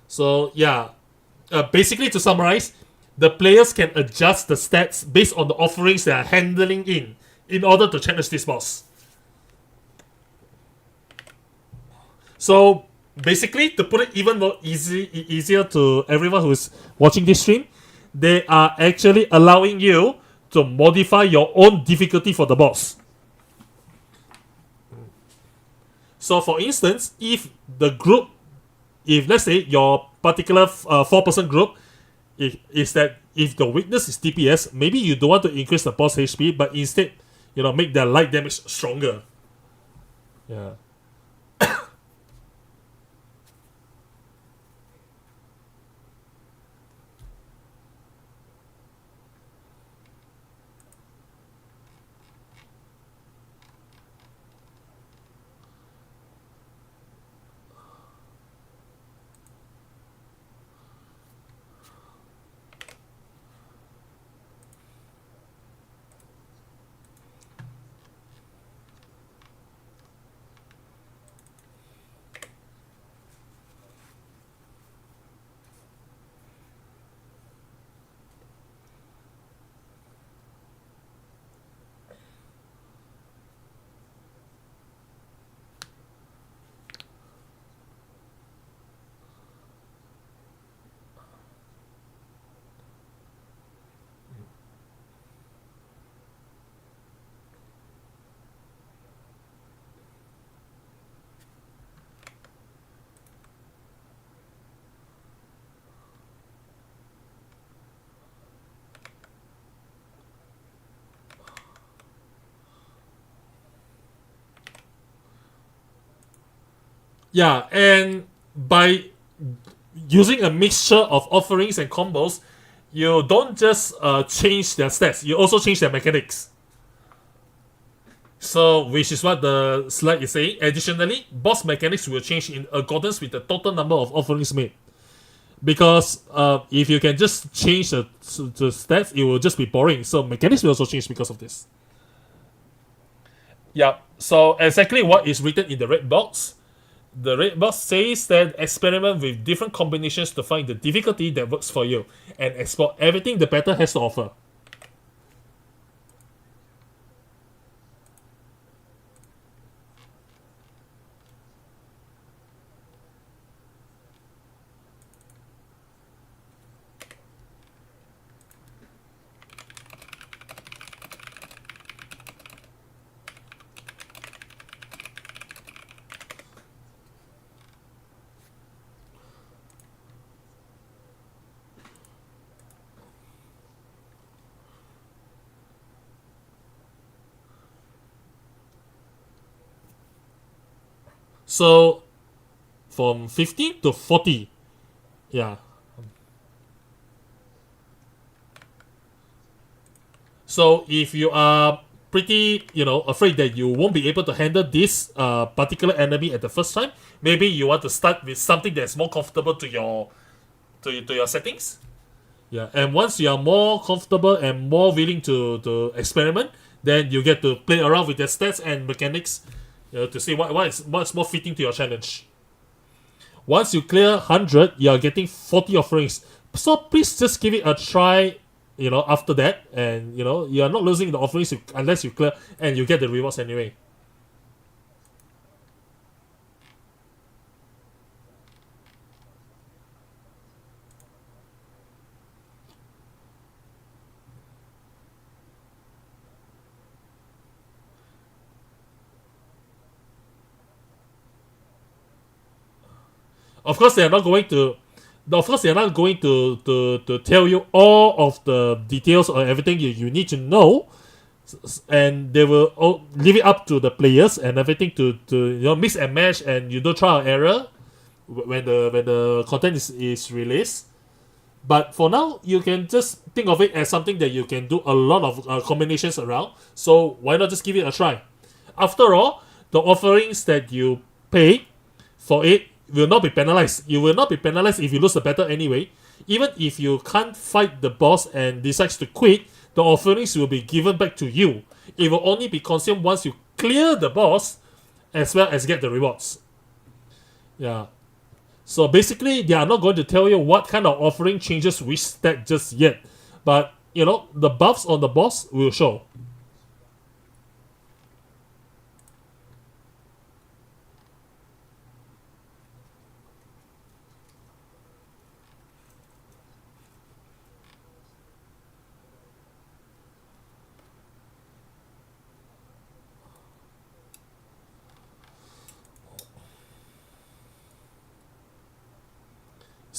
Speaker 1: So yeah, basically to summarize, the players can adjust the stats based on the offerings they are handling in order to challenge this boss. So basically, to put it even more easier to everyone who is watching this stream, they are actually allowing you to modify your own difficulty for the boss. So for instance, if let's say your particular 4-person group, if the weakness is DPS, maybe you don't want to increase the boss HP, but instead, make their light damage stronger. Yeah. Yeah, and by using a mixture of offerings and combos, you don't just change their stats, you also change their mechanics. So, which is what the slide is saying. Additionally, boss mechanics will change in accordance with the total number of offerings made. Because if you can just change the stats, it will just be boring. So, mechanics will also change because of this. Yeah, so exactly what is written in the red box. The red box says that experiment with different combinations to find the difficulty that works for you and explore everything the battle has to offer. So, from 15 to 40. Yeah. So, if you are pretty, afraid that you won't be able to handle this particular enemy at the first time, maybe you want to start with something that's more comfortable to your settings. Yeah, and once you are more comfortable and more willing to experiment, then you get to play around with the stats and mechanics, to see what's more fitting to your challenge. Once you clear 100, you are getting 40 offerings. So please just give it a try, after that, and you are not losing the offerings unless you clear, and you get the rewards anyway. Of course, they are not going to. Of course, they are not going to tell you all of the details or everything you need to know, and they will leave it up to the players and everything to mix and match, and you do trial and error when the content is released. But for now, you can just think of it as something that you can do a lot of combinations around. So why not just give it a try? After all, the offerings that you pay for it will not be penalized. You will not be penalized if you lose the battle anyway. Even if you can't fight the boss and decides to quit, the offerings will be given back to you. It will only be consumed once you clear the boss, as well as get the rewards. Yeah. So basically, they are not going to tell you what kind of offering changes which stat just yet. But, the buffs on the boss will show.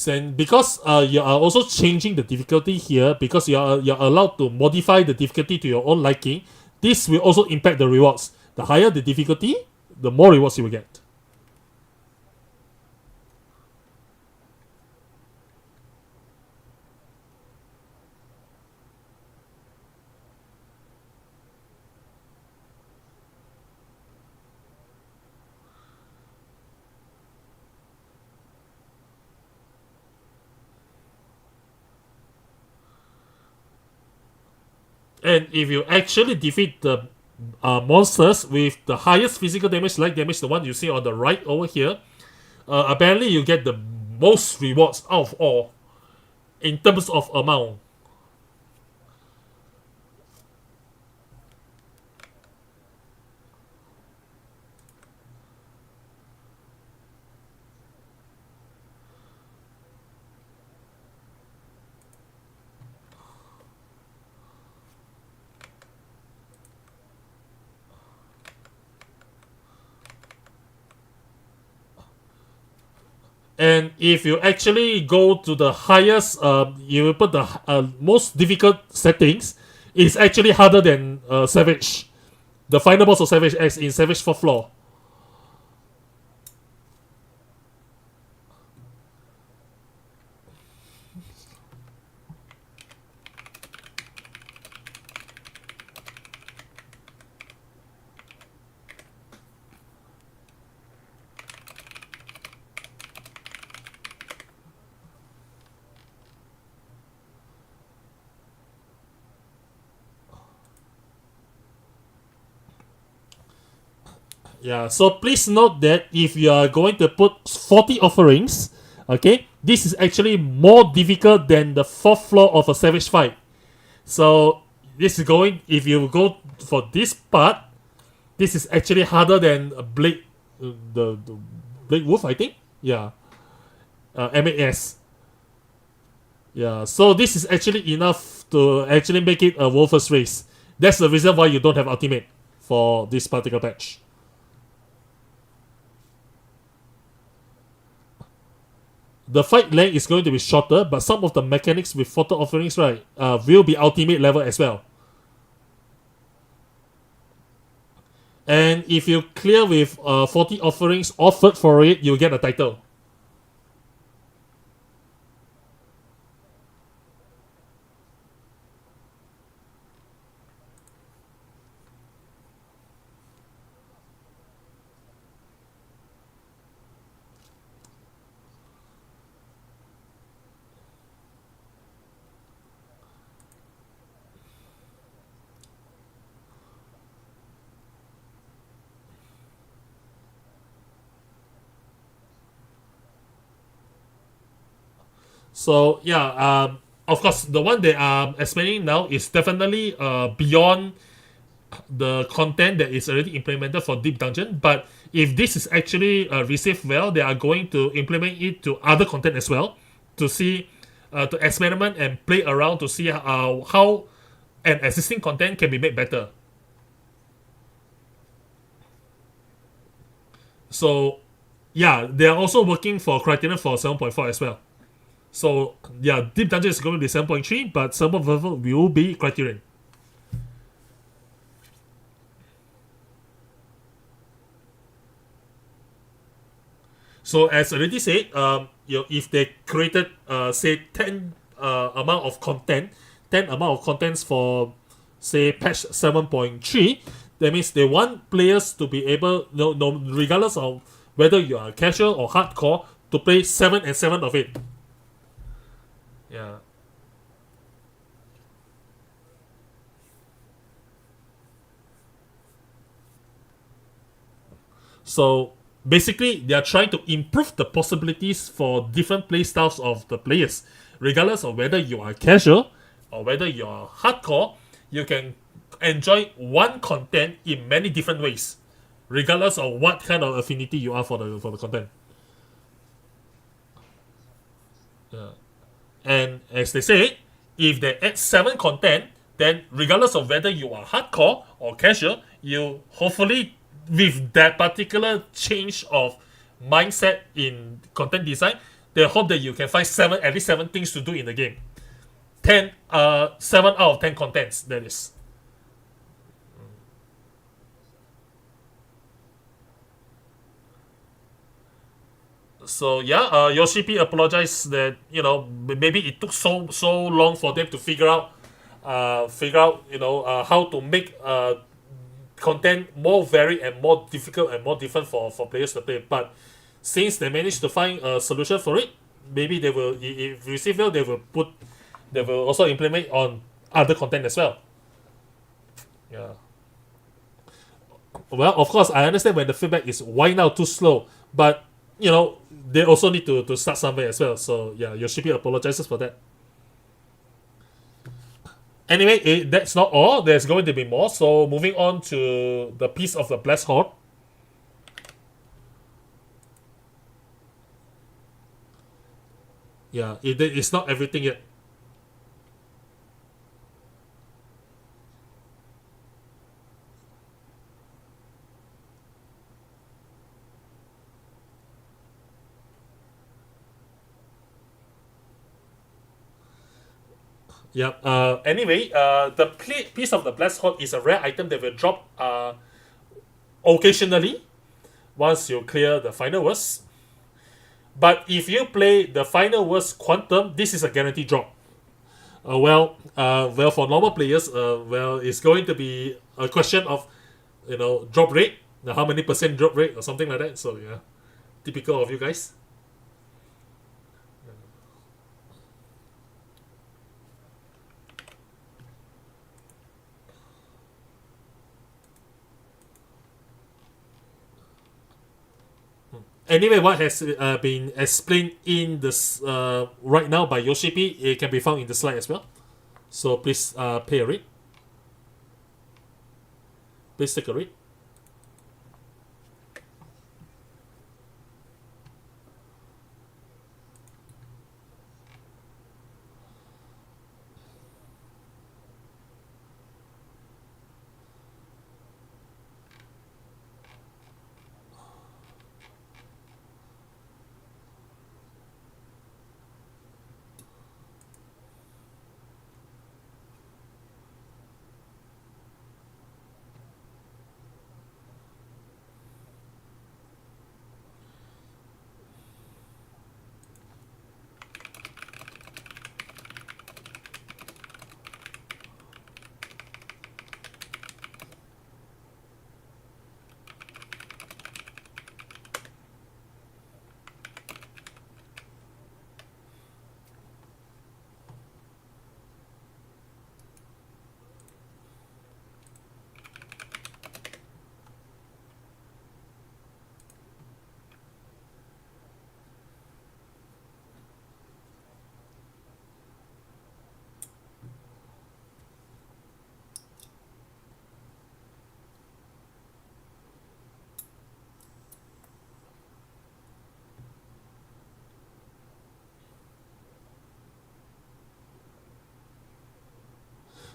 Speaker 1: And because you are also changing the difficulty here, because you're allowed to modify the difficulty to your own liking, this will also impact the rewards. The higher the difficulty, the more rewards you will get. And if you actually defeat the monsters with the highest physical damage, like damage, the one you see on the right over here, apparently you get the most rewards out of all in terms of amount. And if you actually go to the highest, you will put the most difficult settings, it's actually harder than Savage. The final boss of Savage X in Savage 4th floor. Yeah, so please note that if you are going to put 40 offerings, okay, this is actually more difficult than the 4th floor of a Savage fight. So this is going, if you go for this part, this is actually harder than a Blade, the Blade Wolf, I think. Yeah, MAS. Yeah, so this is actually enough to actually make it a Wolfers race. That's the reason why you don't have ultimate for this particular patch. The fight length is going to be shorter, but some of the mechanics with photo offerings, right, will be ultimate level as well. And if you clear with 40 offerings offered for it, you'll get a title. So yeah, of course, the one that I'm explaining now is definitely beyond the content that is already implemented for Deep Dungeon. But if this is actually received well, they are going to implement it to other content as well to see, to experiment and play around to see how an existing content can be made better. So yeah, they are also working for Criterion for 7.4 as well. So yeah, Deep Dungeon is going to be 7.3, but 7.4 will be Criterion. So as already said, if they created say 10 amount of content, 10 amount of contents for say patch 7.3, that means they want players to be able, no, regardless of whether you are casual or hardcore, to play 7 and 7 of it. Yeah. So basically, they are trying to improve the possibilities for different play styles of the players. Regardless of whether you are casual or whether you are hardcore, you can enjoy one content in many different ways, regardless of what kind of affinity you are for the content. And as they say, if they add 7 content, then regardless of whether you are hardcore or casual, you hopefully with that particular change of mindset in content design, they hope that you can find at least 7 things to do in the game. 7 out of 10 contents, that is. So yeah, Yoshi P apologized that maybe it took so long for them to figure out how to make content more varied and more difficult and more different for players to play. But since they managed to find a solution for it, maybe they will, if receive well, they will also implement on other content as well. Yeah. Well, of course, I understand when the feedback is why now too slow, but they also need to start somewhere as well. So yeah, Yoshipi apologizes for that. Anyway, that's not all. There's going to be more. So moving on to the piece of the Blessed Horde. Yeah, it's not everything yet. Yeah. Anyway, the piece of the Blessed Horde is a rare item that will drop occasionally once you clear the final worst. But if you play the final worst Quantum, this is a guaranteed drop. Well, for normal players, it's going to be a question of drop rate, how many percent drop rate or something like that. So yeah, typical of you guys. Anyway, what has been explained in this right now by Yoshipi, it can be found in the slide as well. So please pay a read. Please take a read.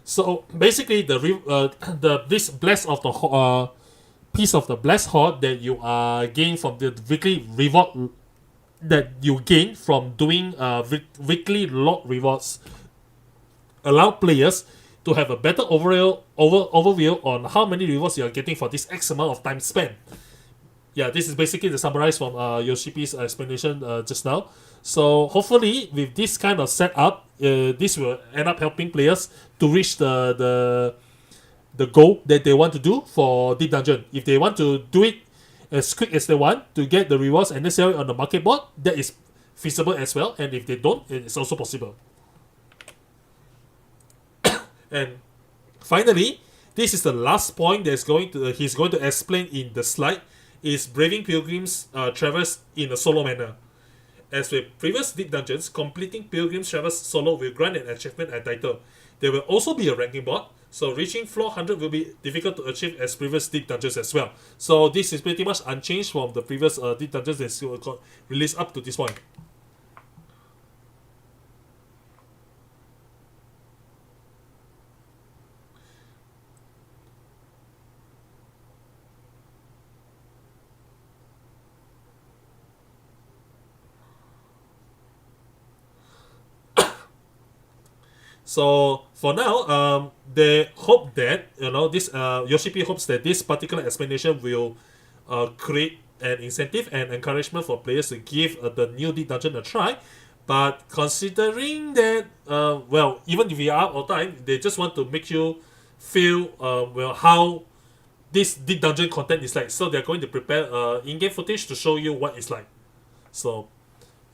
Speaker 1: So basically, this bless of the piece of the blessed horde that you gain from the weekly reward that you gain from doing weekly log rewards allow players to have a better overview on how many rewards you are getting for this X amount of time spent. Yeah, this is basically the summarize from Yoshipi's explanation just now. So hopefully, with this kind of setup, this will end up helping players to reach the goal that they want to do for Deep Dungeon. If they want to do it as quick as they want to get the rewards and necessary on the market board, that is feasible as well. And if they don't, it's also possible. And finally, this is the last point that's he's going to explain in the slide, is braving pilgrims traverse in a solo manner. As with previous Deep Dungeons, completing Pilgrim's Traverse solo will grant an achievement and title. There will also be a ranking board, so reaching floor 100 will be difficult to achieve as previous Deep Dungeons as well. So this is pretty much unchanged from the previous Deep Dungeons that got released up to this point. So for now, they hope that this Yoshipi hopes that this particular explanation will create an incentive and encouragement for players to give the new Deep Dungeon a try. But considering that, even if we are out of time, they just want to make you feel how this Deep Dungeon content is like. So they're going to prepare in-game footage to show you what it's like. So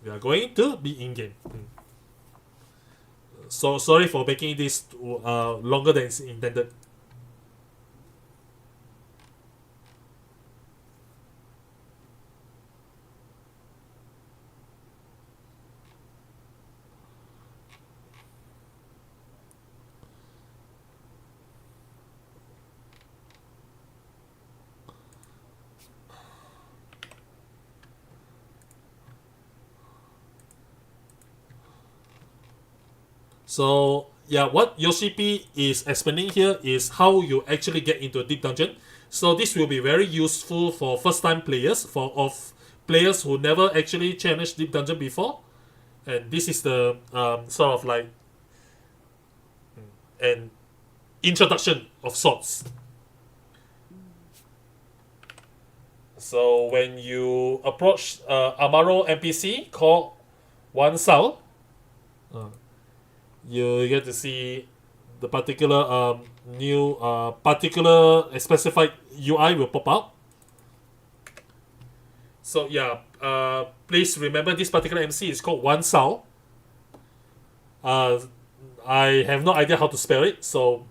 Speaker 1: we are going to be in-game. So sorry for making this longer than it's intended. So yeah, what Yoshipi is explaining here is how you actually get into a Deep Dungeon. So this will be very useful for first-time players, of players who never actually challenged Deep Dungeon before. And this is the sort of like an introduction of sorts. So when you approach Amaro NPC called Wan Sao, you get to see the particular new particular specified UI will pop up. So yeah, please remember this particular MC is called Wan Sao. I have no idea how to spell it, so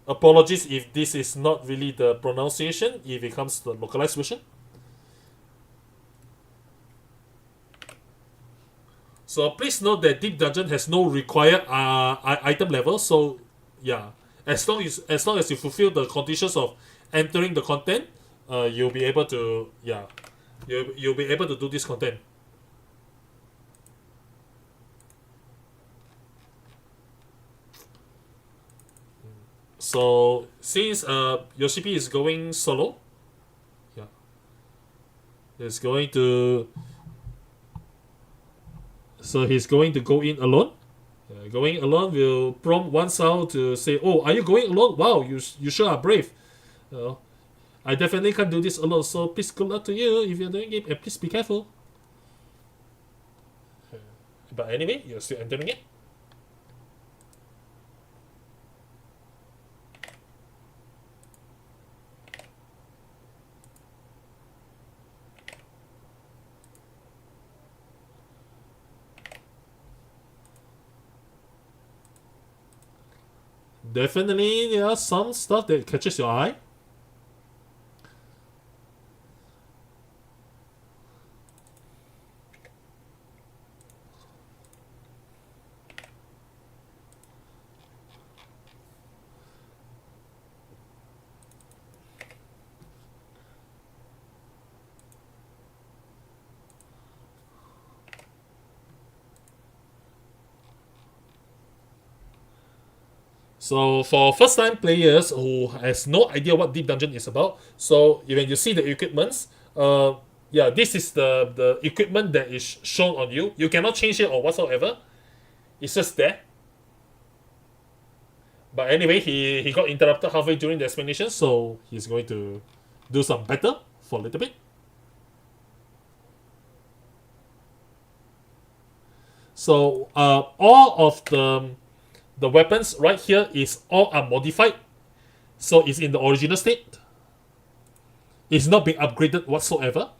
Speaker 1: apologies if this is not really the pronunciation if it comes to the localized version. So please note that Deep Dungeon has no required item level. So yeah, as long as you fulfill the conditions of entering the content, you'll be able to you'll be able to do this content. So since Yoshipi is going solo, he's going to go in alone. Going alone will prompt Wan Sao to say, "Oh, are you going alone? Wow, you sure are brave. I definitely can't do this alone. So please good luck to you if you're doing it, and please be careful." But anyway, you're still entering it. Definitely, there are some stuff that catches your eye. So for first time players who has no idea what Deep Dungeon is about, so when you see the equipments, yeah, this is the equipment that is shown on you. You cannot change it or whatsoever. It's just there. But anyway, he got interrupted halfway during the explanation, so he's going to do some better for a little bit. So all of the weapons right here is all unmodified, so it's in the original state. It's not being upgraded whatsoever.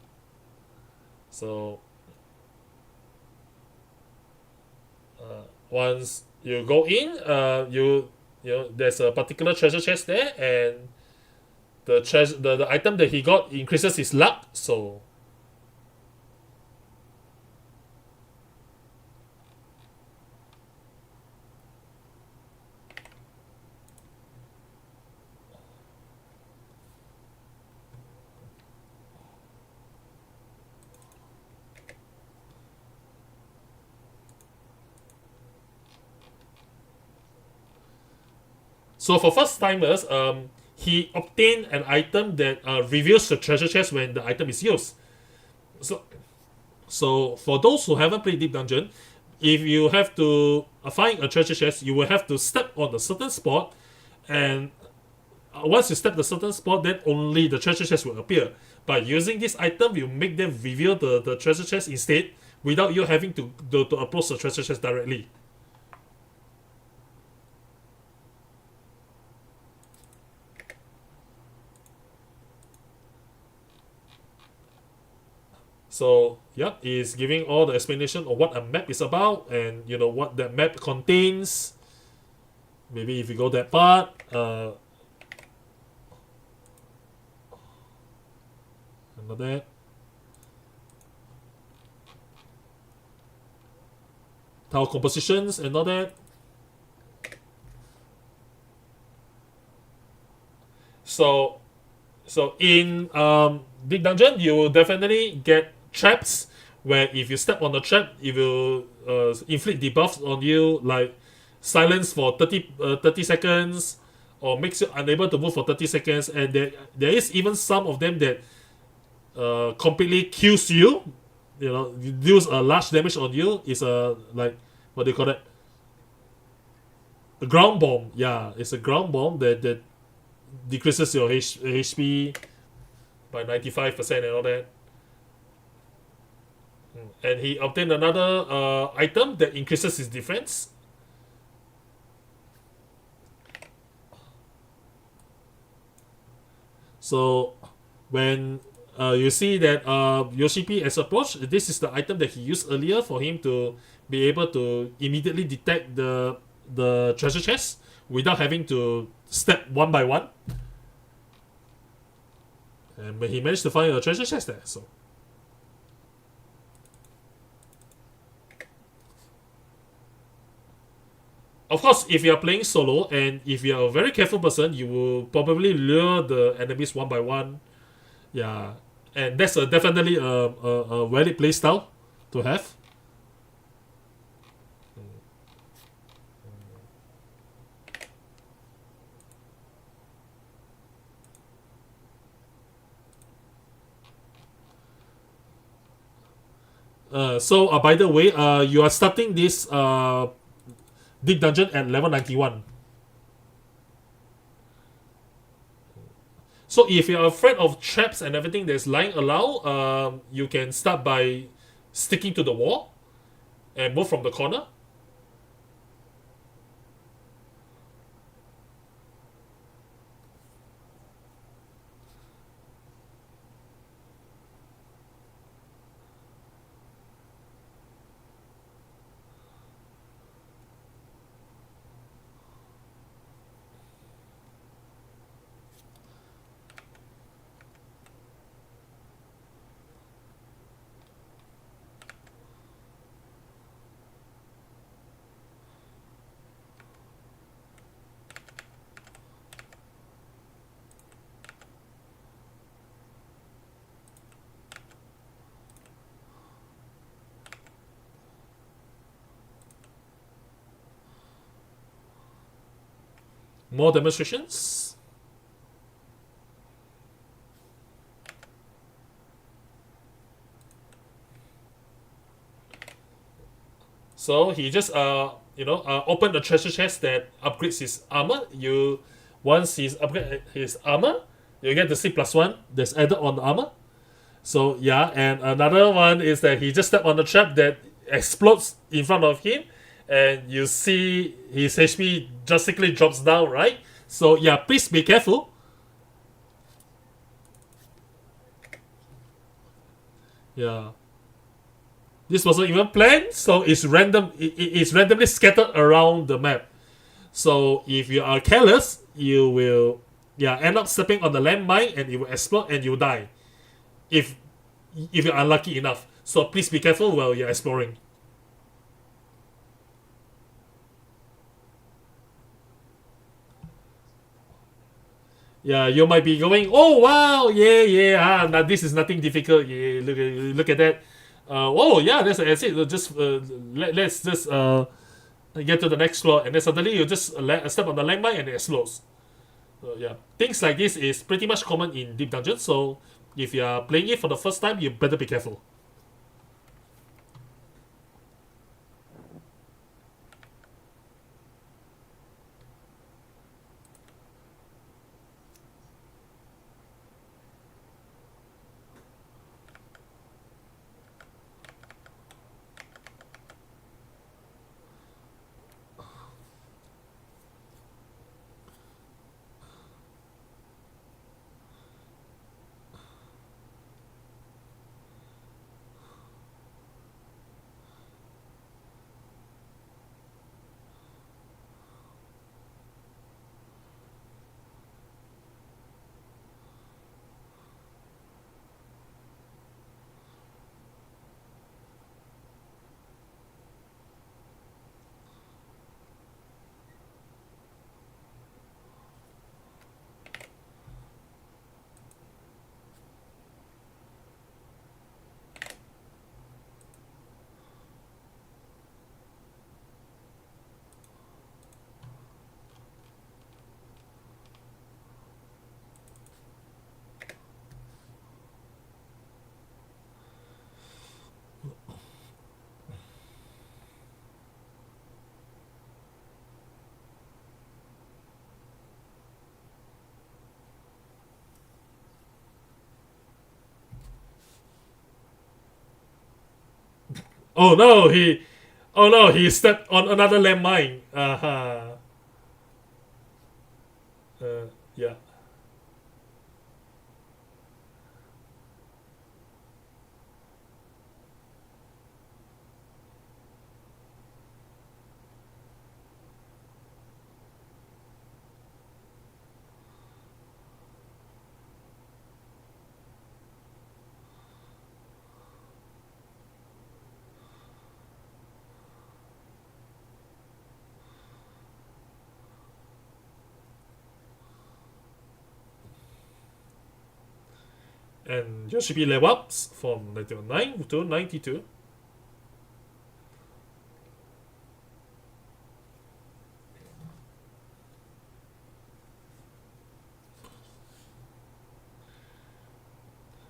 Speaker 1: So once you go in, you know there's a particular treasure chest there, and the item that he got increases his luck. So So for first timers, he obtained an item that reveals the treasure chest when the item is used. So, so for those who haven't played Deep Dungeon, if you have to find a treasure chest, you will have to step on a certain spot, and once you step the certain spot, then only the treasure chest will appear. By using this item, you make them reveal the treasure chest instead, without you having to approach the treasure chest directly. So yeah, it's giving all the explanation of what a map is about, and you know what that map contains. Maybe if you go that part, another tile compositions and all that. So in Big Dungeon, you will definitely get traps where if you step on the trap, it will inflict debuffs on you, like silence for 30 seconds, or makes you unable to move for 30 seconds. And there is even some of them that completely kills you, you know, deals a large damage on you. It's a, like, what do you call that? A ground bomb. Yeah, it's a ground bomb that decreases your HP by 95% and all that. And he obtained another item that increases his defense. So when you see that Yoshipi has approached, this is the item that he used earlier for him to be able to immediately detect the treasure chest without having to step one by one. And he managed to find a treasure chest there. So of course, if you are playing solo and if you are a very careful person, you will probably lure the enemies one by one. Yeah, and that's definitely a valid playstyle to have. So by the way, you are starting this Deep Dungeon at level 91. So if you're afraid of traps and everything that's lying around, you can start by sticking to the wall and move from the corner. More demonstrations. So he just open the treasure chest that upgrades his armor. Once he's upgrade his armor, you get the C+1 that's added on the armor. So yeah, and another one is that he just stepped on the trap that explodes in front of him, and you see his HP drastically drops down, right? So yeah, please be careful. Yeah. This wasn't even planned, so it's random. It's randomly scattered around the map. So if you are careless, you will end up stepping on the landmine and it will explode and you die. If you're unlucky enough. So please be careful while you're exploring. Yeah, you might be going, oh wow, now this is nothing difficult. Yeah, look at that. Oh yeah, that's it. Just let's just get to the next floor, and then suddenly you just step on the landmine and it explodes. Yeah, things like this is pretty much common in deep dungeons. So if you are playing it for the first time, you better be careful. Oh no, he stepped on another landmine. Yeah. And your should be level ups from 99 to 92.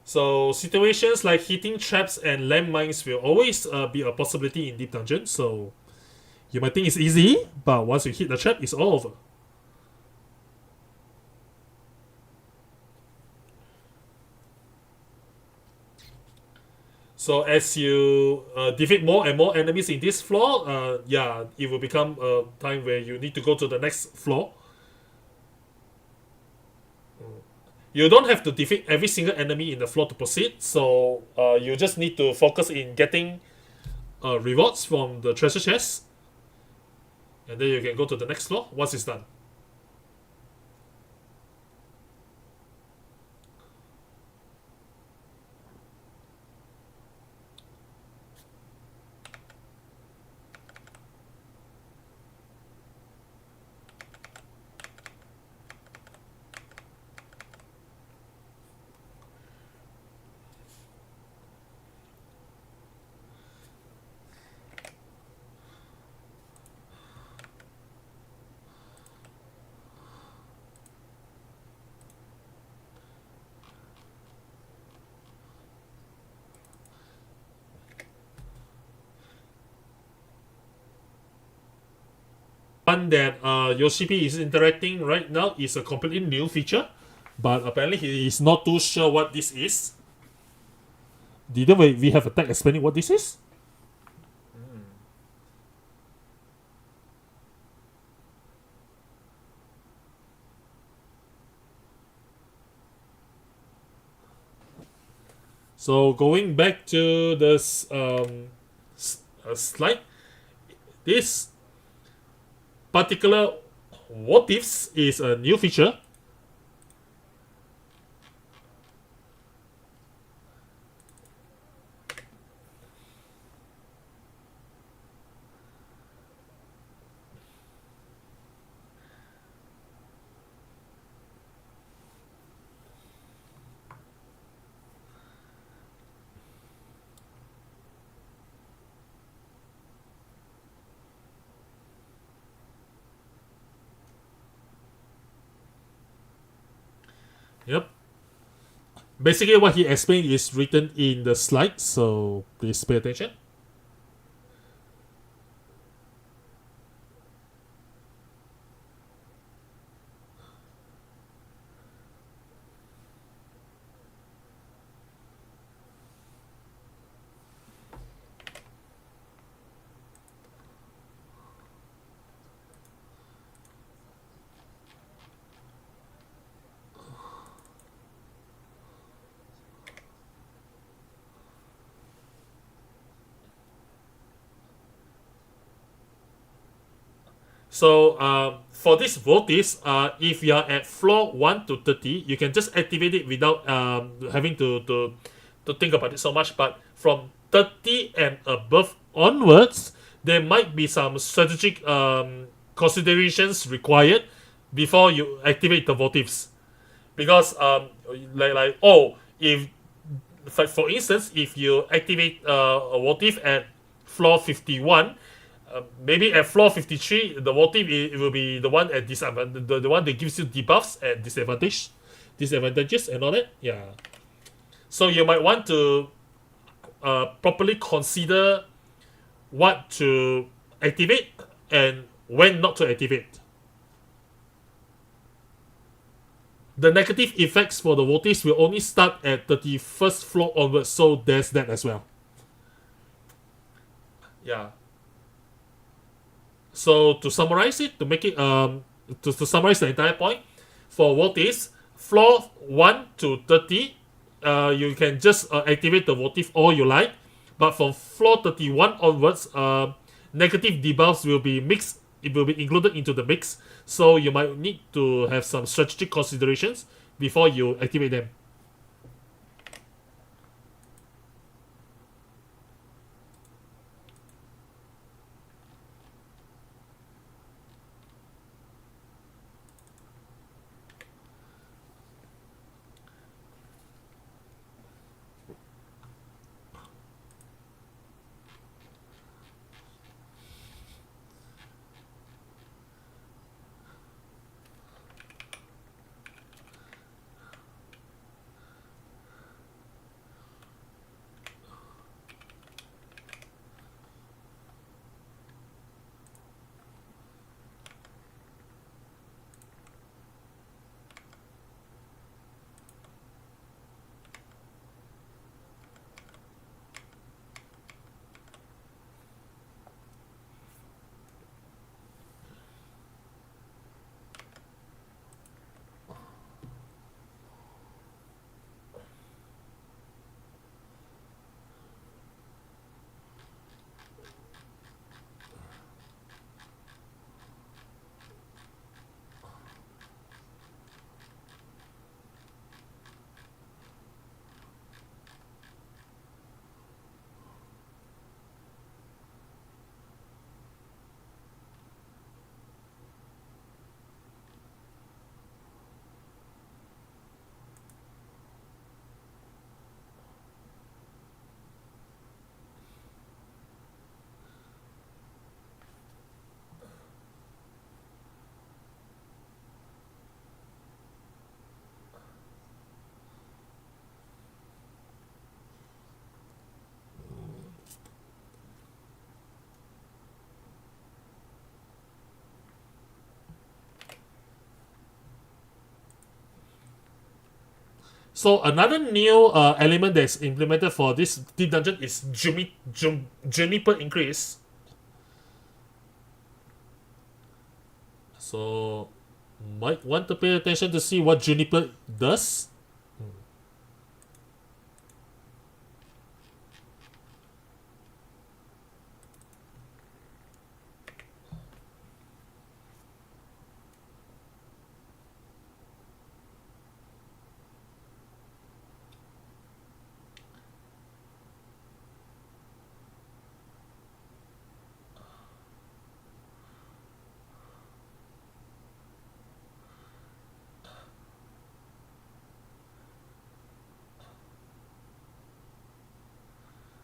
Speaker 1: So situations like hitting traps and landmines will always be a possibility in deep dungeons. So you might think it's easy, but once you hit the trap, it's all over. So as you defeat more and more enemies in this floor, it will become a time where you need to go to the next floor. You don't have to defeat every single enemy in the floor to proceed, so you just need to focus in getting rewards from the treasure chest, and then you can go to the next floor once it's done. one that Yoshipi is interacting right now is a completely new feature, but apparently he is not too sure what this is. Didn't we have a tag explaining what this is? So going back to this slide, this particular what ifs is a new feature. Yep. Basically, what he explained is written in the slide, so please pay attention. So for this votives, if you are at floor 1 to 30, you can just activate it without having to think about it so much. But from 30 and above onwards, there might be some strategic considerations required before you activate the votives. Because if for instance, if you activate a votive at floor 51, maybe at floor 53, the votive it will be the one at the one that gives you debuffs and disadvantages and all that. Yeah. So you might want to properly consider what to activate and when not to activate. The negative effects for the votives will only start at 31st floor onwards, so there's that as well. Yeah. So to summarize it, to make it to summarize the entire point, for votives, floor 1 to 30, you can just activate the votive all you like, but from floor 31 onwards, negative debuffs will be mixed. It will be included into the mix, so you might need to have some strategic considerations before you activate them. So another new element that's implemented for this deep dungeon is Juniper increase. So might want to pay attention to see what Juniper does.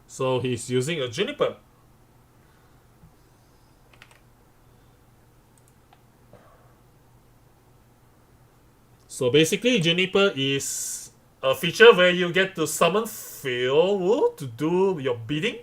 Speaker 1: So he's using a Juniper. So basically, Juniper is a feature where you get to summon fuel to do your bidding.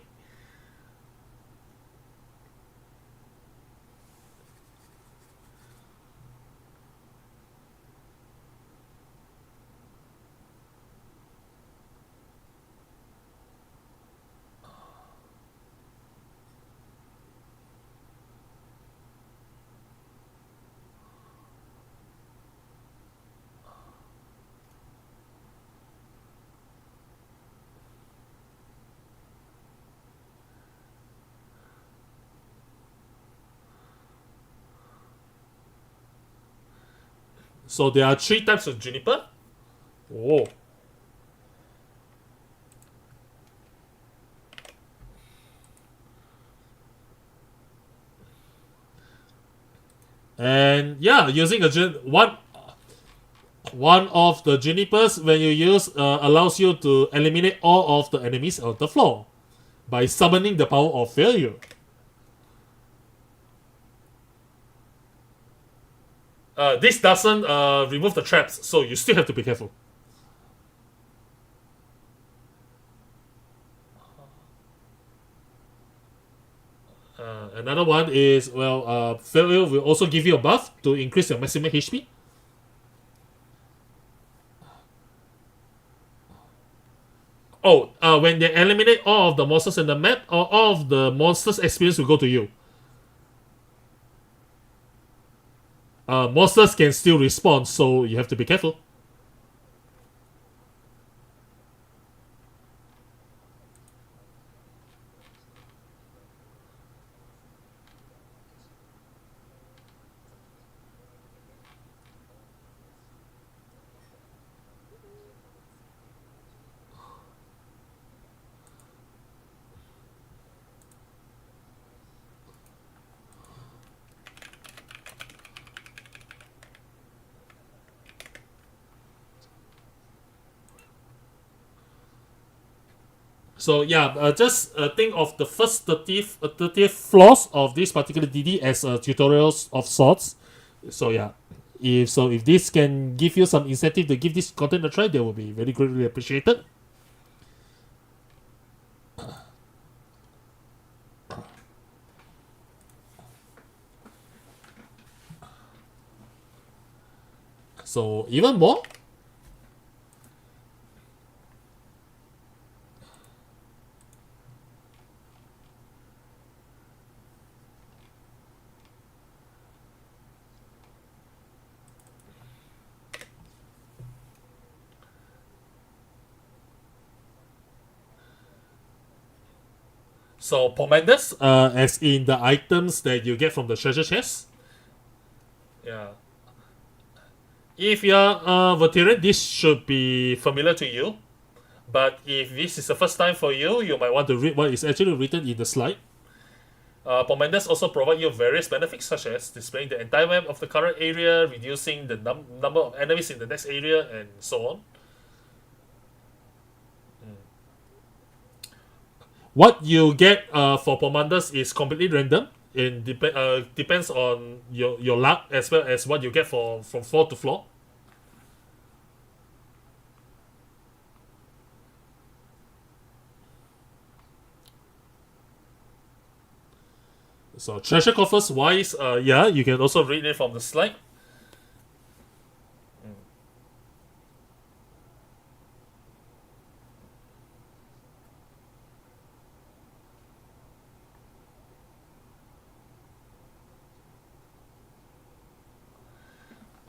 Speaker 1: So there are 3 types of Juniper. Oh. And yeah, using one of the Junipers when you use allows you to eliminate all of the enemies on the floor by summoning the power of failure. This doesn't remove the traps, so you still have to be careful. Another one is, failure will also give you a buff to increase your maximum HP. When they eliminate all of the monsters in the map, all of the monsters' experience will go to you. Monsters can still respawn, so you have to be careful. So yeah, just think of the first 30th floors of this particular DD as tutorials of sorts. So yeah, if this can give you some incentive to give this content a try, that will be very greatly appreciated. So even more. So Pomanders, as in the items that you get from the treasure chest. Yeah. If you're a veteran, this should be familiar to you. But if this is the first time for you, you might want to read what is actually written in the slide. Pomanders also provide you various benefits such as displaying the entire map of the current area, reducing the number of enemies in the next area, and so on. What you get for Pomanders is completely random. It depends on your luck as well as what you get from floor to floor. So treasure coffers wise, yeah, you can also read it from the slide.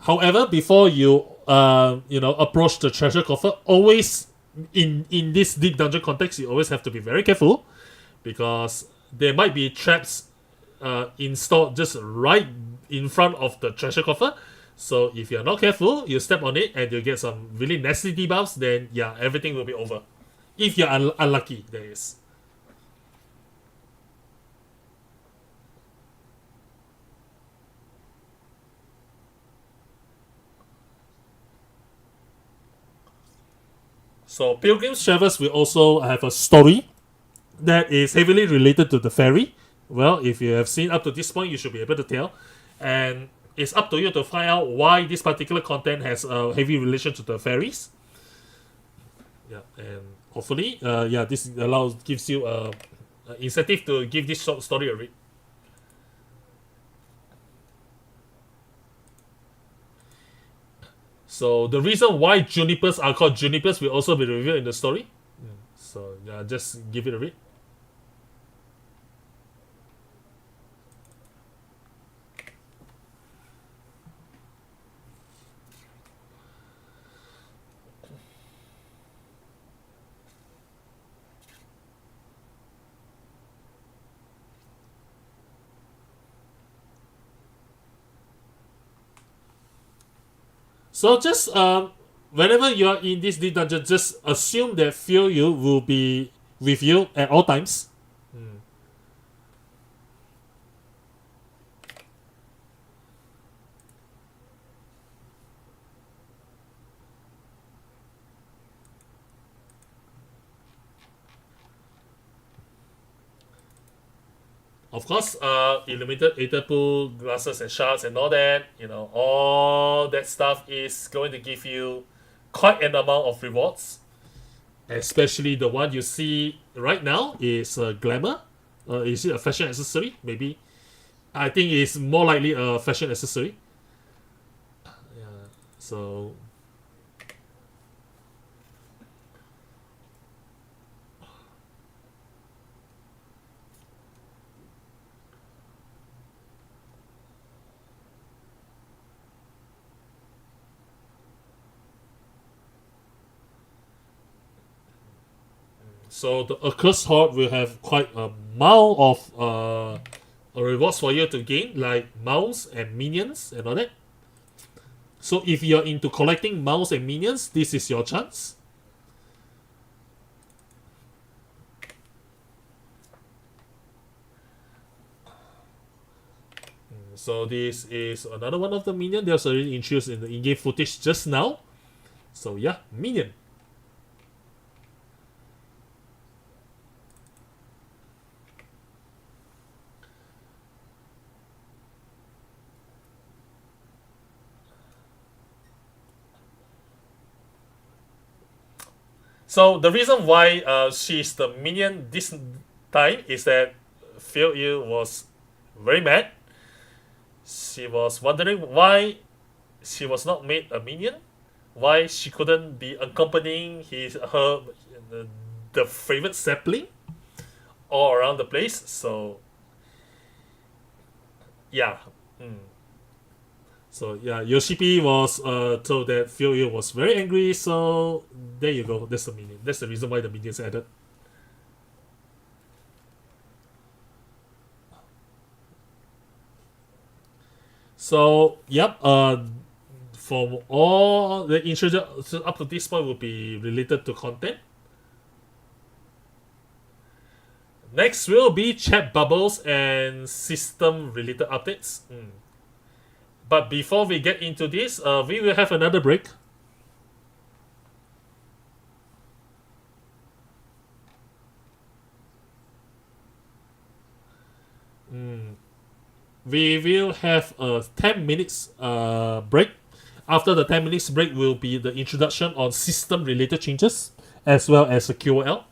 Speaker 1: However, before you approach the treasure coffer, always in this deep dungeon context, you always have to be very careful because there might be traps installed just right in front of the treasure coffer. So if you're not careful, you step on it and you get some really nasty debuffs, then yeah, everything will be over. If you're unlucky, that is. So Pilgrim's Travels will also have a story that is heavily related to the ferry. Well, if you have seen up to this point, you should be able to tell. And it's up to you to find out why this particular content has a heavy relation to the ferries. Yeah, and hopefully, this gives you a incentive to give this short story a read. So the reason why junipers are called junipers will also be revealed in the story. So yeah, just give it a read. So just whenever you are in this deep dungeon, just assume that Fyoyu will be with you at all times. Of course, illuminated ether pool, glasses and shards and all that, all that stuff is going to give you quite an amount of rewards. Especially the one you see right now is glamour. Is it a fashion accessory? Maybe. I think it's more likely a fashion accessory. Yeah. So So the Accursed Horde will have quite a amount of rewards for you to gain, like mounts and minions and all that. So if you're into collecting mounts and minions, this is your chance. So this is another one of the minion that was already introduced in the in-game footage just now. So yeah, minion. So the reason why she's the minion this time is that Fyoyu was very mad. She was wondering why she was not made a minion, why she couldn't be accompanying the favorite sapling all around the place. So yeah. So yeah, Yoshipi was told that Fyoyu was very angry, so there you go. That's the minion. That's the reason why the minions added. So yep, from all the introduction up to this point will be related to content. Next will be chat bubbles and system related updates. But before we get into this, we will have another break. We will have a 10 minutes break. After the 10 minutes break will be the introduction on system related changes as well as a QOL.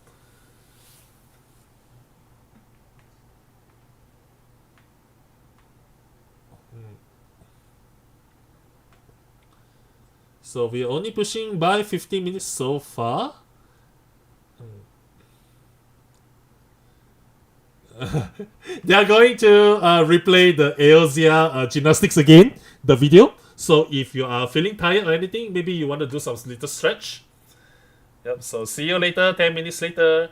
Speaker 1: So we're only pushing by 15 minutes so far. They are going to replay the Eosia gymnastics again, the video. So if you are feeling tired or anything, maybe you want to do some little stretch. Yep. So see you later. 10 minutes later.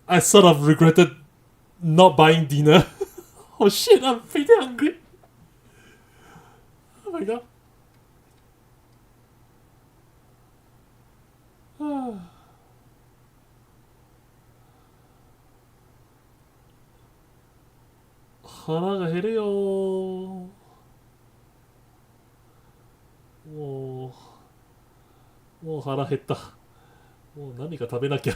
Speaker 1: I sort of regretted not buying dinner. Oh shit, I'm pretty hungry. Oh my god.腹が減るよー。もう腹減った。もう何か食べなきゃ。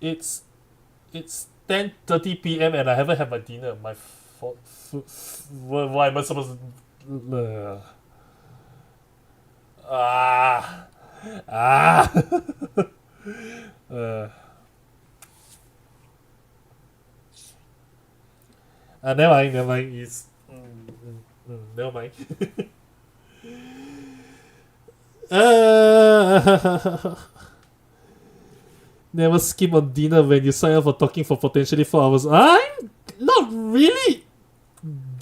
Speaker 1: it's it's 10:30 p.m. and I haven't had my dinner. My fault. Why am I supposed to? Ah ah. uh, never mind, never mind. Never mind. uh, Never skip on dinner when you sign up for talking for potentially 4 hours. I'm not really.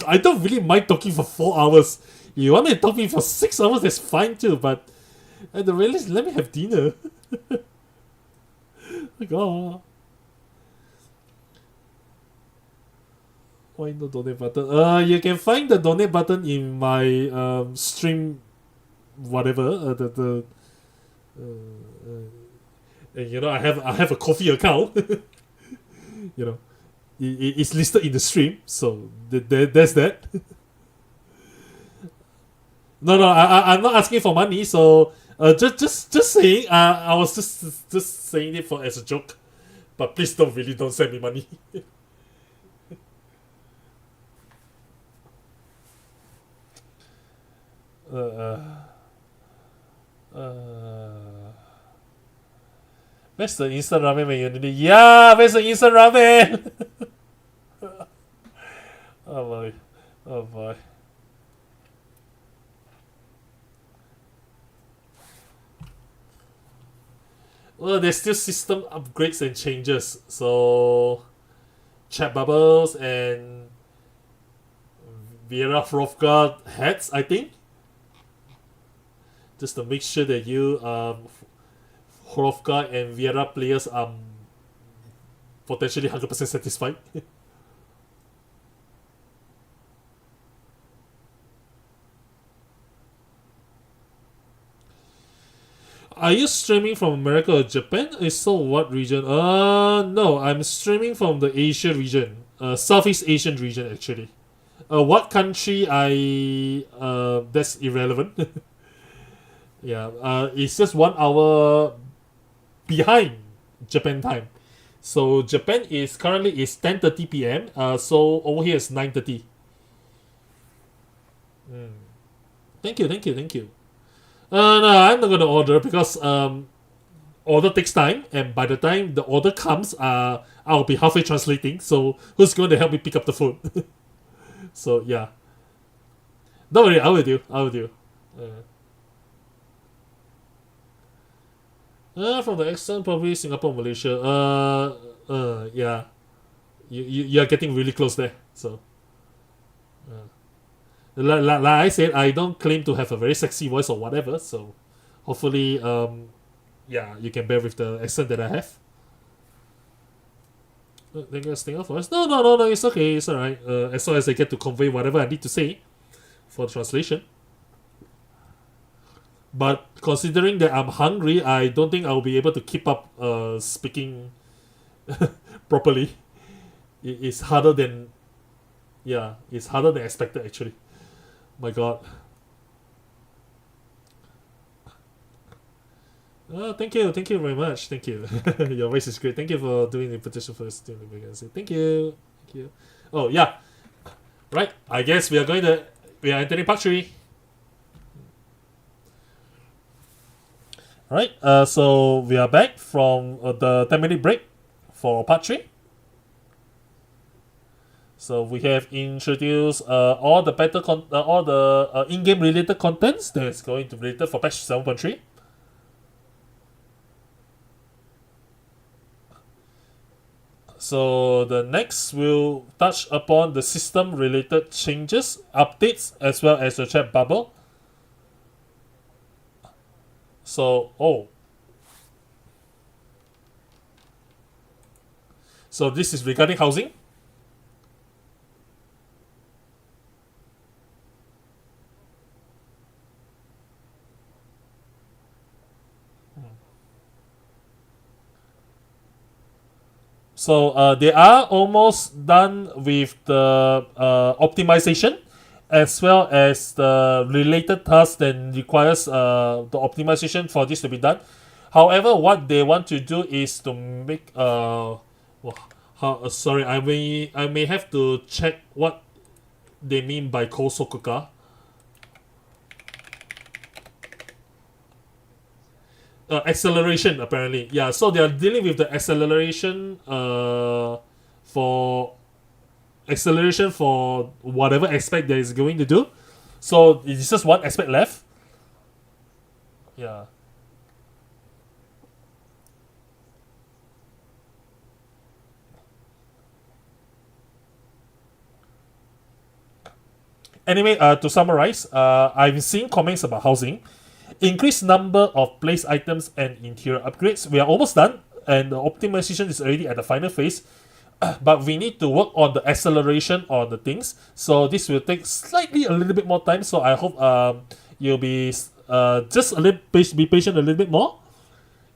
Speaker 1: I don't really mind talking for 4 hours. You want me to talk to me for 6 hours? That's fine too. But at the very least, let me have dinner. Like, oh. Why no donate button? You can find the donate button in my stream, whatever. And you know, I have a coffee account. You know, it's listed in the stream, so there's that. No, I'm not asking for money. So just saying. I was just saying it for as a joke, but please don't send me money. Where's the instant ramen when you need it? Yeah, where's the instant ramen? Oh boy. Oh boy. Well, there's still system upgrades and changes. So, chat bubbles and Vera Frofka hats, I think. Just to make sure that you Hrofka and Vera players are potentially 100% satisfied. Are you streaming from America or Japan? If so, what region? No, I'm streaming from the Asia region. Southeast Asian region, actually. What country that's irrelevant. Yeah, it's just 1 hour behind Japan time. So Japan is currently 10:30 p.m. So over here is 9:30. Thank you. No, I'm not gonna order because order takes time, and by the time the order comes, I'll be halfway translating. So who's going to help me pick up the food? So yeah, don't worry, I will do. From the accent, probably Singapore, Malaysia. Yeah, you are getting really close there. So, like I said, I don't claim to have a very sexy voice or whatever. So, hopefully, yeah, you can bear with the accent that I have. They guys think for us. No. It's okay. It's alright. As long as I get to convey whatever I need to say for the translation. But considering that I'm hungry, I don't think I'll be able to keep up speaking properly. It's harder than expected actually. My God. Thank you very much. Thank you. Your voice is great. Thank you for doing the petition for us. Thank you. Oh yeah, right. I guess we are entering part 3. Alright, so we are back from the 10-minute break for part 3. So we have introduced all the in-game related contents that's going to be related for patch 7.3. So the next will touch upon the system related changes, updates, as well as the chat bubble. So this is regarding housing. So they are almost done with the optimization, as well as the related tasks that requires the optimization for this to be done. However, what they want to do is to make sorry, I may have to check what they mean by Kosokuka. Acceleration apparently. Yeah, so they are dealing with the acceleration for acceleration for whatever aspect that is going to do. So it's just one aspect left. Yeah. Anyway, to summarize, I've seen comments about housing, increased number of place items and interior upgrades. We are almost done, and the optimization is already at the final phase. But we need to work on the acceleration on the things. So this will take a little bit more time. So I hope you'll be just be patient a little bit more.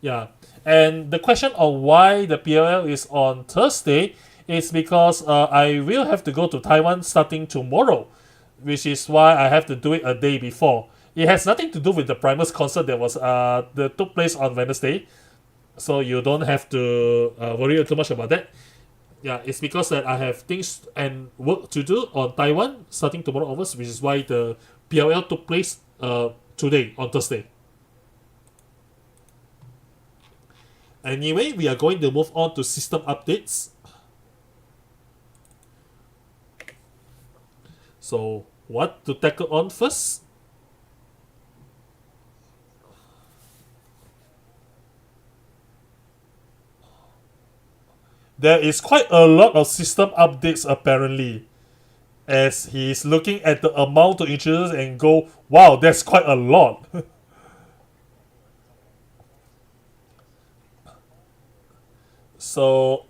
Speaker 1: Yeah. And the question of why the PLL is on Thursday is because I will have to go to Taiwan starting tomorrow, which is why I have to do it a day before. It has nothing to do with the Primus concert that took place on Wednesday, so you don't have to worry too much about that. Yeah, it's because that I have things and work to do on Taiwan starting tomorrow onwards, which is why the PLL took place today on Thursday. Anyway, we are going to move on to system updates. So, what to tackle on first? There is quite a lot of system updates apparently, as he's looking at the amount to introduce and go, wow, that's quite a lot. So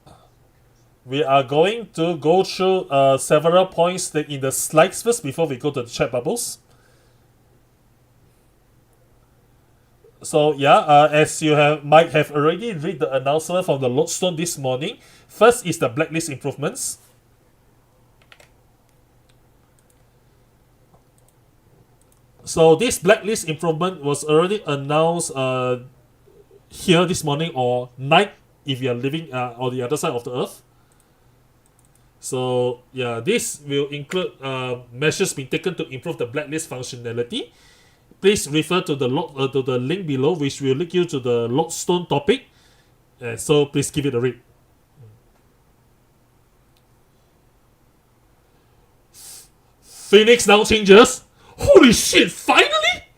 Speaker 1: we are going to go through several points in the slides first before we go to the chat bubbles. So yeah, as you might have already read the announcement from the Lodestone this morning. First is the blacklist improvements. So this blacklist improvement was already announced here this morning or night if you are living on the other side of the earth. So yeah, this will include measures being taken to improve the blacklist functionality. Please refer to the link below, which will link you to the Lodestone topic. So please give it a read. Phoenix now changes. Holy shit! Finally!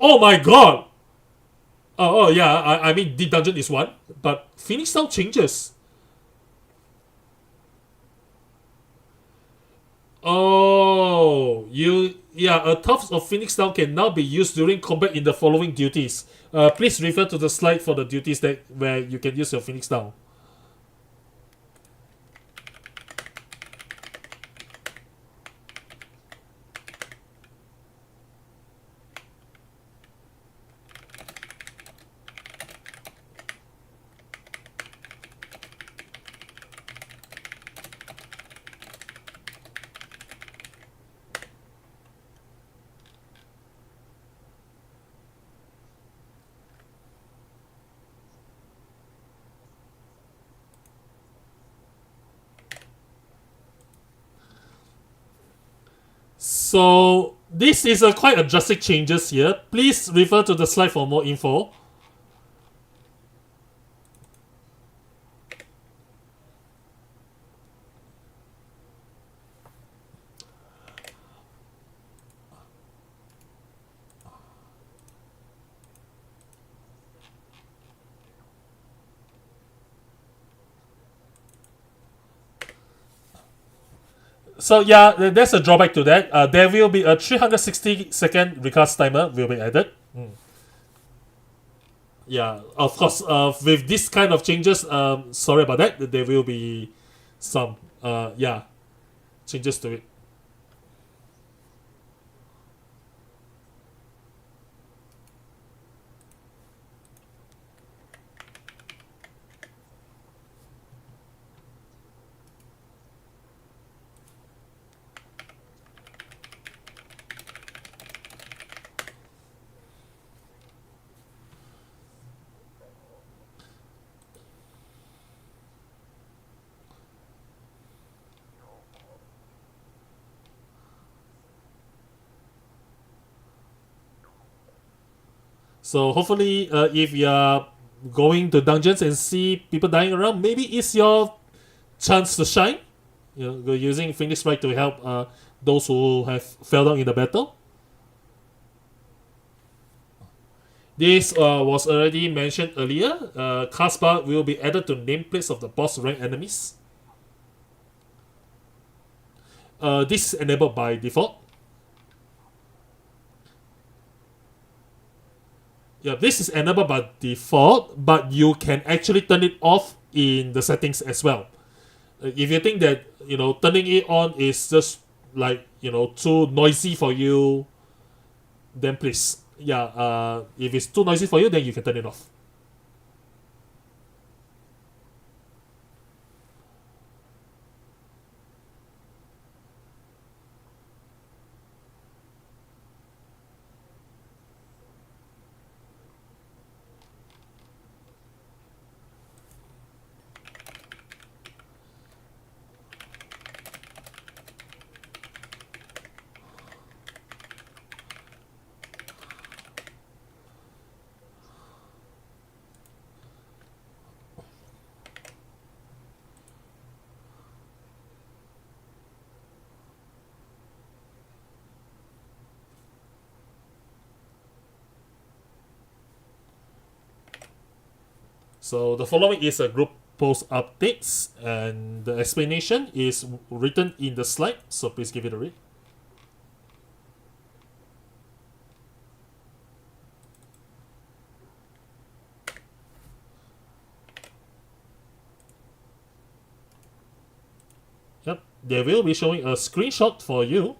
Speaker 1: Oh my god! Oh yeah. I mean, the dungeon is one, but Phoenix now changes. Oh, a Tufts of Phoenix Down can now be used during combat in the following duties. Please refer to the slide for the duties where you can use your Phoenix Down. So this is quite a drastic changes here. Please refer to the slide for more info. So yeah, there's a drawback to that. There will be a 360-second recast timer will be added. Yeah, of course. With this kind of changes, sorry about that. There will be some changes to it. So hopefully, if you are going to dungeons and see people dying around, maybe it's your chance to shine. You're using Phoenix Wright to help those who have fell down in the battle. This was already mentioned earlier. Cast bar will be added to nameplates of the boss rank enemies. This is enabled by default. Yeah, this is enabled by default, but you can actually turn it off in the settings as well. If you think that turning it on is just like too noisy for you, then please, if it's too noisy for you, then you can turn it off. So the following is a group post updates, and the explanation is written in the slide, so please give it a read. Yep, they will be showing a screenshot for you.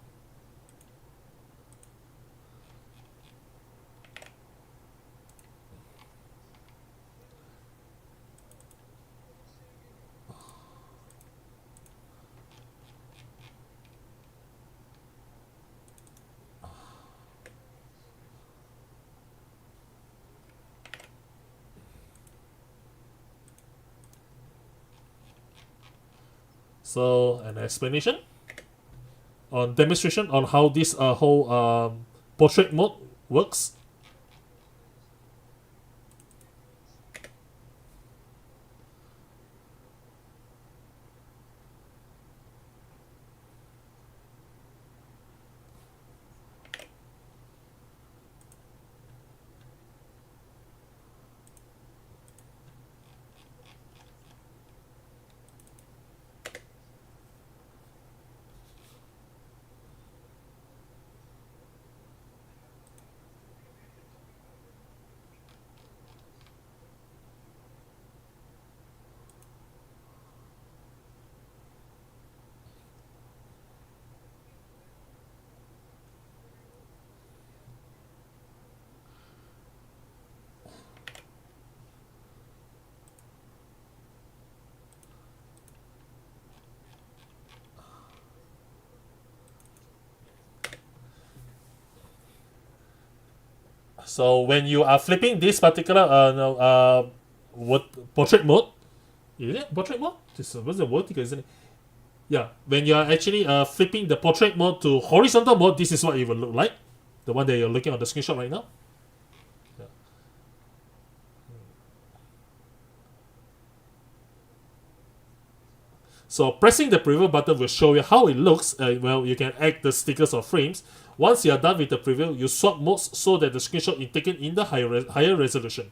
Speaker 1: So an explanation on demonstration on how this whole portrait mode works. So when you are flipping this particular portrait mode, is it portrait mode? This was the vertical, isn't it? Yeah, when you are actually flipping the portrait mode to horizontal mode, this is what it will look like. The one that you're looking at the screenshot right now. Yeah. So pressing the preview button will show you how it looks. Well, you can add the stickers or frames. Once you are done with the preview, you swap modes so that the screenshot is taken in the higher resolution.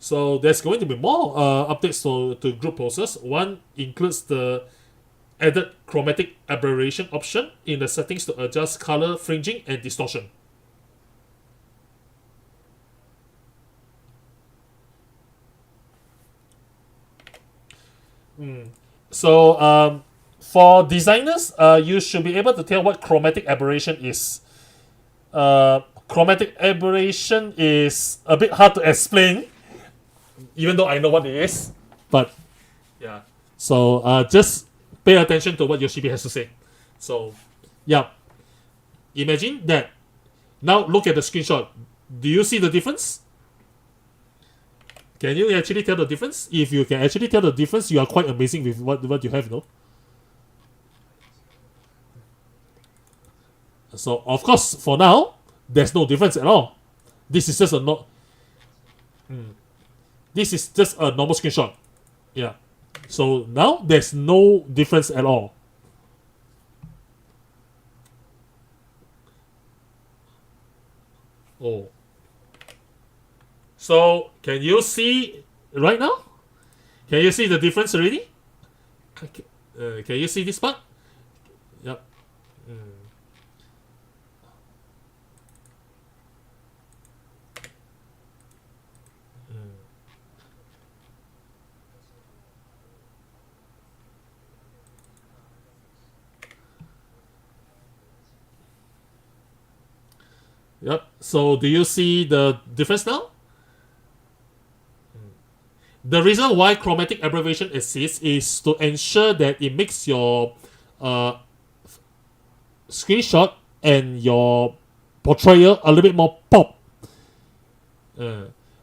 Speaker 1: So there's going to be more updates to group posters. One includes the added chromatic aberration option in the settings to adjust color, fringing, and distortion. So for designers, you should be able to tell what chromatic aberration is. Chromatic aberration is a bit hard to explain, even though I know what it is. But yeah, so just pay attention to what Yoshibi has to say. So yeah, imagine that. Now look at the screenshot. Do you see the difference? Can you actually tell the difference? If you can actually tell the difference, you are quite amazing with what you have, no? So of course, for now, there's no difference at all. This is just a this is just a normal screenshot. Yeah. So now there's no difference at all. Oh. So can you see right now? Can you see the difference already? Can you see this part? Yep. Yep. So do you see the difference now? The reason why chromatic aberration exists is to ensure that it makes your screenshot and your portrayal a little bit more pop.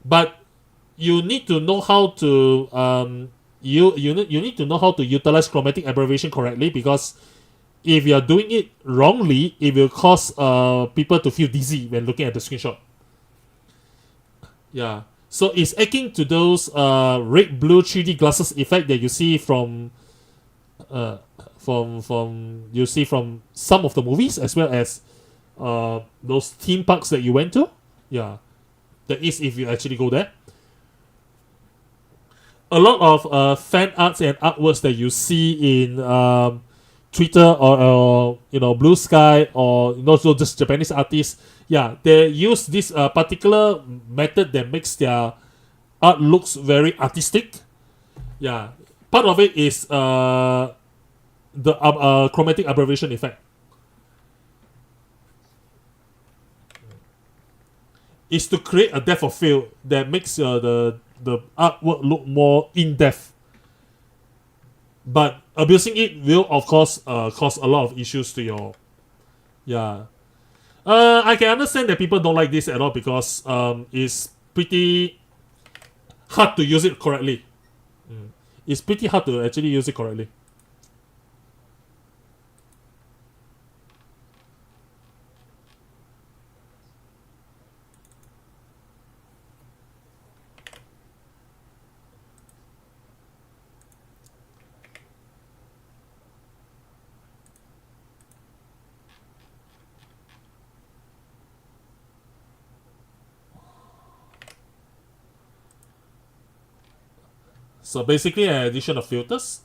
Speaker 1: But you need to know how to you need to know how to utilize chromatic aberration correctly, because if you are doing it wrongly, it will cause people to feel dizzy when looking at the screenshot. Yeah. So it's akin to those red blue 3D glasses effect that you see from some of the movies, as well as those theme parks that you went to. Yeah, that is if you actually go there. A lot of fan arts and artworks that you see in Twitter or Blue Sky, or also just Japanese artists, yeah, they use this particular method that makes their art looks very artistic. Yeah, part of it is the chromatic aberration effect. Is to create a depth of field that makes the artwork look more in depth. But abusing it will, of course, cause a lot of issues to your. Yeah. I can understand that people don't like this at all, because it's pretty hard to use it correctly. It's pretty hard to actually use it correctly. So basically an addition of filters.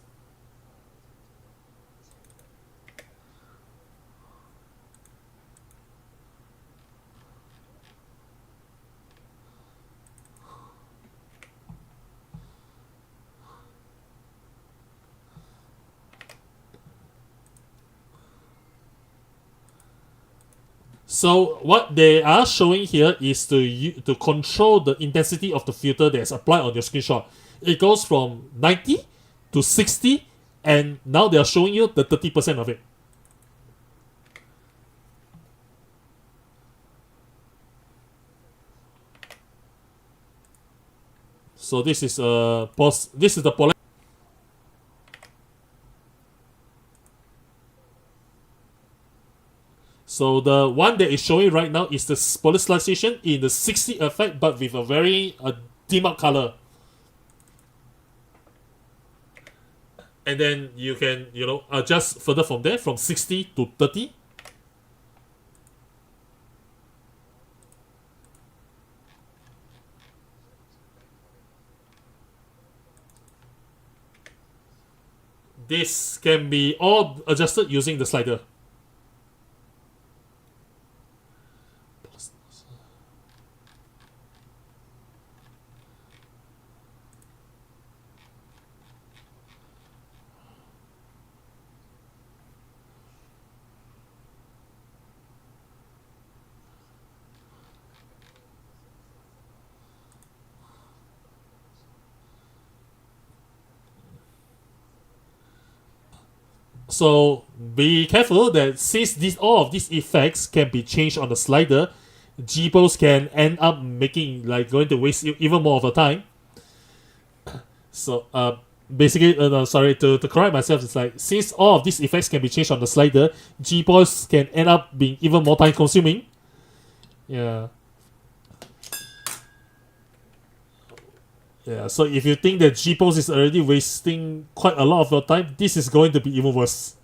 Speaker 1: So what they are showing here is to control the intensity of the filter that is applied on your screenshot. It goes from 90 to 60, and now they are showing you the 30% of it. So this is this is the polar. So the one that is showing right now is the polarization in the 60 effect, but with a very dim up color. And then you can, adjust further from there, from 60 to 30. This can be all adjusted using the slider. So be careful that since all of these effects can be changed on the slider, GPOs can end up going to waste even more of the time. So basically, no, sorry, to correct myself, it's like, since all of these effects can be changed on the slider, G-pose can end up being even more time consuming. Yeah. Yeah, so if you think that G-pose is already wasting quite a lot of your time, this is going to be even worse.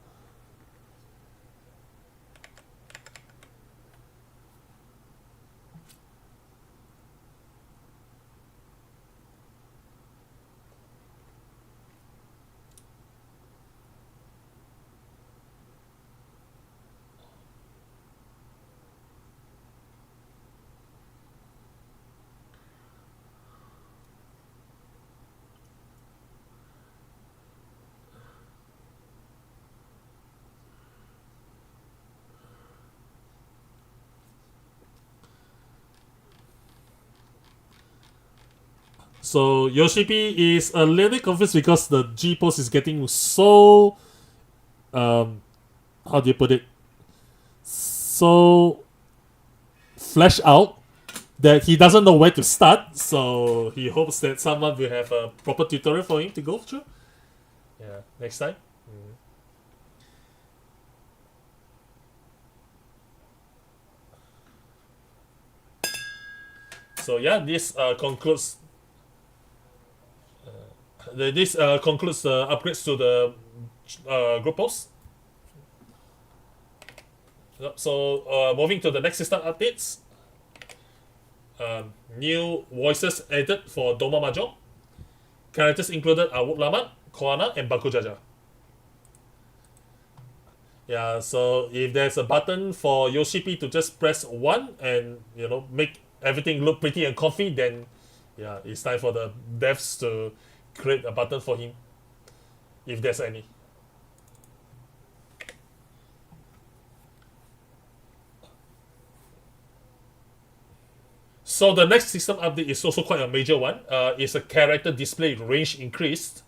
Speaker 1: So Yoshipi is a little confused because the G pose is getting so how do you put it? So fleshed out that he doesn't know where to start. So he hopes that someone will have a proper tutorial for him to go through. Yeah, next time. So yeah, this concludes. This concludes the upgrades to the group post. Yep, so moving to the next system updates. New voices added for Doma Mahjong. Characters included are Wuk Lamat, Koana, and Baku Jaja. Yeah, so if there's a button for Yoshipi to just press 1 and make everything look pretty and comfy, then yeah, it's time for the devs to create a button for him, if there's any. So the next system update is also quite a major one. It's a character display range increased.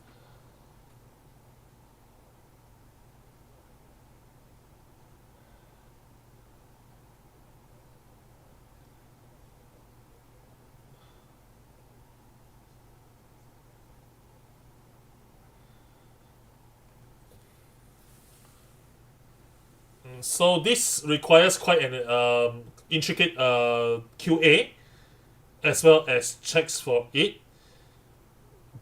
Speaker 1: So this requires quite an intricate QA as well as checks for it.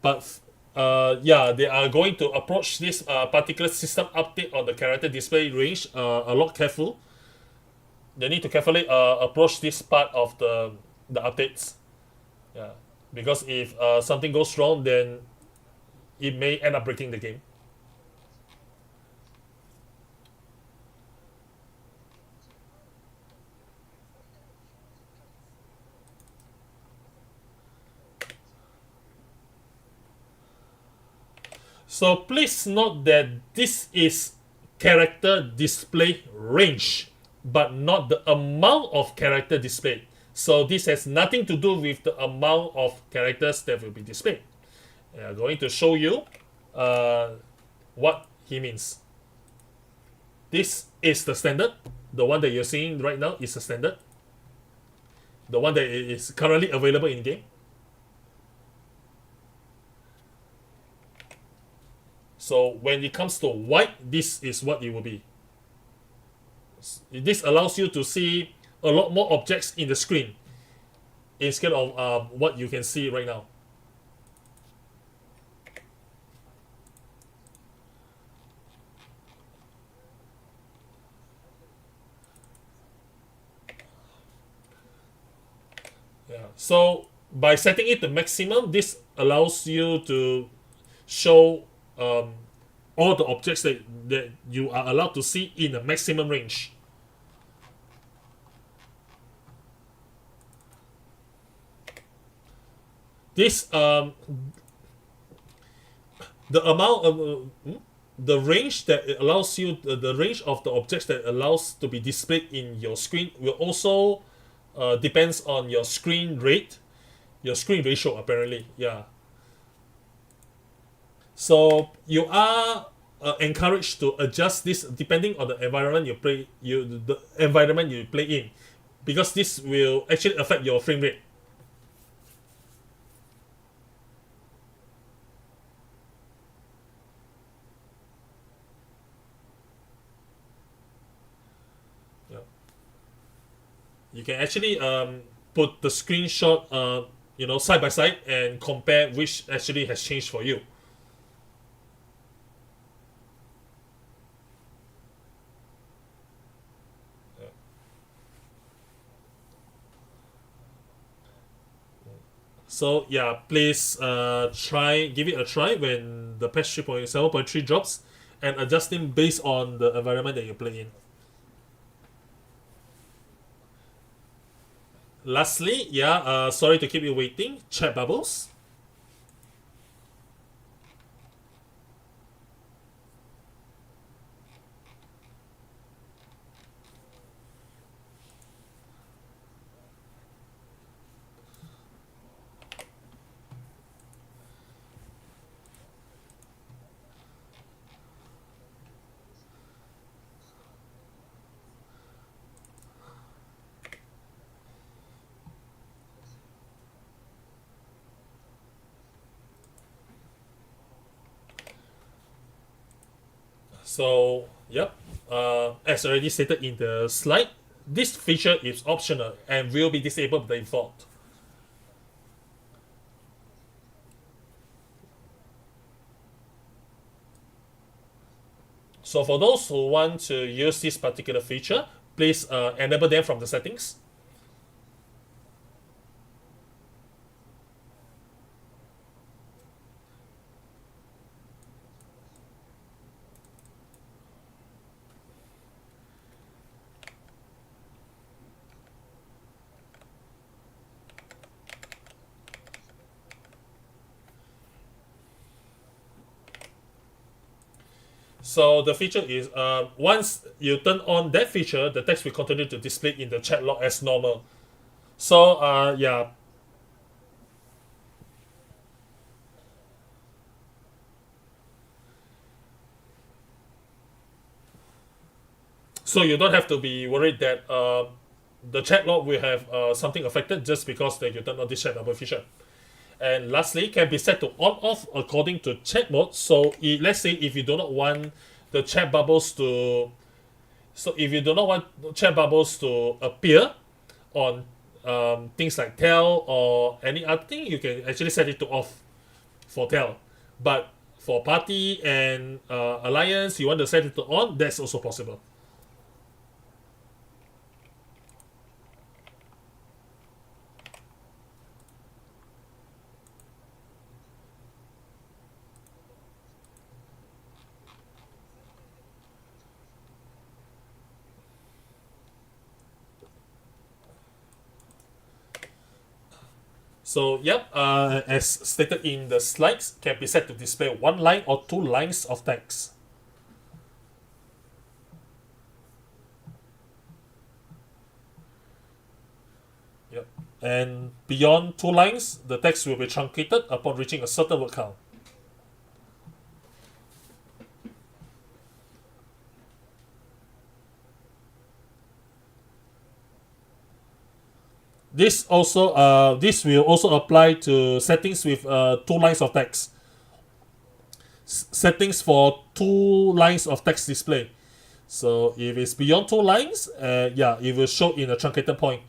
Speaker 1: But yeah, they are going to approach this particular system update on the character display range a lot careful. They need to carefully approach this part of the updates. Yeah, because if something goes wrong, then it may end up breaking the game. So please note that this is character display range, but not the amount of character displayed. So this has nothing to do with the amount of characters that will be displayed. I'm going to show you what he means. This is the standard. The one that you're seeing right now is the standard. The one that is currently available in game. So when it comes to white, this is what it will be. This allows you to see a lot more objects in the screen instead of what you can see right now. Yeah. So by setting it to maximum, this allows you to show all the objects that you are allowed to see in the maximum range. This the amount of the range that it allows you, the range of the objects that allows to be displayed in your screen will also depends on your screen rate, your screen ratio apparently. Yeah. So you are encouraged to adjust this depending on the environment the environment you play in, because this will actually affect your frame rate. You can actually put the screenshot side by side and compare which actually has changed for you. So yeah, please give it a try when the patch 3.7.3 drops, and adjusting based on the environment that you play in. Lastly, sorry to keep you waiting, chat bubbles. So, yep, as already stated in the slide, this feature is optional and will be disabled by default. So for those who want to use this particular feature, please enable them from the settings. So the feature is once you turn on that feature, the text will continue to display in the chat log as normal. So yeah. So you don't have to be worried that the chat log will have something affected just because that you turn on this chat bubble feature. And lastly, can be set to on off according to chat mode. So let's say if you do not want the chat bubbles to, so if you do not want chat bubbles to appear on things like Tel or any other thing, you can actually set it to off for Tel. But for party and alliance, you want to set it to on, that's also possible. So yep, as stated in the slides, can be set to display one line or two lines of text. Yep. And beyond two lines, the text will be truncated upon reaching a certain word count. This will also apply to settings with two lines of text. Settings for two lines of text display. So if it's beyond two lines, it will show in a truncated point.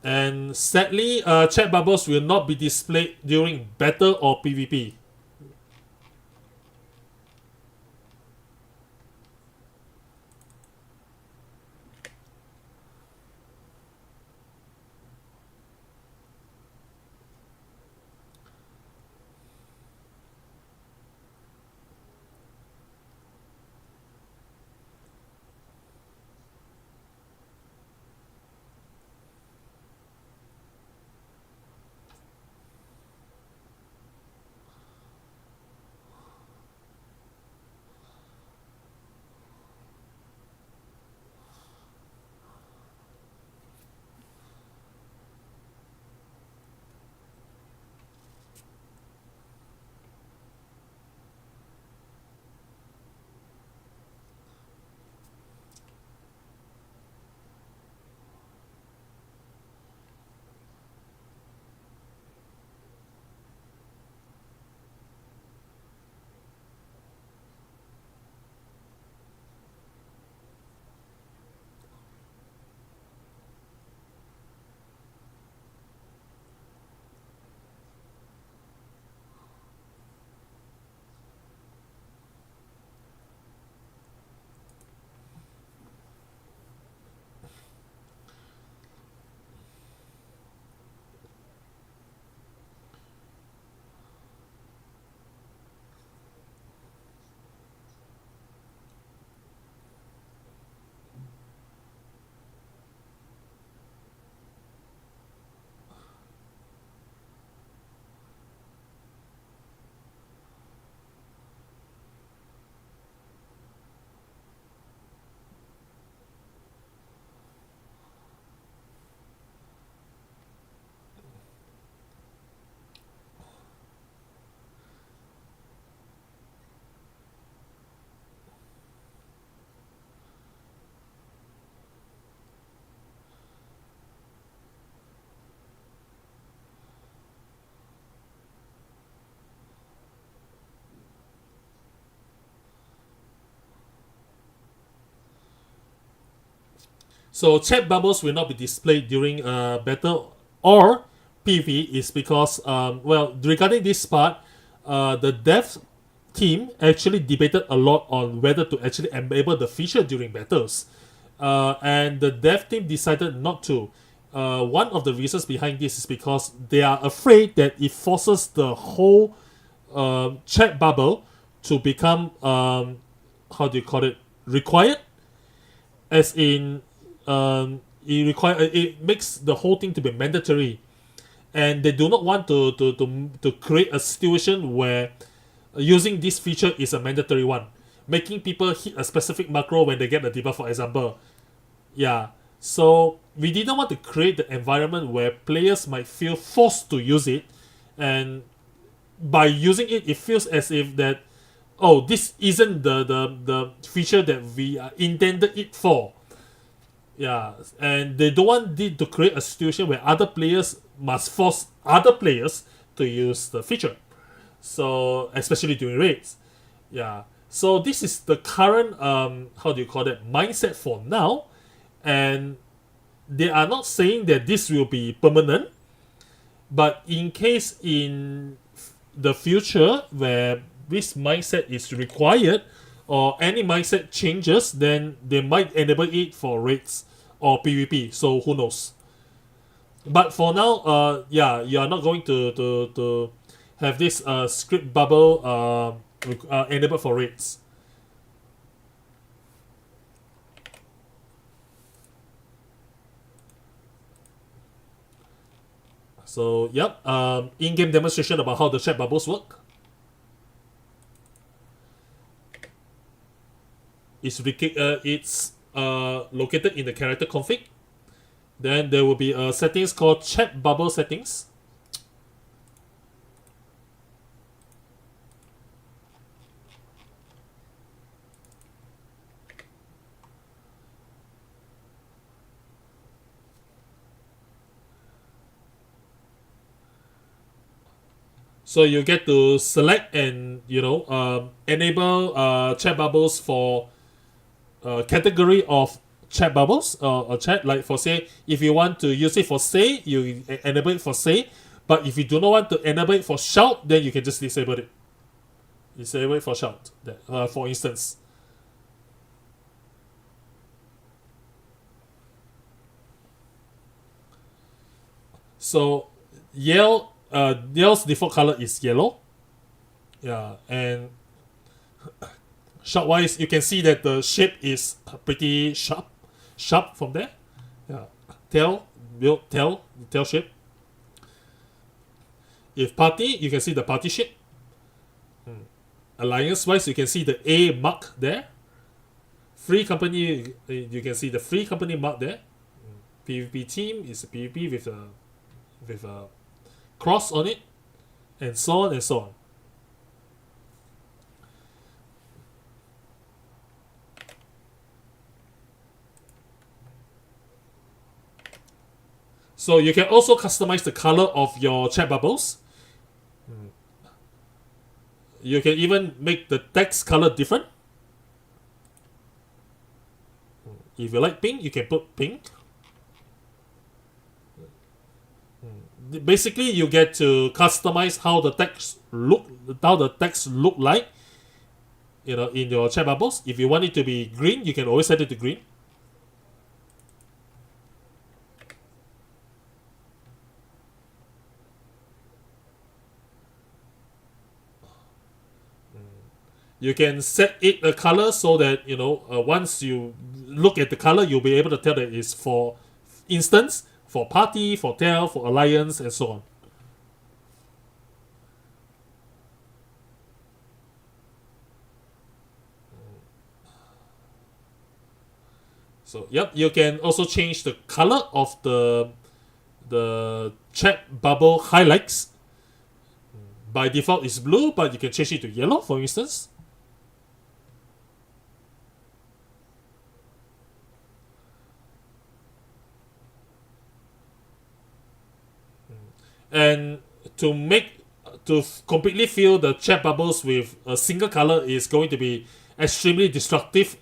Speaker 1: And sadly, chat bubbles will not be displayed during battle or PvP. So chat bubbles will not be displayed during battle or PvP is because, regarding this part, the dev team actually debated a lot on whether to actually enable the feature during battles. And the dev team decided not to. One of the reasons behind this is because they are afraid that it forces the whole chat bubble to become, required, as in it makes the whole thing to be mandatory, and they do not want to create a situation where using this feature is a mandatory one, making people hit a specific macro when they get the debuff, for example. Yeah, so we didn't want to create the environment where players might feel forced to use it, and by using it, it feels as if that, oh, this isn't the feature that we intended it for. Yeah, and they don't want it to create a situation where other players must force other players to use the feature. So, especially during raids. Yeah. So this is the current mindset for now. And they are not saying that this will be permanent. But in case in the future where this mindset is required or any mindset changes, then they might enable it for raids or PvP. So who knows? But for now, you are not going to have this script bubble enabled for raids. So in-game demonstration about how the chat bubbles work. It's located in the character config. Then there will be settings called chat bubble settings. So you get to select and enable chat bubbles for category of chat bubbles or chat, like for say, if you want to use it for say, you enable it for say. But if you do not want to enable it for shout, then you can just disable it. Disable it for shout, for instance. So Yell's default color is yellow. Yeah, and shout wise, you can see that the shape is pretty sharp from there. Yeah, tail shape. If party, you can see the party shape. Alliance wise, you can see the A mark there. Free company, you can see the free company mark there. PvP team is a PvP with a cross on it, and so on and so on. So you can also customize the color of your chat bubbles. You can even make the text color different. If you like pink, you can put pink. Basically, you get to customize how the text look like, in your chat bubbles. If you want it to be green, you can always set it to green. You can set it a color so that once you look at the color, you'll be able to tell that it's for instance, for party, for tail, for alliance, and so on. So you can also change the color of the chat bubble highlights. By default, it's blue, but you can change it to yellow, for instance. And to completely fill the chat bubbles with a single color is going to be extremely destructive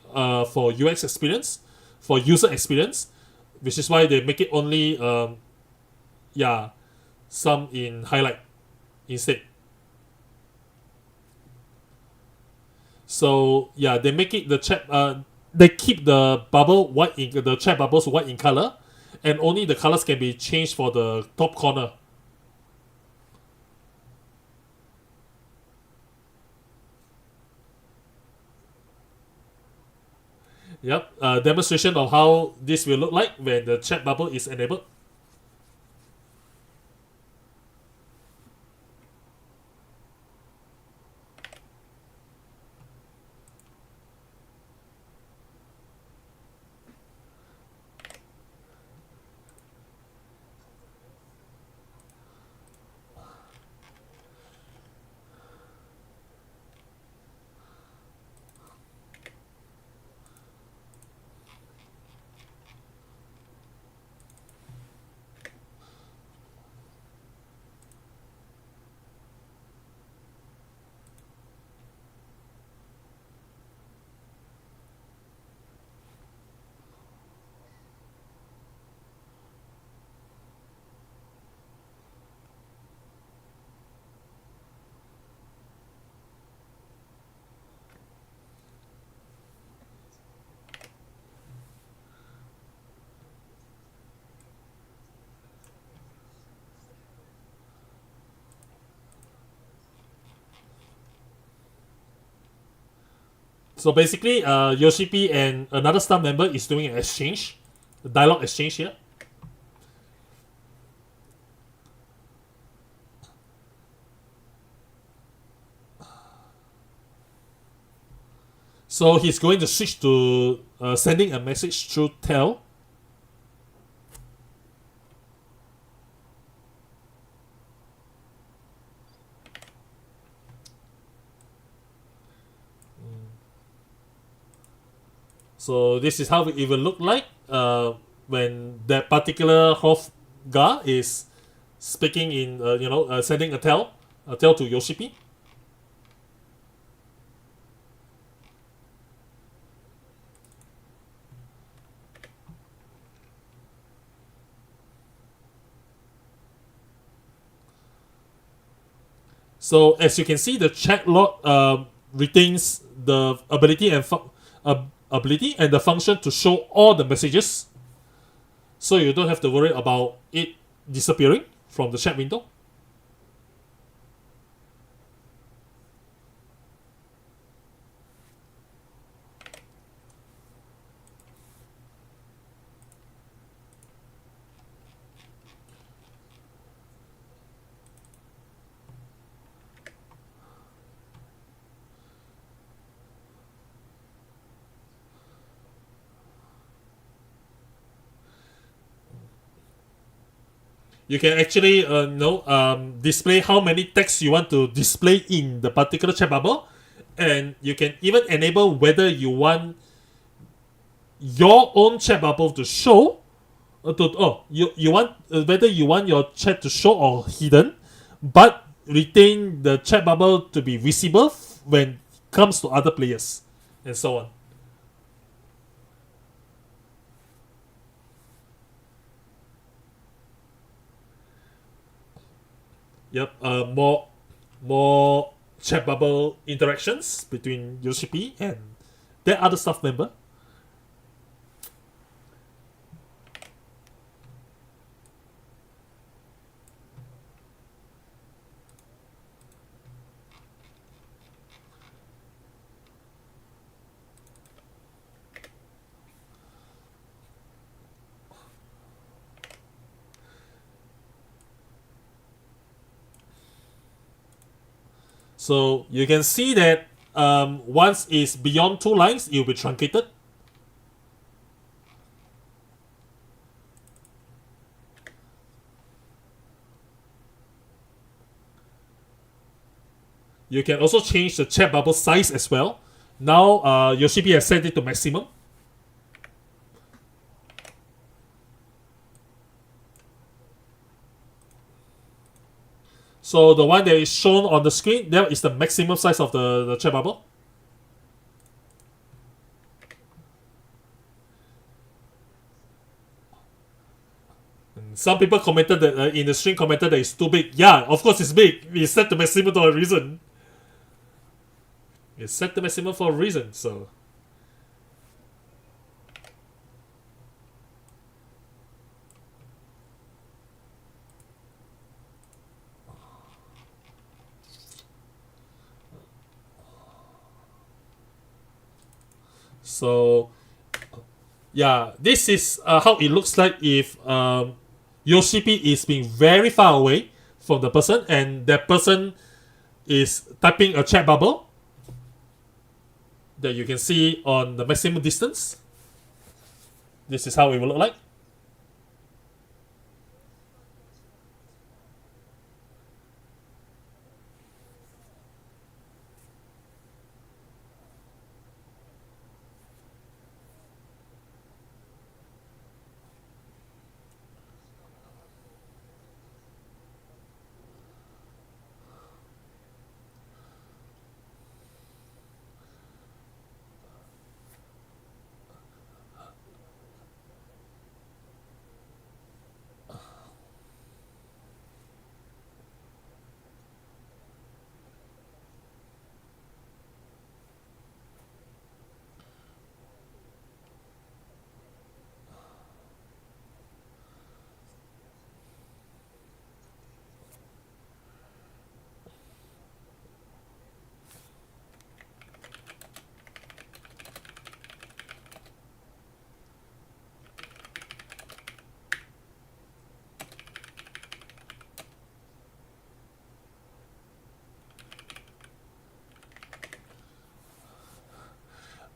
Speaker 1: for UX experience, for user experience. which is why they make it only some in highlight instead. So yeah, they make it the chat. They keep the bubble white in the chat bubbles white in color, and only the colors can be changed for the top corner. Yep, demonstration of how this will look like when the chat bubble is enabled. So basically, Yoshi and another staff member is doing an exchange, a dialogue exchange here. So he's going to switch to sending a message through Tel. So this is how it will look like when that particular Hofgar is speaking in, sending a tell to Yoshipi. So as you can see, the chat log retains the ability and the function to show all the messages, so you don't have to worry about it disappearing from the chat window. You can actually display how many text you want to display in the particular chat bubble, and you can even enable whether you want your own chat bubble to show you want whether you want your chat to show or hidden, but retain the chat bubble to be visible when it comes to other players, and so on. Yep, more chat bubble interactions between Yoshipi and their other staff member. So you can see that once it's beyond 2 lines, it will be truncated. You can also change the chat bubble size as well. Now Yoshipi has set it to maximum. So the one that is shown on the screen, there is the maximum size of the chat bubble. Some people commented that in the stream commented that it's too big. Yeah, of course it's big. It's set to maximum for a reason. It's set to maximum for a reason. So yeah, this is how it looks like if Yoshipi is being very far away from the person and that person is typing a chat bubble that you can see on the maximum distance. This is how it will look like.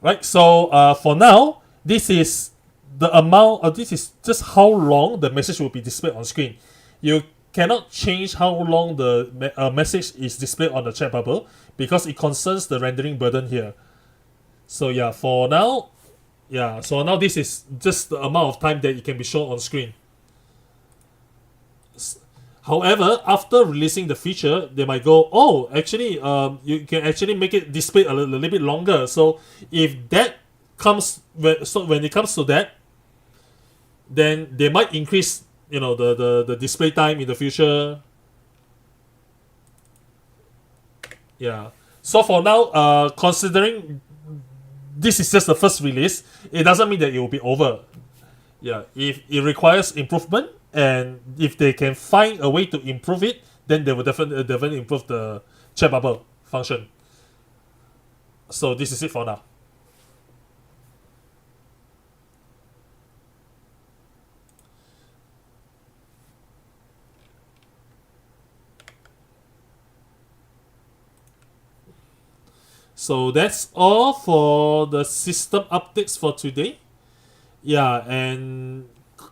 Speaker 1: Right, so for now, this is the amount. This is just how long the message will be displayed on screen. You cannot change how long the message is displayed on the chat bubble because it concerns the rendering burden here. So yeah, for now, this is just the amount of time that it can be shown on screen. However, after releasing the feature, they might go, oh, actually, you can actually make it display a little bit longer. So if that comes, when it comes to that, then they might increase, the display time in the future. Yeah. So for now, considering this is just the first release, it doesn't mean that it will be over. Yeah. If it requires improvement, and if they can find a way to improve it, then they will definitely improve the chat bubble function. So this is it for now. So that's all for the system updates for today. Yeah, and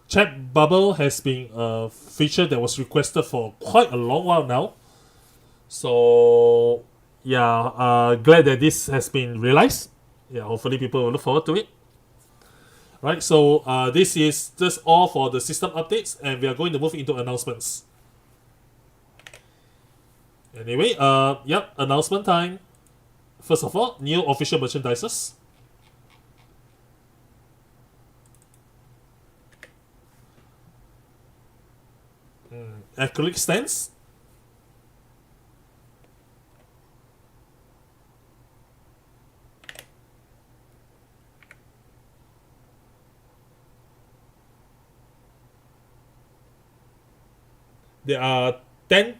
Speaker 1: chat bubble has been a feature that was requested for quite a long while now. So yeah, glad that this has been realized. Yeah, hopefully people will look forward to it. Right, so this is just all for the system updates, and we are going to move into announcements. Anyway, announcement time. First of all, new official merchandises. Acrylic stands. There are 10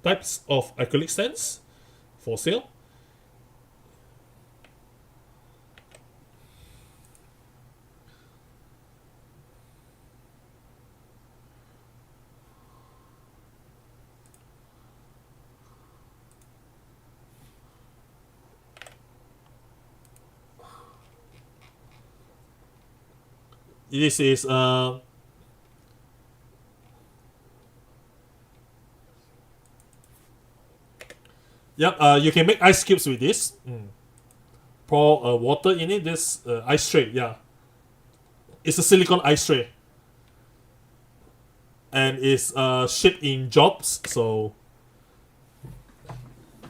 Speaker 1: types of acrylic stands for sale. This is you can make ice cubes with this. Pour water in it. This ice tray, yeah, it's a silicone ice tray, and it's shipped in jobs. So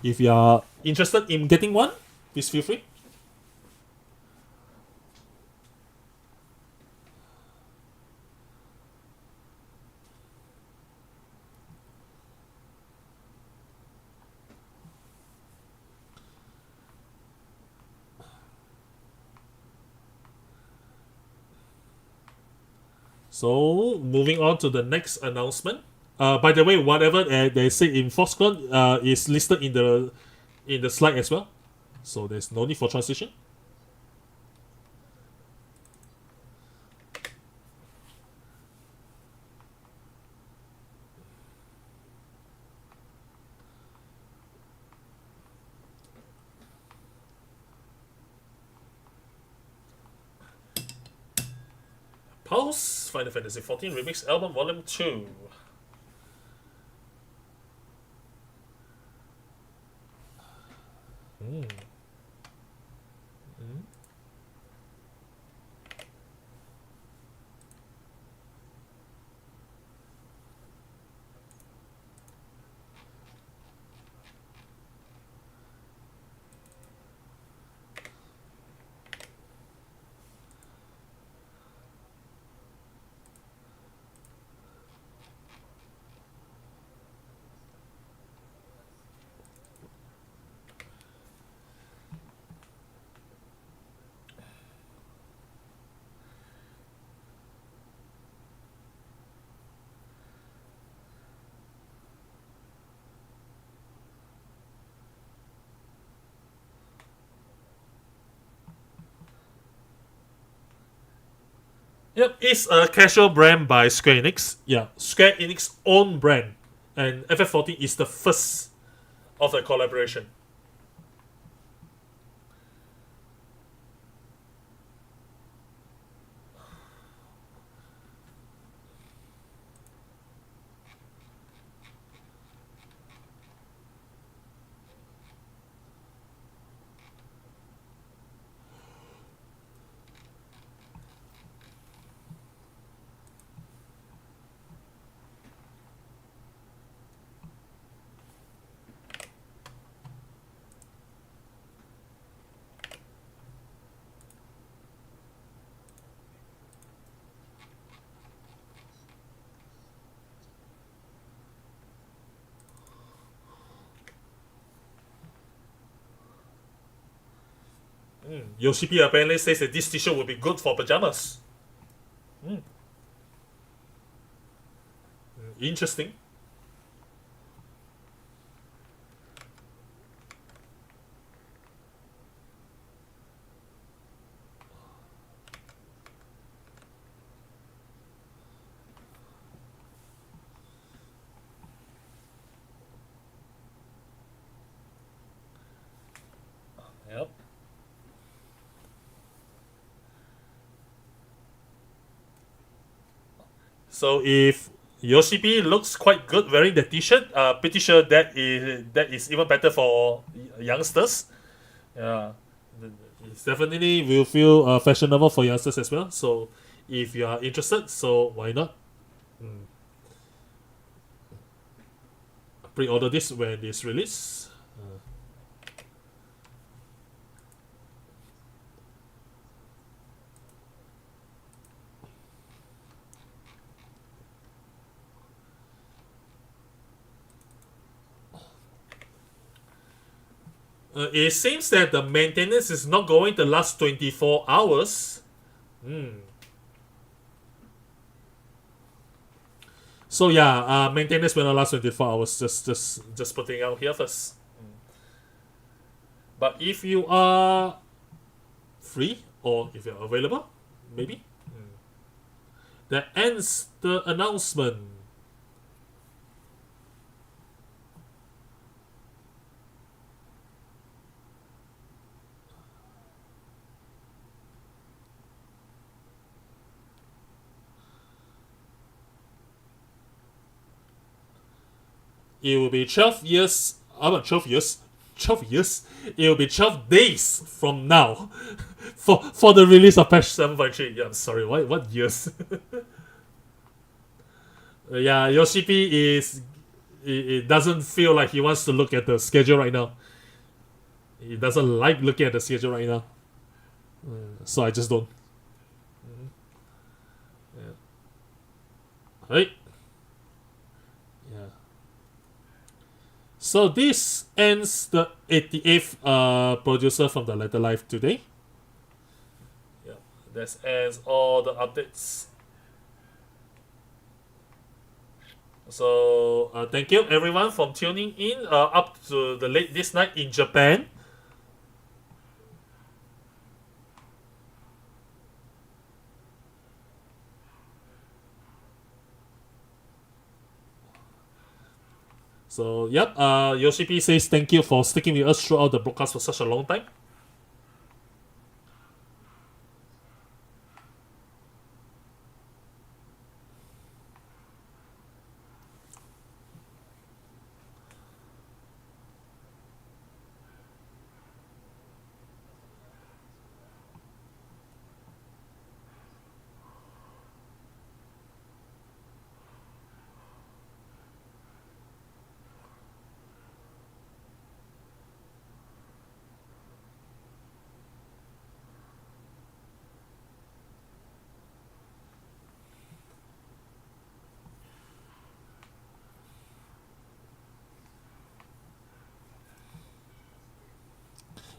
Speaker 1: if you are interested in getting one, please feel free. So moving on to the next announcement. By the way, whatever they say in Foxconn is listed in the slide as well. So there's no need for transition. Pulse Final Fantasy XIV Remix Album Volume 2. Yep, it's a casual brand by Square Enix. Yeah, Square Enix own brand, and FF14 is the first of the collaboration. Yoshi P apparently says that this t-shirt will be good for pajamas. Interesting. Yep. So if Yoshi P looks quite good wearing the t-shirt, pretty sure that is even better for youngsters. Yeah, it definitely will feel fashionable for youngsters as well. So if you are interested, so why not? Pre-order this when it's released. It seems that the maintenance is not going to last 24 hours. So yeah, maintenance will not last 24 hours. Just putting out here first. But if you are free or if you're available, maybe. That ends the announcement. It will be 12 years. 12 years. 12 years. It will be 12 days from now for the release of patch 7.3. Yeah, I'm sorry. What years? Yeah, Yoshi P it doesn't feel like he wants to look at the schedule right now. He doesn't like looking at the schedule right now. So I just don't. Yeah. Right. Yeah. So this ends the 88th producer from the Letter Life today. Yeah, that ends all the updates. So thank you everyone for tuning in up to the late this night in Japan. So yep, Yoshi P says thank you for sticking with us throughout the broadcast for such a long time.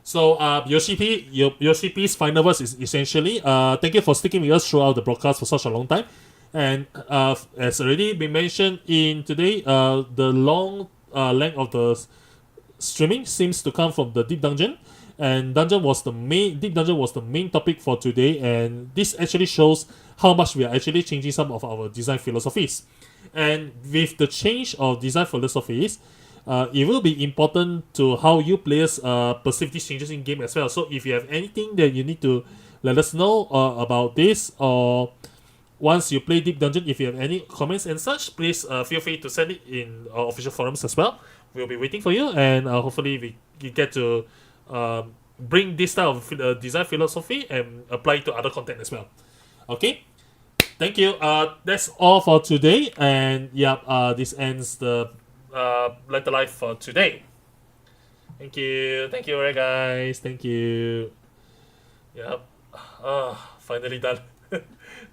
Speaker 1: So Yoshi P's final words is essentially thank you for sticking with us throughout the broadcast for such a long time, and as already been mentioned in today, the long length of the streaming seems to come from the Deep Dungeon, and Deep Dungeon was the main topic for today, and this actually shows how much we are actually changing some of our design philosophies, and with the change of design philosophies. It will be important to how you players perceive these changes in game as well. So if you have anything that you need to let us know about this, or once you play Deep Dungeon, if you have any comments and such, please feel free to send it in our official forums as well. We'll be waiting for you, and hopefully we get to bring this type of design philosophy and apply it to other content as well. Okay, thank you. That's all for today, and this ends the Letter Life for today. Thank you, alright guys, thank you. Yep. Finally done.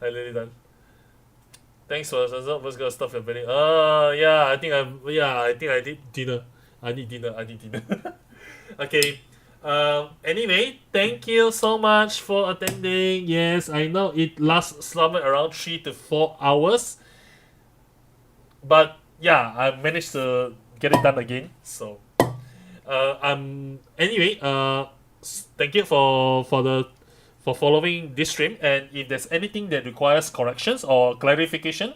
Speaker 1: Finally done. Thanks for the what's gonna stuff your belly. I think I did dinner. I need dinner. Okay. Anyway, thank you so much for attending. Yes, I know it lasts somewhere around 3 to 4 hours. But yeah, I managed to get it done again. So anyway, thank you for following this stream, and if there's anything that requires corrections or clarification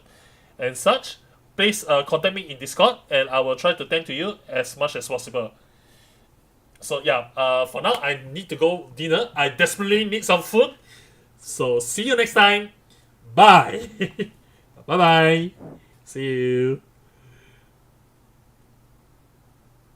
Speaker 1: and such, please contact me in Discord, and I will try to tend to you as much as possible. So for now I need to go dinner. I desperately need some food. So see you next time. Bye. Bye bye. See you.